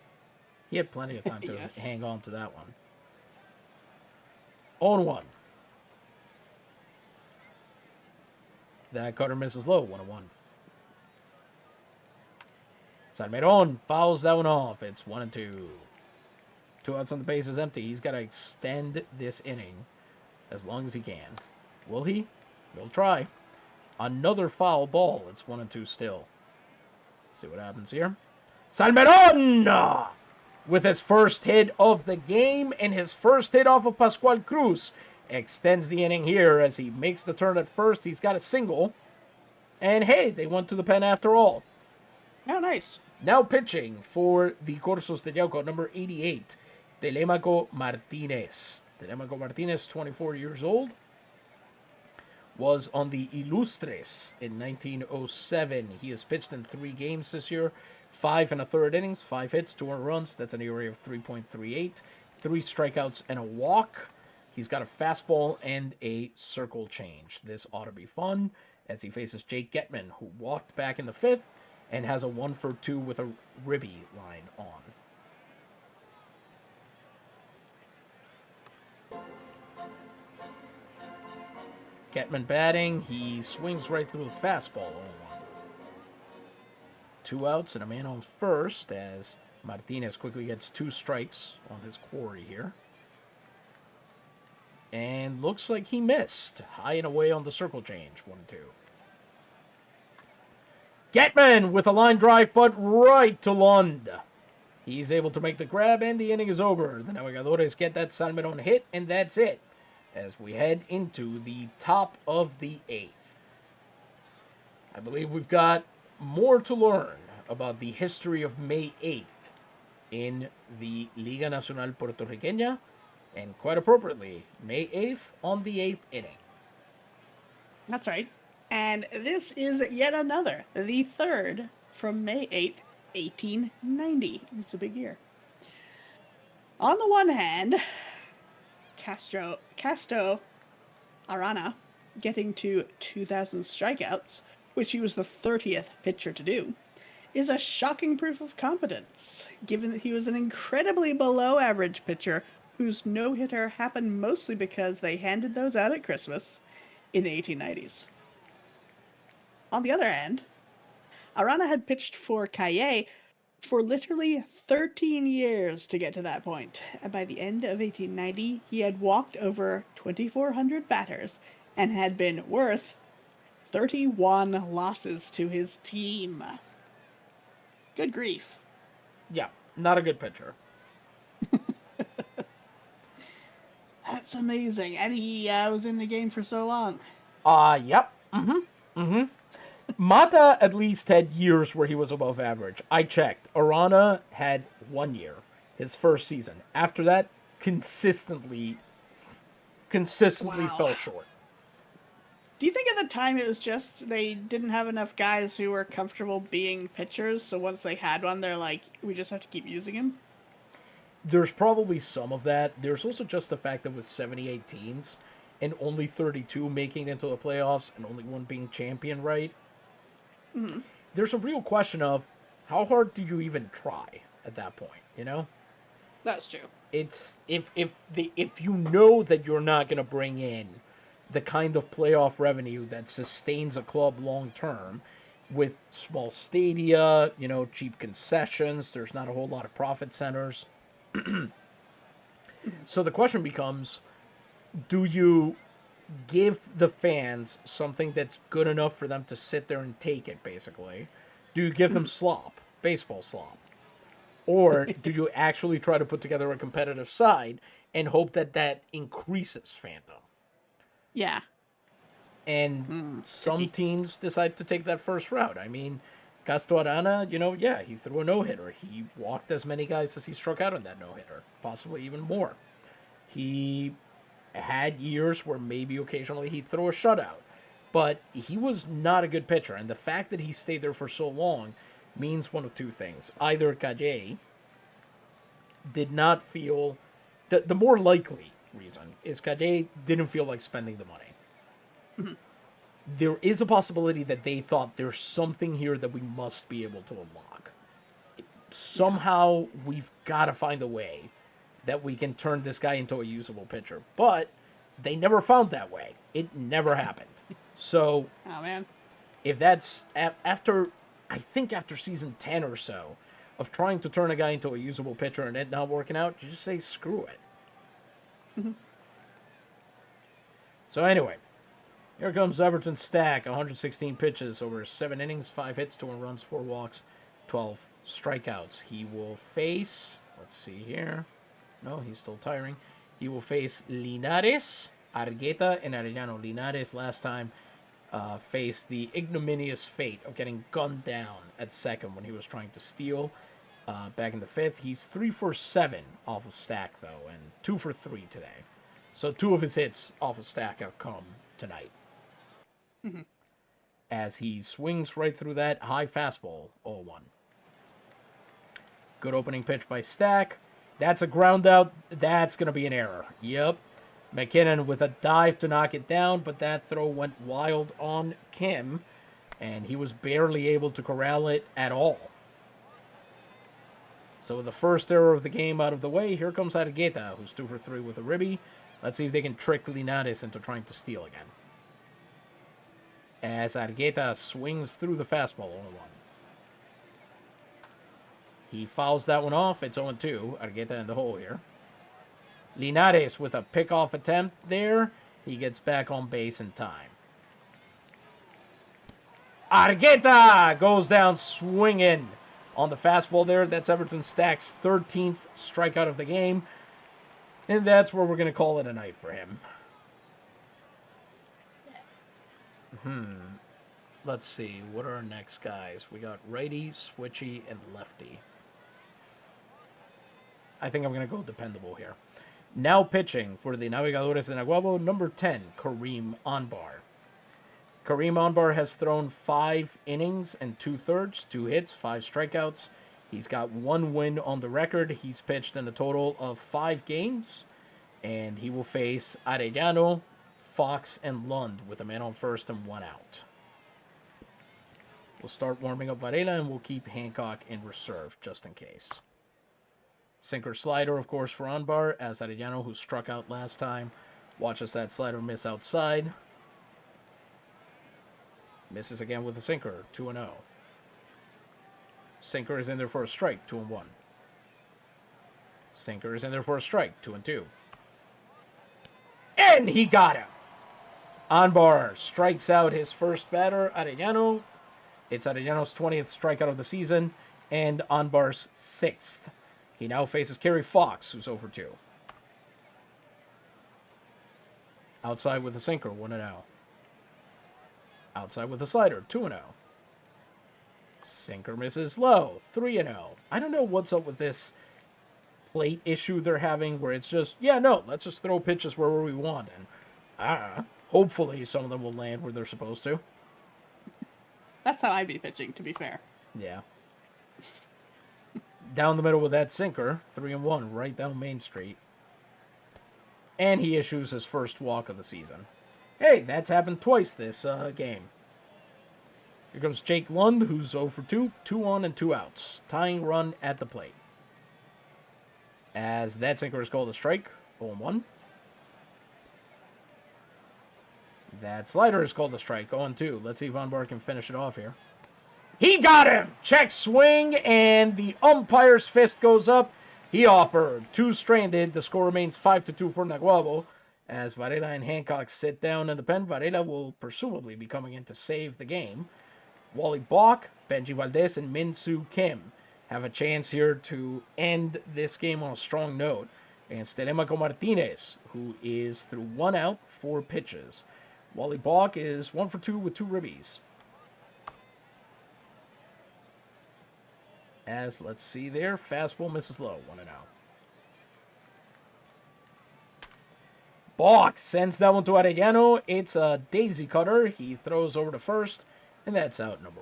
He had plenty of time to Yes. hang on to that one. 0-1. That cutter misses low. 1-1. Salmeron fouls that one off. It's 1-2. 2 outs on the bases empty. He's got to extend this inning as long as he can. Will he? He'll try. Another foul ball. It's 1-2 still. See what happens here. Salmeron! With his first hit of the game and his first hit off of Pascual Cruz. Extends the inning here as he makes the turn at first. He's got a single. And hey, they went to the pen after all. Oh, nice. Now pitching for the Corsos de Yauco, number 88, Telemaco Martinez. Telemaco Martinez, 24 years old, was on the Ilustres in 1907. He has pitched in 3 games this year, 5 1/3 innings, 5 hits, 2 earned runs. That's an ERA of 3.38, 3 strikeouts and a walk. He's got a fastball and a circle change. This ought to be fun as he faces Jake Getman, who walked back in the 5th and has a 1 for 2 with a ribby line on. Getman batting. He swings right through the fastball. 0-1. 2 outs and a man on first as Martinez quickly gets 2 strikes on his quarry here. And looks like he missed. High and away on the circle change. 1-2. Getman with a line drive, but right to Lund. He's able to make the grab, and the inning is over. The Navegadores get that Salmeron hit, and that's it, as we head into the top of the 8th. I believe we've got more to learn about the history of May 8th in the Liga Nacional Puertorriqueña, and quite appropriately, May 8th on the 8th inning. That's right. And this is yet another, the 3rd from May 8th, 1890. It's a big year. On the one hand, Castro Arana getting to 2,000 strikeouts, which he was the 30th pitcher to do, is a shocking proof of competence, given that he was an incredibly below-average pitcher whose no-hitter happened mostly because they handed those out at Christmas in the 1890s. On the other hand, Arana had pitched for Calle for literally 13 years to get to that point, and by the end of 1890, he had walked over 2,400 batters and had been worth 31 losses to his team. Good grief. Yeah, not a good pitcher. That's amazing. And he was in the game for so long. Yep. Mata at least had years where he was above average. I checked. Arana had 1 year, his first season. After that, consistently Wow. fell short. Do you think at the time it was just they didn't have enough guys who were comfortable being pitchers, so once they had one, they're like, we just have to keep using him? There's probably some of that. There's also just the fact that with 78 teams and only 32 making it into the playoffs and only one being champion, right? Mm-hmm. There's a real question of how hard do you even try at that point, you know? That's true. It's if you know that you're not going to bring in the kind of playoff revenue that sustains a club long term with small stadia, cheap concessions, there's not a whole lot of profit centers. So the question becomes, do you give the fans something that's good enough for them to sit there and take it, basically? Do you give them slop, baseball slop? Or do you actually try to put together a competitive side and hope that that increases fandom? Yeah. And some Tricky. teams decide to take that first route. I mean, Castorana, yeah, he threw a no-hitter. He walked as many guys as he struck out on that no-hitter, possibly even more. He had years where maybe occasionally he'd throw a shutout, but he was not a good pitcher. And the fact that he stayed there for so long means one of two things. Either Calle did not feel... The more likely reason is Calle didn't feel like spending the money. There is a possibility that they thought there's something here that we must be able to unlock. Somehow we've got to find a way that we can turn this guy into a usable pitcher. But they never found that way. It never happened. So, Oh, man. if that's after season 10 or so of trying to turn a guy into a usable pitcher and it not working out, you just say screw it. So anyway, here comes Everton Stack, 116 pitches over 7 innings, 5 hits, 2 runs, 4 walks, 12 strikeouts. He will face, let's see here. No, he's still tiring. He will face Linares, Argueta, and Arellano. Linares last time faced the ignominious fate of getting gunned down at second when he was trying to steal back in the 5th. He's 3 for 7 off of Stack, though, and 2 for 3 today. So 2 of his hits off of Stack have come tonight. As he swings right through that high fastball, 0-1. Good opening pitch by Stack. That's a ground out. That's going to be an error. Yep. McKinnon with a dive to knock it down, but that throw went wild on Kim, and he was barely able to corral it at all. So with the first error of the game out of the way, here comes Argueta, who's 2 for 3 with a ribby. Let's see if they can trick Linares into trying to steal again. As Argueta swings through the fastball 0-1. He fouls that one off. It's 0-2. Argueta in the hole here. Linares with a pickoff attempt there. He gets back on base in time. Argueta goes down swinging on the fastball there. That's Everton Stack's 13th strikeout of the game. And that's where we're going to call it a night for him. Let's see. What are our next guys? We got righty, switchy, and lefty. I think I'm going to go dependable here. Now pitching for the Navegadores de Naguabo, number 10, Kareem Anbar. Kareem Anbar has thrown 5 innings and 2/3, 2 hits, 5 strikeouts. He's got 1 win on the record. He's pitched in a total of 5 games, and he will face Arellano, Fox, and Lund with a man on first and 1 out. We'll start warming up Varela, and we'll keep Hancock in reserve just in case. Sinker slider, of course, for Anbar, as Arellano, who struck out last time, watches that slider miss outside. Misses again with a sinker, 2-0. Sinker is in there for a strike, 2-1. Sinker is in there for a strike, 2-2. And he got him! Anbar strikes out his first batter, Arellano. It's Arellano's 20th strikeout of the season, and Anbar's 6th. He now faces Kerry Fox, who's over 2. Outside with a sinker, 1-0. Outside with a slider, 2-0. Sinker misses low, 3-0. I don't know what's up with this plate issue they're having where it's just, let's just throw pitches wherever we want. And hopefully some of them will land where they're supposed to. That's how I'd be pitching, to be fair. Yeah. Down the middle with that sinker, 3-1, right down Main Street. And he issues his first walk of the season. Hey, that's happened twice this game. Here comes Jake Lund, who's 0 for 2, 2 on and 2 outs. Tying run at the plate. As that sinker is called a strike, 0-1. That slider is called a strike, 0-2. Let's see if Anbar can finish it off here. He got him! Check swing, and the umpire's fist goes up. He offered. 2 stranded. The score remains 5-2 for Naguabo. As Varela and Hancock sit down in the pen, Varela will presumably be coming in to save the game. Wally Bach, Benji Valdez, and Min Soo Kim have a chance here to end this game on a strong note against Telemaco Martinez, who is through 1 out, 4 pitches. Wally Bach is 1 for 2 with 2 ribbies. As, let's see there, fastball misses low, 1-0. Bach sends that one to Arellano. It's a daisy cutter. He throws over to first, and that's out number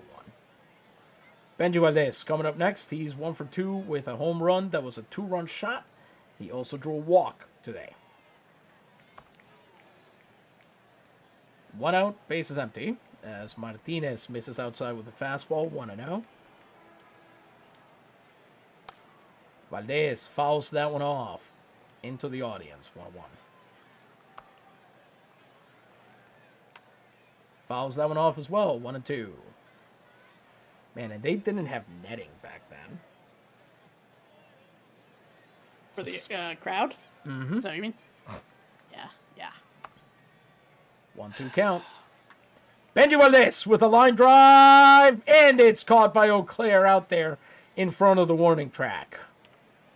1. Benji Valdez coming up next. He's 1 for 2 with a home run. That was a 2-run shot. He also drew a walk today. 1 out, base is empty, as Martinez misses outside with a fastball, 1-0. Valdez fouls that one off into the audience, 1-1. Fouls that one off as well, 1-2. Man, and they didn't have netting back then. For the crowd? Mm-hmm. Is that what you mean? Yeah. 1-2 count. Benji Valdez with a line drive, and it's caught by Eau Claire out there in front of the warning track.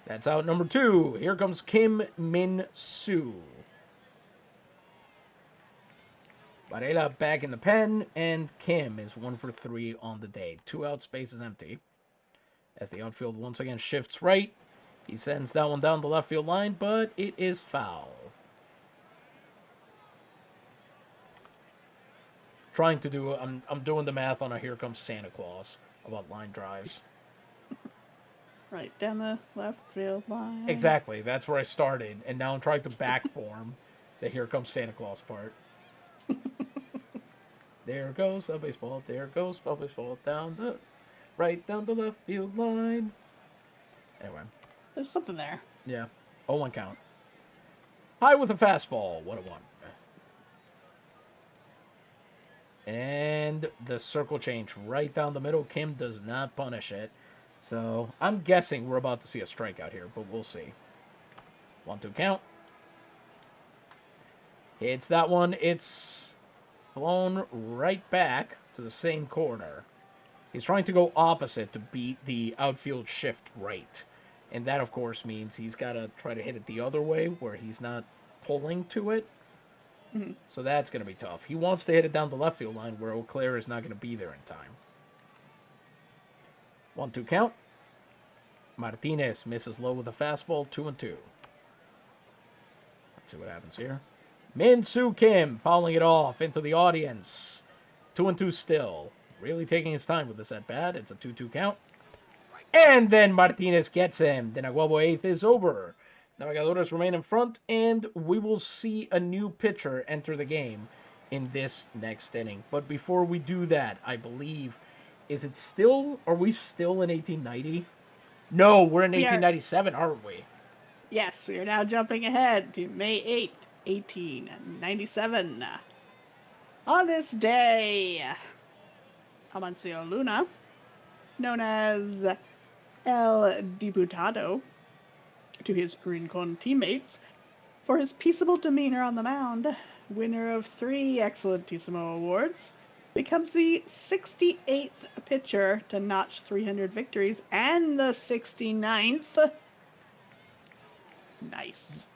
That's out number 2. Here comes Kim Min Soo. Varela back in the pen, and Kim is 1 for 3 on the day. 2 outs, base is empty. As the outfield once again shifts right, he sends that one down the left field line, but it is foul. I'm doing the math on a Here Comes Santa Claus about line drives. Right down the left field line. Exactly, that's where I started, and now I'm trying to backform the Here Comes Santa Claus part. There goes a baseball, there goes a baseball right down the left field line. Anyway. There's something there. Yeah. 0-1 count. High with a fastball, 1-1. And the circle change right down the middle. Kim does not punish it. So I'm guessing we're about to see a strikeout here, but we'll see. 1-2 count. Hits that one. It's blown right back to the same corner. He's trying to go opposite to beat the outfield shift right. And that, of course, means he's got to try to hit it the other way where he's not pulling to it. Mm-hmm. So that's going to be tough. He wants to hit it down the left field line where Eau Claire is not going to be there in time. 1-2 count. Martinez misses low with a fastball, 2-2. Let's see what happens here. Min Soo Kim fouling it off into the audience. 2-2 still. Really taking his time with this at bat. It's a 2-2 count. And then Martinez gets him. The Naguabo 8th is over. Navegadores remain in front, and we will see a new pitcher enter the game in this next inning. But before we do that, I believe, are we still in 1890? No, we're in 1897, aren't we? Yes, we are now jumping ahead to May 8th, 1897. On this day, Amancio Luna, known as El Diputado to his Rincon teammates, for his peaceable demeanor on the mound, winner of 3 Excellentissimo awards, becomes the 68th pitcher to notch 300 victories and the 69th. Nice.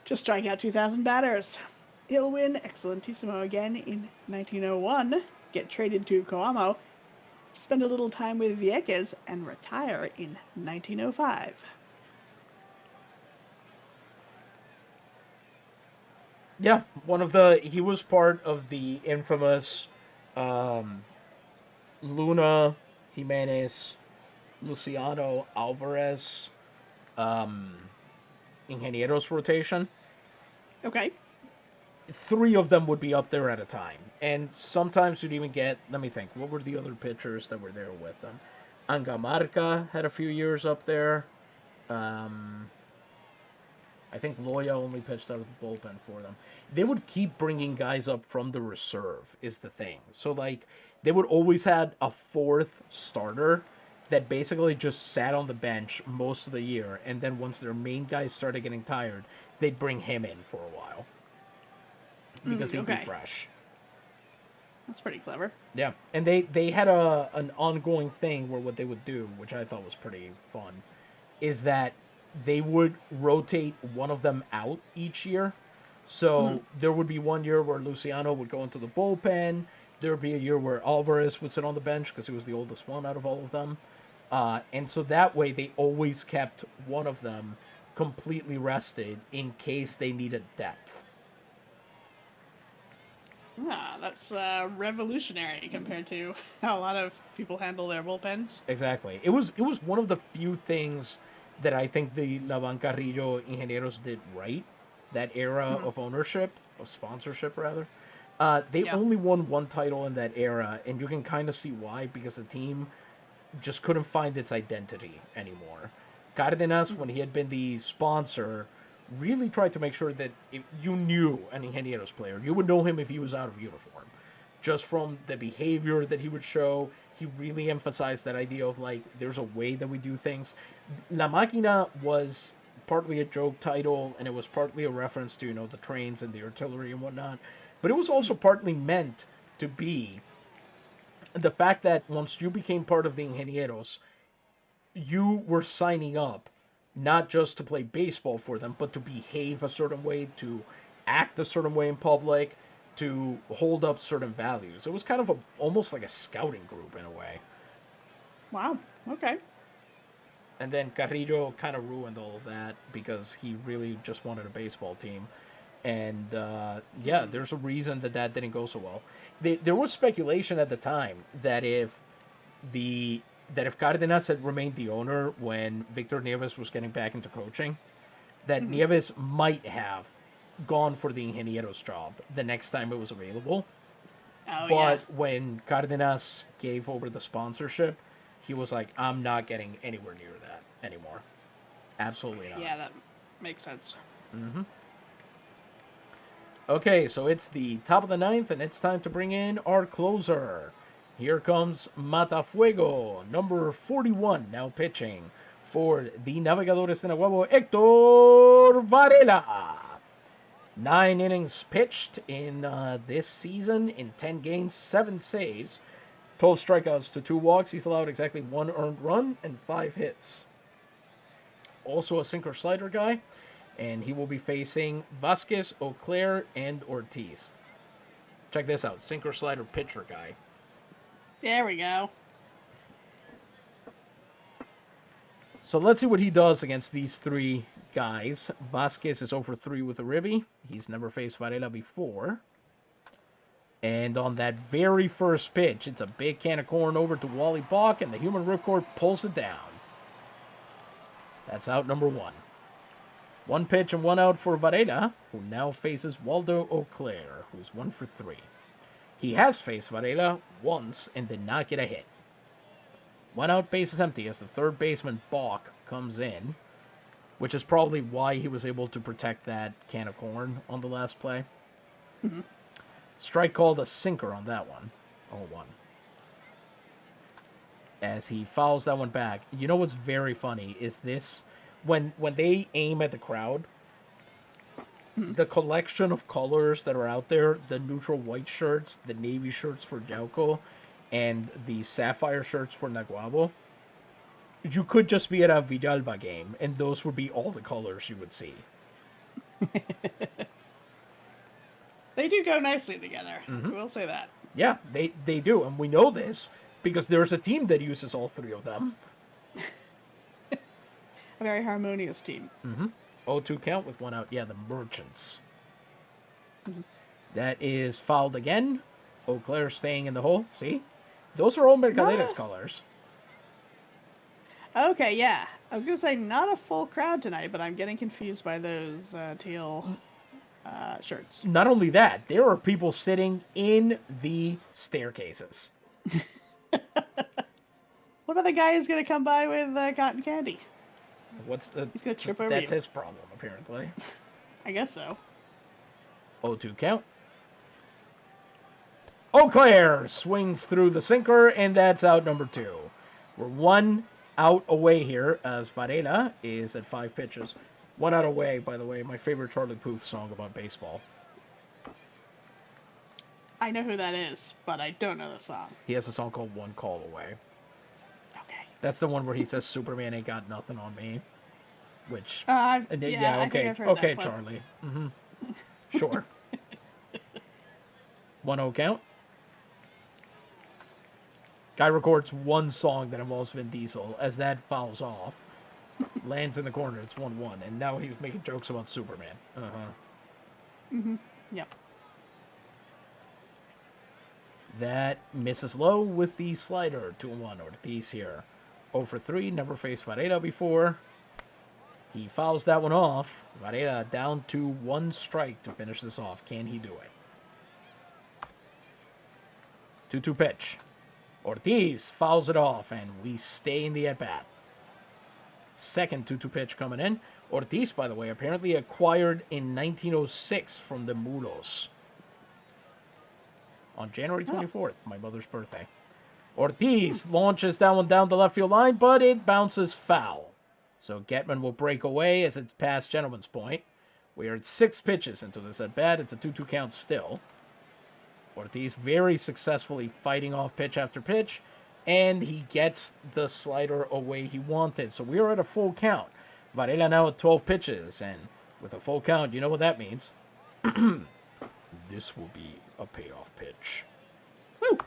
To strike out 2,000 batters. He'll win Excellentissimo again in 1901, get traded to Coamo, spend a little time with Vieques, and retire in 1905. Yeah, he was part of the infamous Luna, Jimenez, Luciano, Alvarez, Ingenieros rotation. Okay. 3 of them would be up there at a time. And sometimes you'd even get, let me think, what were the other pitchers that were there with them? Angamarca had a few years up there. I think Loya only pitched out of the bullpen for them. They would keep bringing guys up from the reserve, is the thing. So, like, they would always have a 4th starter that basically just sat on the bench most of the year, and then once their main guys started getting tired, they'd bring him in for a while because he'd be fresh. That's pretty clever. Yeah, and they had an ongoing thing where what they would do, which I thought was pretty fun, is that they would rotate one of them out each year. So there would be one year where Luciano would go into the bullpen. There would be a year where Alvarez would sit on the bench because he was the oldest one out of all of them. And so that way they always kept one of them completely rested in case they needed depth. Ah, that's revolutionary compared to how a lot of people handle their bullpens. Exactly. It was one of the few things that I think the Lavan Carrillo Ingenieros did right. That era of ownership, of sponsorship rather. They only won one title in that era, and you can kind of see why, because the team just couldn't find its identity anymore. Cardenas, when he had been the sponsor, really tried to make sure that if you knew an Ingenieros player. You would know him if he was out of uniform. Just from the behavior that he would show, he really emphasized that idea of, like, there's a way that we do things. La Máquina was partly a joke title, and it was partly a reference to, the trains and the artillery and whatnot. But it was also partly meant to be the fact that once you became part of the Ingenieros, you were signing up not just to play baseball for them, but to behave a certain way, to act a certain way in public, to hold up certain values. It was kind of almost like a scouting group in a way. Wow. Okay. And then Carrillo kind of ruined all of that because he really just wanted a baseball team. And there's a reason that didn't go so well. There was speculation at the time that if Cardenas had remained the owner when Victor Nieves was getting back into coaching, that Nieves might have gone for the Ingenieros job the next time it was available. But when Cardenas gave over the sponsorship, he was like, I'm not getting anywhere near that anymore. Absolutely not. Yeah, that makes sense. Okay, so it's the top of the ninth, and it's time to bring in our closer. Here comes Matafuego, number 41, now pitching for the Navegadores de Nahuabo, Hector Varela. 9 innings pitched in this season in 10 games, 7 saves, 12 strikeouts to 2 walks. He's allowed exactly 1 earned run and 5 hits. Also a sinker slider guy, and he will be facing Vasquez, Auclair, and Ortiz. Check this out, sinker slider pitcher guy. There we go. So let's see what he does against these 3 guys. Vasquez is 0-3 with a ribby. He's never faced Varela before. And on that very first pitch, it's a big can of corn over to Wally Bach, and the human ripcord pulls it down. That's out number 1. 1 pitch and 1 out for Varela, who now faces Waldo Auclair, who's 1-3. He has faced Varela once and did not get a hit. 1 out, bases empty as the third baseman Bach comes in, which is probably why he was able to protect that can of corn on the last play. Strike called a sinker on that one. 0-1. As he fouls that one back. You know what's very funny is this, when they aim at the crowd, the collection of colors that are out there, the neutral white shirts, the navy shirts for Yauco, and the sapphire shirts for Naguabo, you could just be at a Villalba game, and those would be all the colors you would see. They do go nicely together. We'll say that. Yeah, they do, and we know this because there's a team that uses all 3 of them. A very harmonious team. 0-2 count with 1 out. Yeah, the Merchants. That is fouled again. Auclair staying in the hole. See? Those are all Mercaderes colors. Okay, yeah. I was going to say not a full crowd tonight, but I'm getting confused by those teal shirts. Not only that, there are people sitting in the staircases. What about the guy who's going to come by with cotton candy? He's going to trip over That's you. his problem, apparently. I guess so. 0-2 count. Auclair swings through the sinker, and that's out number 2. We're 1 out away here as Varela is at 5 pitches. 1 out away, by the way, my favorite Charlie Puth song about baseball. I know who that is, but I don't know the song. He has a song called One Call Away. Okay. That's the one where he says Superman ain't got nothing on me. Which, yeah, I think okay, I've heard okay, that clip. Charlie. Sure. 1-0 count. Guy records one song that involves Vin Diesel. As that fouls off, lands in the corner. It's 1-1, and now he's making jokes about Superman. Yep. That misses low with the slider. 2-1. Ortiz here. 0 for 3. Never faced Varela before. He fouls that one off. Varela down to 1 strike to finish this off. Can he do it? 2-2 pitch. Ortiz fouls it off, and we stay in the at-bat. Second 2-2 pitch coming in. Ortiz, by the way, apparently acquired in 1906 from the Mulos. On January 24th, my mother's birthday. Ortiz launches that one down the left field line, but it bounces foul. So Getman will break away as it's past gentleman's point. We are at 6 pitches into this at-bat. It's a 2-2 count still. Ortiz very successfully fighting off pitch after pitch, and he gets the slider away he wanted. So we are at a full count. Varela now at 12 pitches, and with a full count, you know what that means. This will be a payoff pitch. Woo!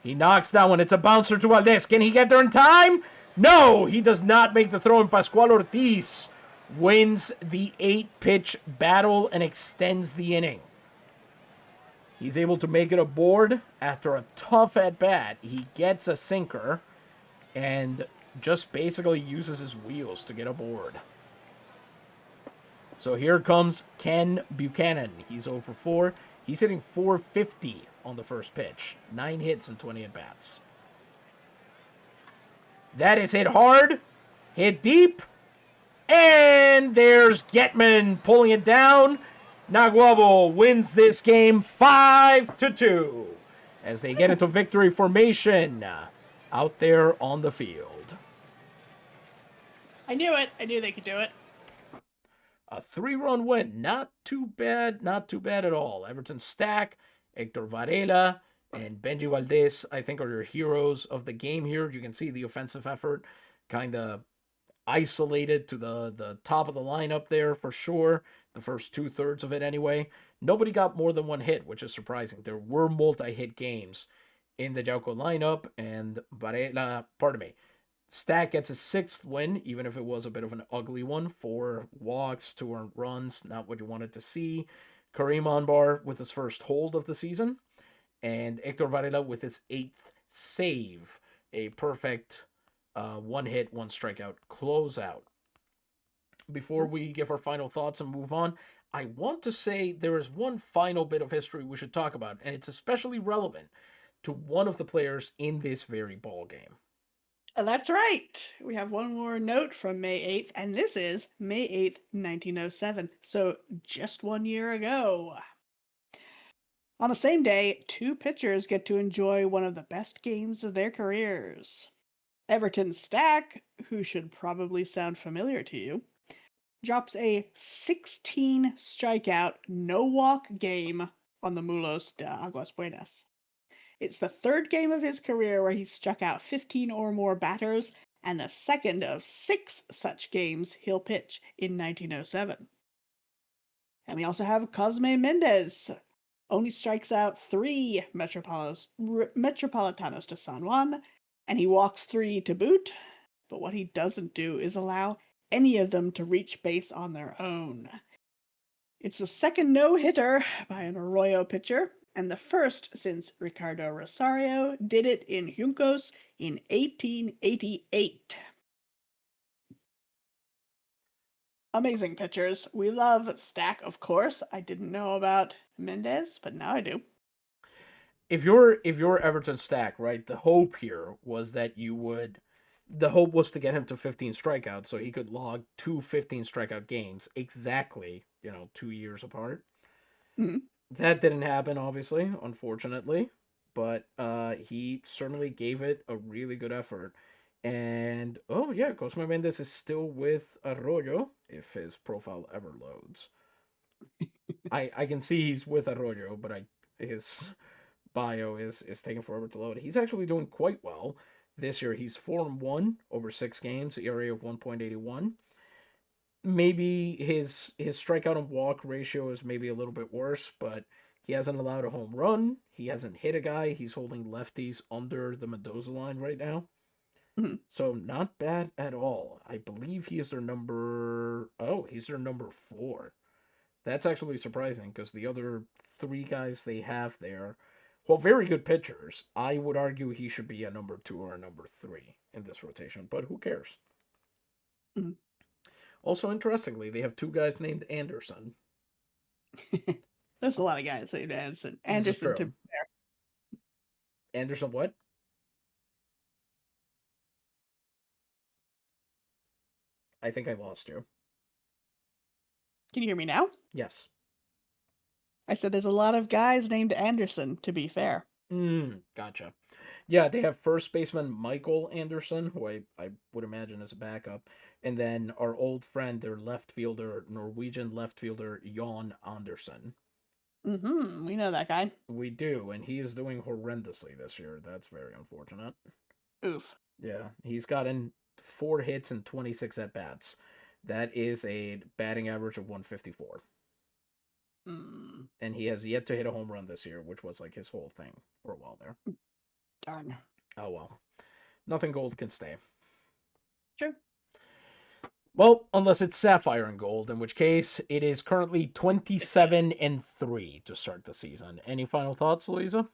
He knocks that one. It's a bouncer to Valdez. Can he get there in time? No, he does not make the throw, and Pascual Ortiz wins the 8-pitch battle and extends the inning. He's able to make it aboard after a tough at-bat. He gets a sinker and just basically uses his wheels to get aboard. So here comes Ken Buchanan. He's 0 for 4. He's hitting .450 on the first pitch. 9 hits and 20 at-bats. That is hit hard, hit deep, and there's Getman pulling it down. Naguabo wins this game 5-2 as they get into victory formation out there on the field. I knew it. I knew they could do it. A 3-run win. Not too bad. Not too bad at all. Everton Stack, Hector Varela, and Benji Valdez, I think, are your heroes of the game here. You can see the offensive effort kind of isolated to the top of the lineup there for sure. The first 2/3 of it anyway. Nobody got more than 1 hit, which is surprising. There were multi-hit games in the Yauco lineup, and Stack gets his 6th win, even if it was a bit of an ugly one. 4 walks, 2 earned runs, not what you wanted to see. Kareem Anbar with his first hold of the season, and Hector Varela with his 8th save. A perfect 1 hit, 1 strikeout closeout. Before we give our final thoughts and move on, I want to say there is one final bit of history we should talk about, and it's especially relevant to one of the players in this very ball game. That's right. We have one more note from May 8th, and this is May 8th, 1907. So just 1 year ago. On the same day, 2 pitchers get to enjoy one of the best games of their careers. Everton Stack, who should probably sound familiar to you, drops a 16 strikeout, no walk game on the Mulos de Aguas Buenas. It's the 3rd game of his career where he's struck out 15 or more batters, and the 2nd of 6 such games he'll pitch in 1907. And we also have Cosme Mendez, only strikes out 3 Metropolitanos to San Juan, and he walks 3 to boot, but what he doesn't do is allow any of them to reach base on their own. It's the 2nd no-hitter by an Arroyo pitcher, and the 1st since Ricardo Rosario did it in Juncos in 1888. Amazing pitchers. We love Stack, of course. I didn't know about Mendez, but now I do. If you're Everton Stack, right, the hope here was that the hope was to get him to 15 strikeouts so he could log 2 15 strikeout games exactly, 2 years apart. Mm-hmm. That didn't happen, obviously, unfortunately. but he certainly gave it a really good effort. And oh yeah, Cosme Mendes is still with Arroyo if his profile ever loads. I can see he's with Arroyo, but I his bio is taking forever to load. He's actually doing quite well this year. He's 4-1 over 6 games, ERA of 1.81. Maybe his strikeout and walk ratio is maybe a little bit worse, but he hasn't allowed a home run. He hasn't hit a guy. He's holding lefties under the Mendoza line right now. Mhm. So not bad at all. I believe he is their number. Oh, he's their number 4. That's actually surprising because the other 3 guys they have there, well, very good pitchers. I would argue he should be a number 2 or a number 3 in this rotation, but who cares? Mhm. Also, interestingly, they have 2 guys named Anderson. There's a lot of guys named Anderson. This is Anderson to true. Anderson, what? I think I lost you. Can you hear me now? Yes. I said there's a lot of guys named Anderson, to be fair. Gotcha. Yeah, they have first baseman Michael Anderson, who I would imagine is a backup, and then our old friend, their left fielder, Norwegian left fielder Jon Anderson. We know that guy. We do, and he is doing horrendously this year. That's very unfortunate. Oof. Yeah, he's gotten 4 hits and 26 at bats. That is a batting average of 154. Mm, And he has yet to hit a home run this year, which was like his whole thing for a while there. darn. Oh well. Nothing gold can stay. True. Well, unless it's sapphire and gold, in which case it is currently 27-3 to start the season. Any final thoughts, Louisa?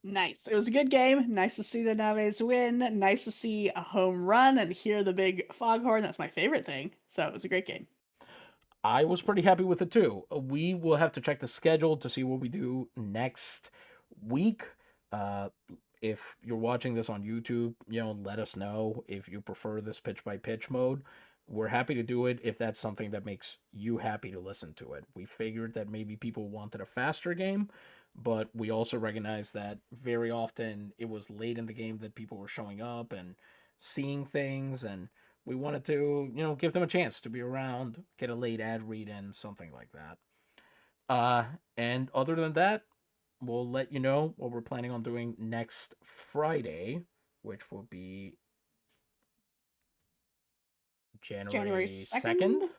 Nice. It was a good game. Nice to see the Naves win. Nice to see a home run and hear the big foghorn. That's my favorite thing. So it was a great game. I was pretty happy with it too. We will have to check the schedule to see what we do next week. Uh, if you're watching this on YouTube, let us know if you prefer this pitch by pitch mode. We're happy to do it if that's something that makes you happy to listen to it. We figured that maybe people wanted a faster game, but we also recognize that very often it was late in the game that people were showing up and seeing things, and we wanted to, give them a chance to be around, get a late ad read in, something like that. Uh, and other than that, we'll let you know what we're planning on doing next Friday, which will be January January 2nd 2nd?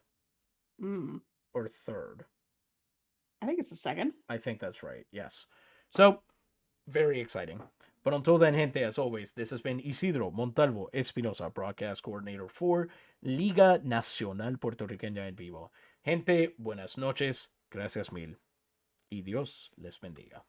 Mm, or 3rd. I think it's the 2nd. I think that's right, yes. So, very exciting. But until then, gente, as always, this has been Isidro Montalvo Espinosa, broadcast coordinator for Liga Nacional Puertorriqueña en Vivo. Gente, buenas noches, gracias mil, y Dios les bendiga.